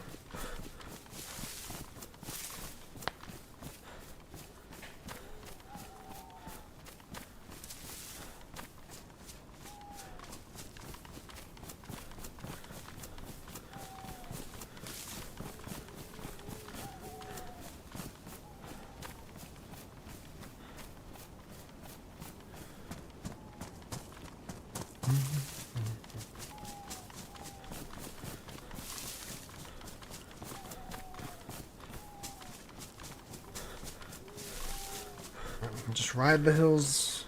Speaker 1: Just ride the hills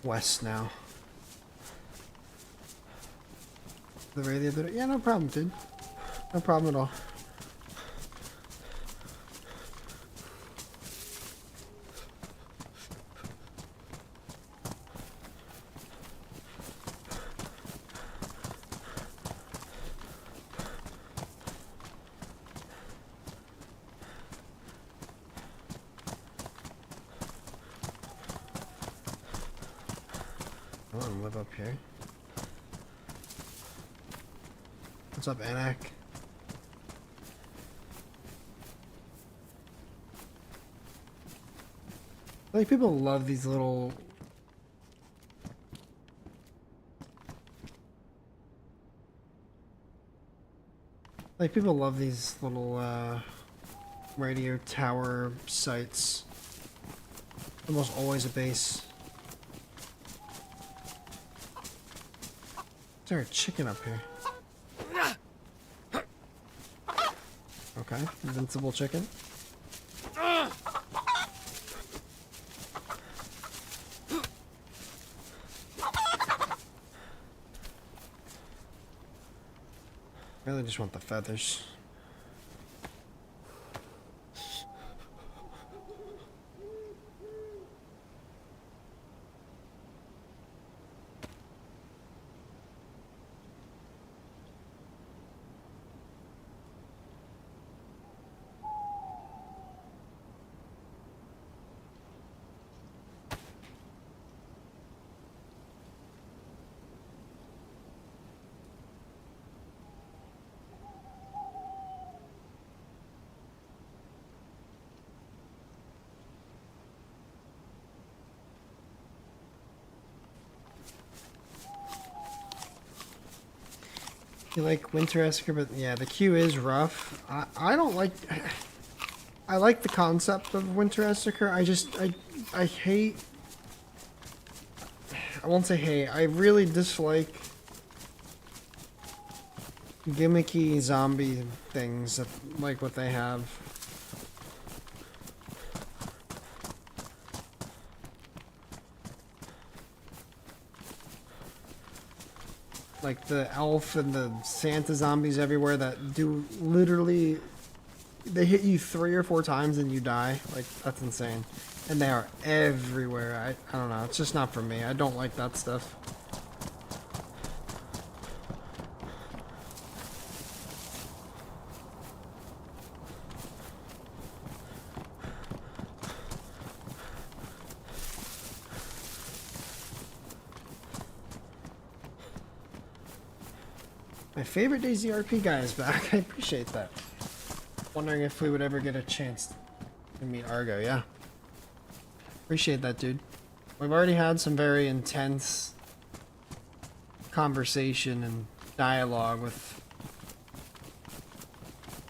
Speaker 1: west now. The radiator. Yeah, no problem, dude. No problem at all. I want to live up here. What's up, Anak? Like, people love these little... Like, people love these little, radio tower sites. Almost always a base. Is there a chicken up here? Okay, invincible chicken. Really just want the feathers. You like Winter Esker, but yeah, the queue is rough. I don't like... I like the concept of Winter Esker. I hate... I won't say hate. I really dislike gimmicky zombie things that, like what they have. Like the elf and the Santa zombies everywhere that do literally, they hit you 3 or 4 times and you die. Like, that's insane. And they are everywhere. I don't know. It's just not for me. I don't like that stuff. My favorite DayZ RP guy is back. I appreciate that. Wondering if we would ever get a chance to meet Argo. Yeah. Appreciate that, dude. We've already had some very intense conversation and dialogue with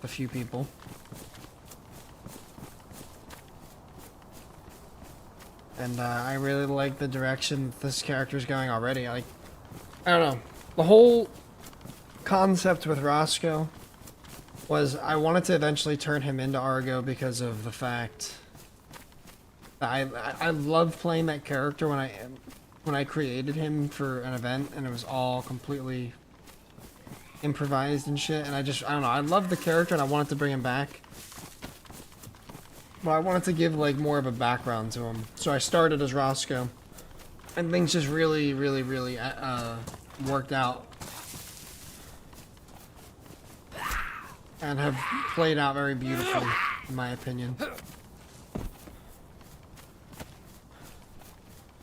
Speaker 1: a few people. And I really like the direction this character's going already. Like, I don't know. The whole concept with Roscoe was I wanted to eventually turn him into Argo because of the fact that I loved playing that character when I created him for an event, and it was all completely improvised and shit. And I don't know. I loved the character and I wanted to bring him back. But I wanted to give like more of a background to him. So I started as Roscoe. And things just really worked out. And have played out very beautifully, in my opinion.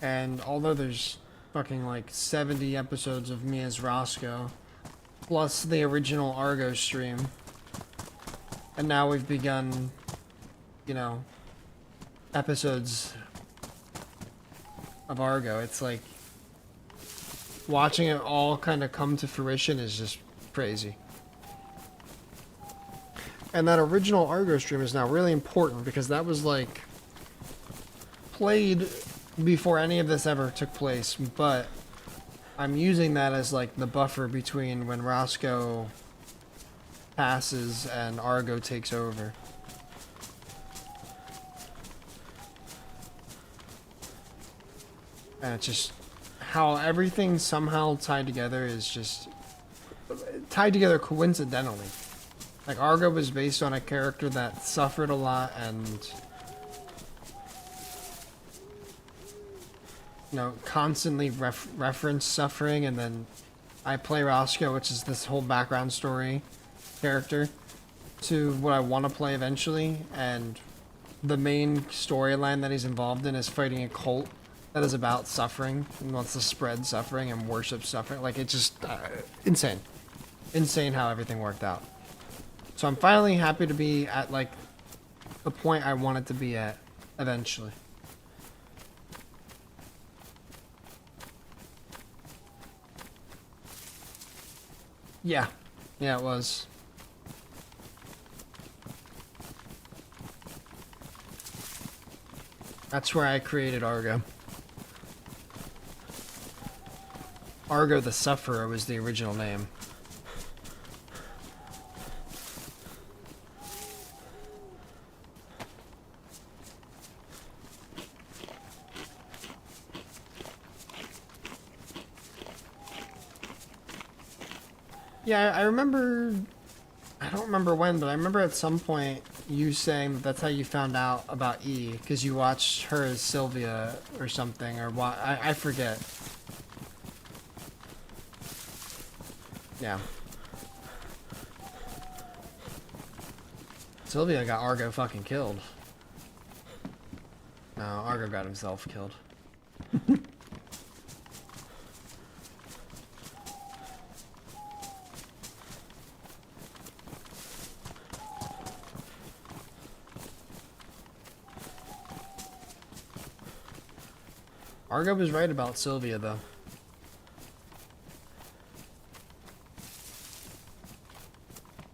Speaker 1: And although there's fucking like 70 episodes of me as Roscoe, plus the original Argo stream, and now we've begun, you know, episodes of Argo, it's like watching it all kind of come to fruition is just crazy. And that original Argo stream is now really important because that was like played before any of this ever took place, but I'm using that as like the buffer between when Roscoe passes and Argo takes over. And it's just how everything somehow tied together is just tied together coincidentally. Like Argo was based on a character that suffered a lot and, you know, constantly reference suffering, and then I play Roscoe, which is this whole background story character, to what I want to play eventually, and the main storyline that he's involved in is fighting a cult that is about suffering and wants to spread suffering and worship suffering. Like, it's just insane. Insane how everything worked out. So I'm finally happy to be at, like, the point I wanted to be at eventually. Yeah. Yeah, it was. That's where I created Argo. Argo the Sufferer was the original name. Yeah, I remember, I don't remember when, but I remember at some point you saying that that's how you found out about E, because you watched her as Sylvia or something, or what, I forget. Yeah. Sylvia got Argo fucking killed. No, Argo got himself killed. Argo was right about Sylvia, though.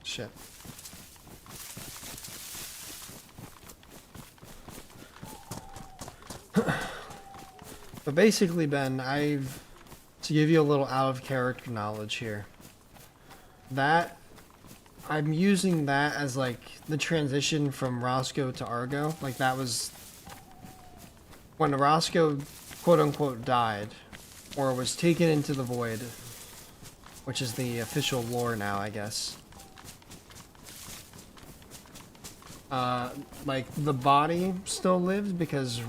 Speaker 1: Shit. But basically, Ben, to give you a little out of character knowledge here, that I'm using that as like the transition from Roscoe to Argo. Like that was when Roscoe quote unquote died, or was taken into the void, which is the official lore now, I guess. Like the body still lived because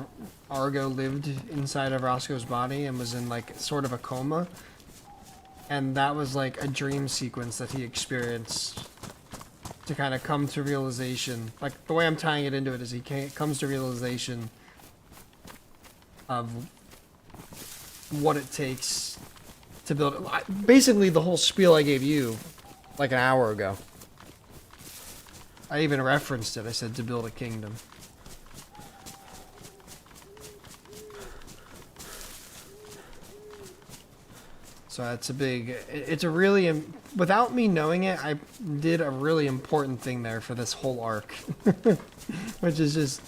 Speaker 1: Argo lived inside of Roscoe's body and was in like sort of a coma, and that was like a dream sequence that he experienced to kind of come to realization. Like the way I'm tying it into it is he comes to realization of what it takes to build basically the whole spiel I gave you like an hour ago. I even referenced it. I said to build a kingdom. So that's a big. It's a really. Without me knowing it, I did a really important thing there for this whole arc, which is just.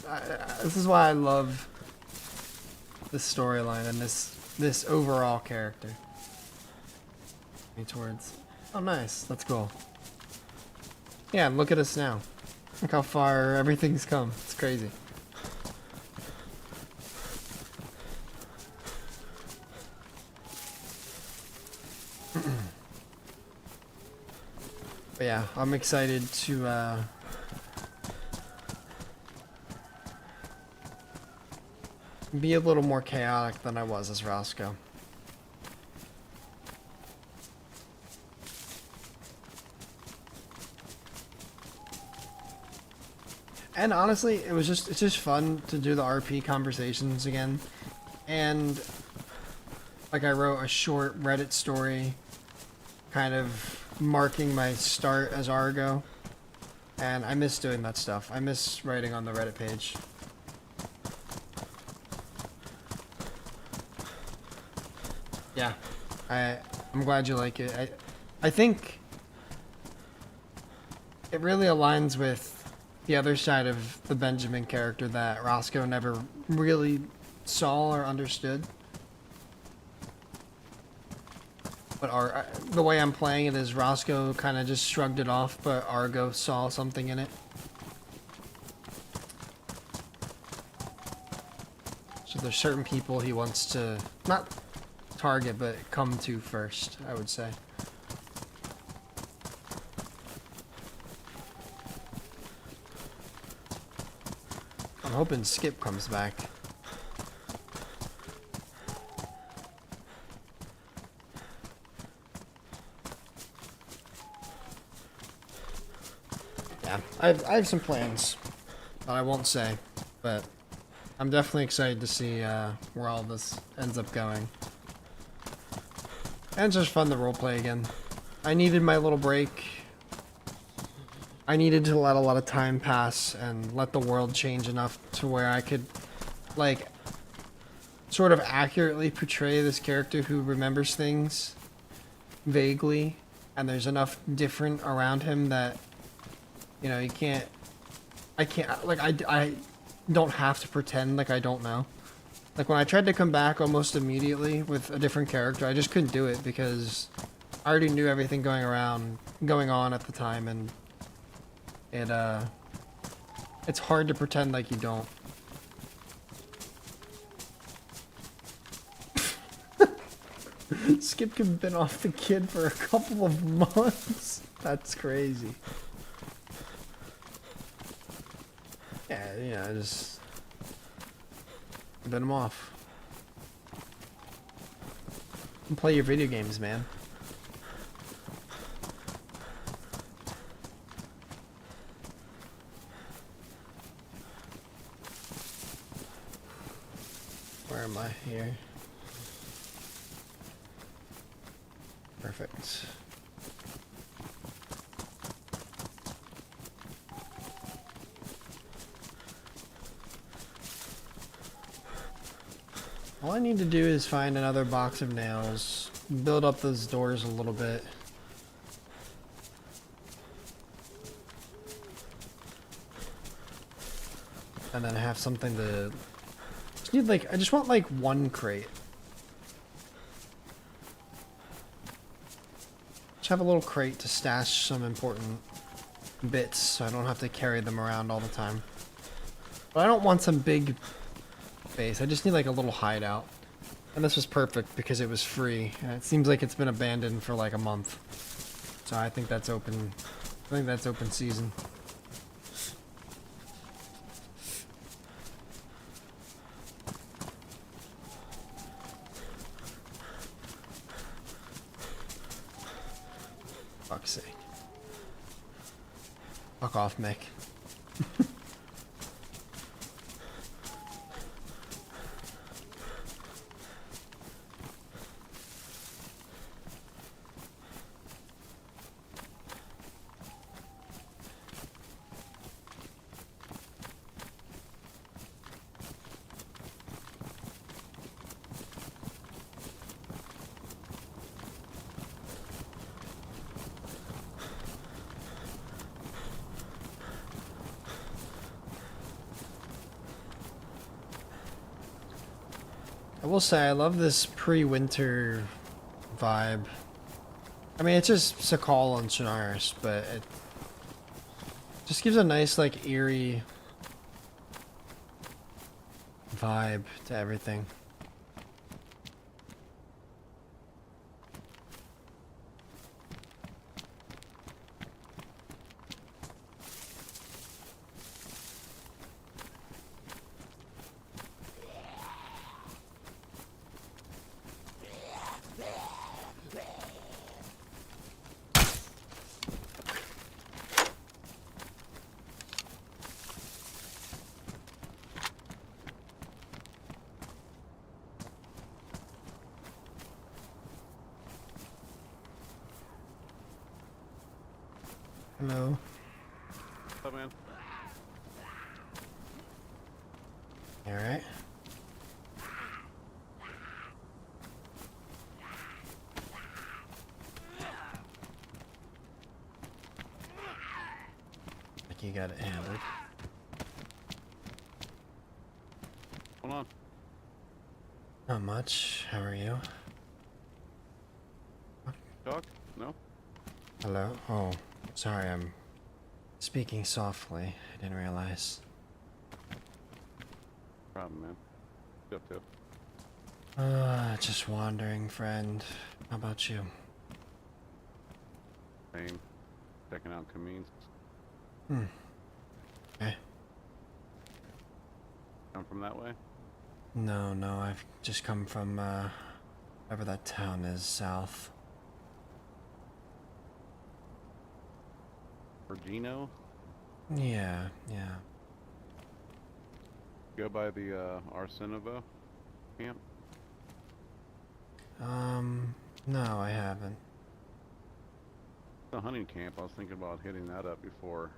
Speaker 1: This is why I love this storyline and this overall character. Me towards. Oh, nice. That's cool. Yeah, and look at us now. Look how far everything's come. It's crazy. But yeah, I'm excited to be a little more chaotic than I was as Roscoe. And honestly, it's just fun to do the RP conversations again. And like I wrote a short Reddit story kind of marking my start as Argo. And I miss doing that stuff. I miss writing on the Reddit page. Yeah. I'm glad you like it. I think it really aligns with the other side of the Benjamin character that Roscoe never really saw or understood. But the way I'm playing it is Roscoe kind of just shrugged it off, but Argo saw something in it. So there's certain people he wants to, not target, but come to first, I would say. I'm hoping Skip comes back. Yeah, I have some plans that I won't say, but I'm definitely excited to see where all this ends up going. And it's just fun to roleplay again. I needed my little break. I needed to let a lot of time pass and let the world change enough to where I could, like, sort of accurately portray this character who remembers things vaguely, and there's enough different around him that, you know, I don't have to pretend like I don't know. Like, when I tried to come back almost immediately with a different character, I just couldn't do it because I already knew everything going on at the time, and it's hard to pretend like you don't. Skip could have been off the kid for a couple of months. That's crazy. Yeah, I just been him off. And play your video games, man. Where am I here? Perfect. All I need to do is find another box of nails, build up those doors a little bit. And then have something to... I just want like one crate. Just have a little crate to stash some important bits so I don't have to carry them around all the time. But I don't want some big base. I just need like a little hideout. And this was perfect because it was free. And it seems like it's been abandoned for like a month. So I think that's open. I think that's open season. Fuck's sake. Fuck off, Mick. I will say I love this pre-winter vibe. I mean, it's just Sakal and Chernarus, but it just gives a nice, like, eerie vibe to everything. Hello.
Speaker 6: What's up, man?
Speaker 1: You alright? Like you got it handled.
Speaker 6: What's going on?
Speaker 1: Not much. How are you?
Speaker 6: Talk? No?
Speaker 1: Hello? Oh, sorry, I'm speaking softly. I didn't realize.
Speaker 6: Problem, man. What you up to?
Speaker 1: Just wandering, friend. How about you?
Speaker 6: Same. Checking out Camines.
Speaker 1: Hmm. Okay.
Speaker 6: Come from that way?
Speaker 1: No, no, I've just come from, wherever that town is, south.
Speaker 6: Virgino?
Speaker 1: Yeah, yeah.
Speaker 6: Go by the, Arsenovo camp?
Speaker 1: No, I haven't.
Speaker 6: The hunting camp. I was thinking about hitting that up before.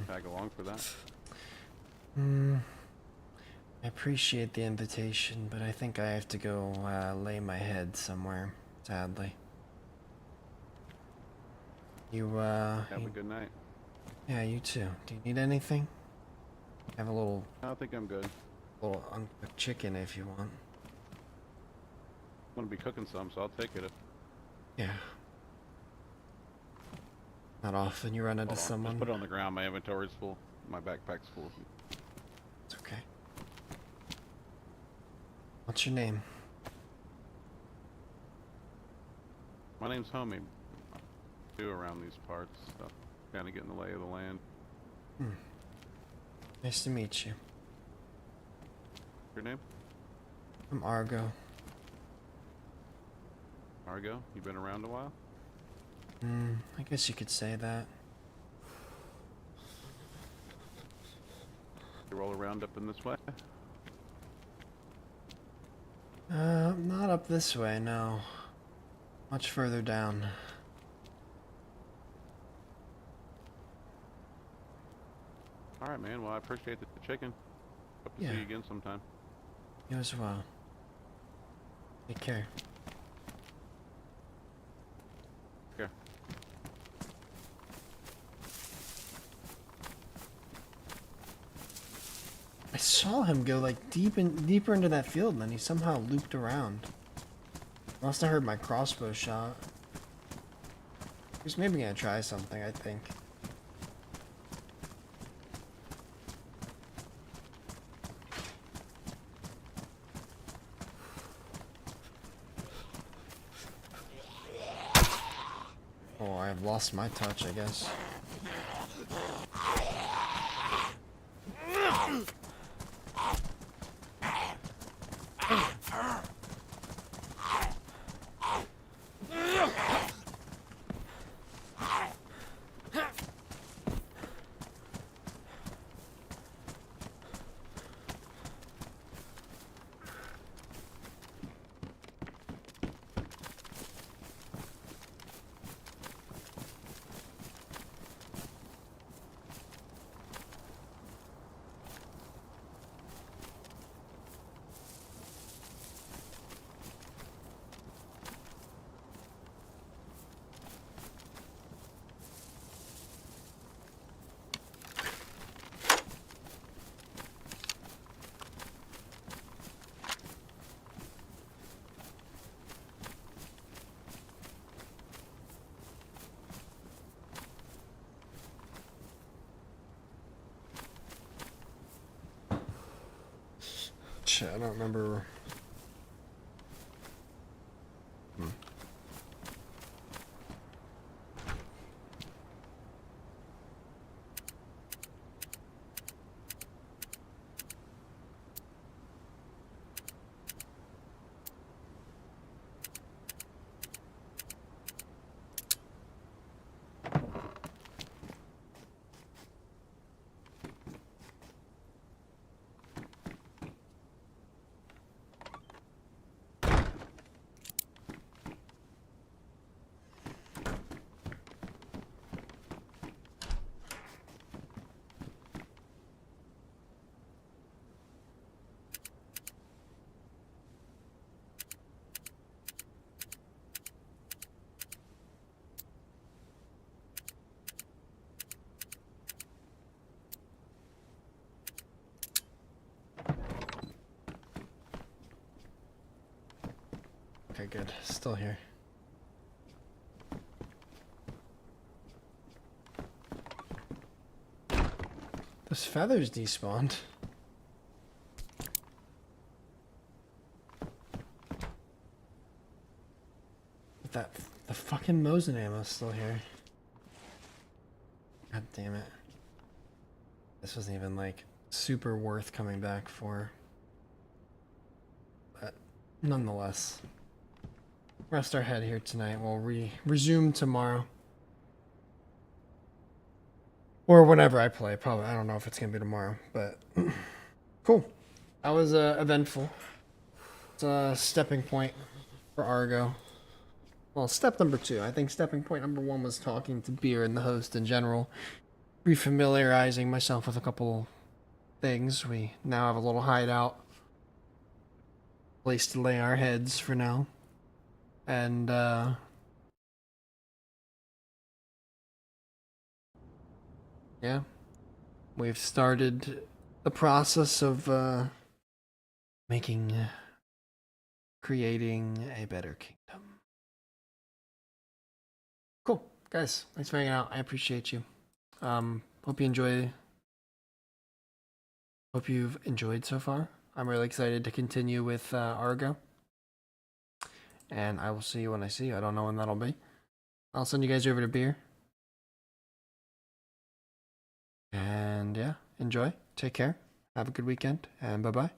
Speaker 6: Tag along for that.
Speaker 1: I appreciate the invitation, but I think I have to go, lay my head somewhere, sadly.
Speaker 6: Have a good night.
Speaker 1: Yeah, you too. Do you need anything? Have a little
Speaker 6: I think I'm good.
Speaker 1: uncooked chicken if you want.
Speaker 6: I'm gonna be cooking some, so I'll take it.
Speaker 1: Yeah. Not often you run into
Speaker 6: Hold on,
Speaker 1: someone.
Speaker 6: just put it on the ground. My inventory's full. My backpack's full.
Speaker 1: It's okay. What's your name?
Speaker 6: My name's Homie. Do around these parts, so kind of getting the lay of the land.
Speaker 1: Nice to meet you.
Speaker 6: Your name?
Speaker 1: I'm Argo.
Speaker 6: Argo. You been around a while?
Speaker 1: I guess you could say that.
Speaker 6: You roll around up in this way?
Speaker 1: Not up this way, no. Much further down.
Speaker 6: All right, man. Well, I appreciate the chicken. Hope to see you again sometime.
Speaker 1: You as well. Take care.
Speaker 6: Care.
Speaker 1: I saw him go like deeper into that field, and then he somehow looped around. Must have heard my crossbow shot. He's maybe gonna try something, I think. Oh, I've lost my touch, I guess. Shit, I don't remember. Okay, good. Still here. Those feathers despawned. But the fucking Mosin ammo's still here. God damn it. This wasn't even like super worth coming back for. But nonetheless. Rest our head here tonight. We'll resume tomorrow. Or whenever I play. Probably. I don't know if it's going to be tomorrow. But cool. That was eventful. It's a stepping point for Argo. Well, step number 2. I think stepping point number 1 was talking to Beer and the host in general. Refamiliarizing myself with a couple things. We now have a little hideout. Place to lay our heads for now. And, yeah, we've started the process of, creating a better kingdom. Cool. Guys, thanks for hanging out. I appreciate you. Hope you've enjoyed so far. I'm really excited to continue with, Argo. And I will see you when I see you. I don't know when that'll be. I'll send you guys over to Beer. And yeah, enjoy. Take care. Have a good weekend. And bye-bye.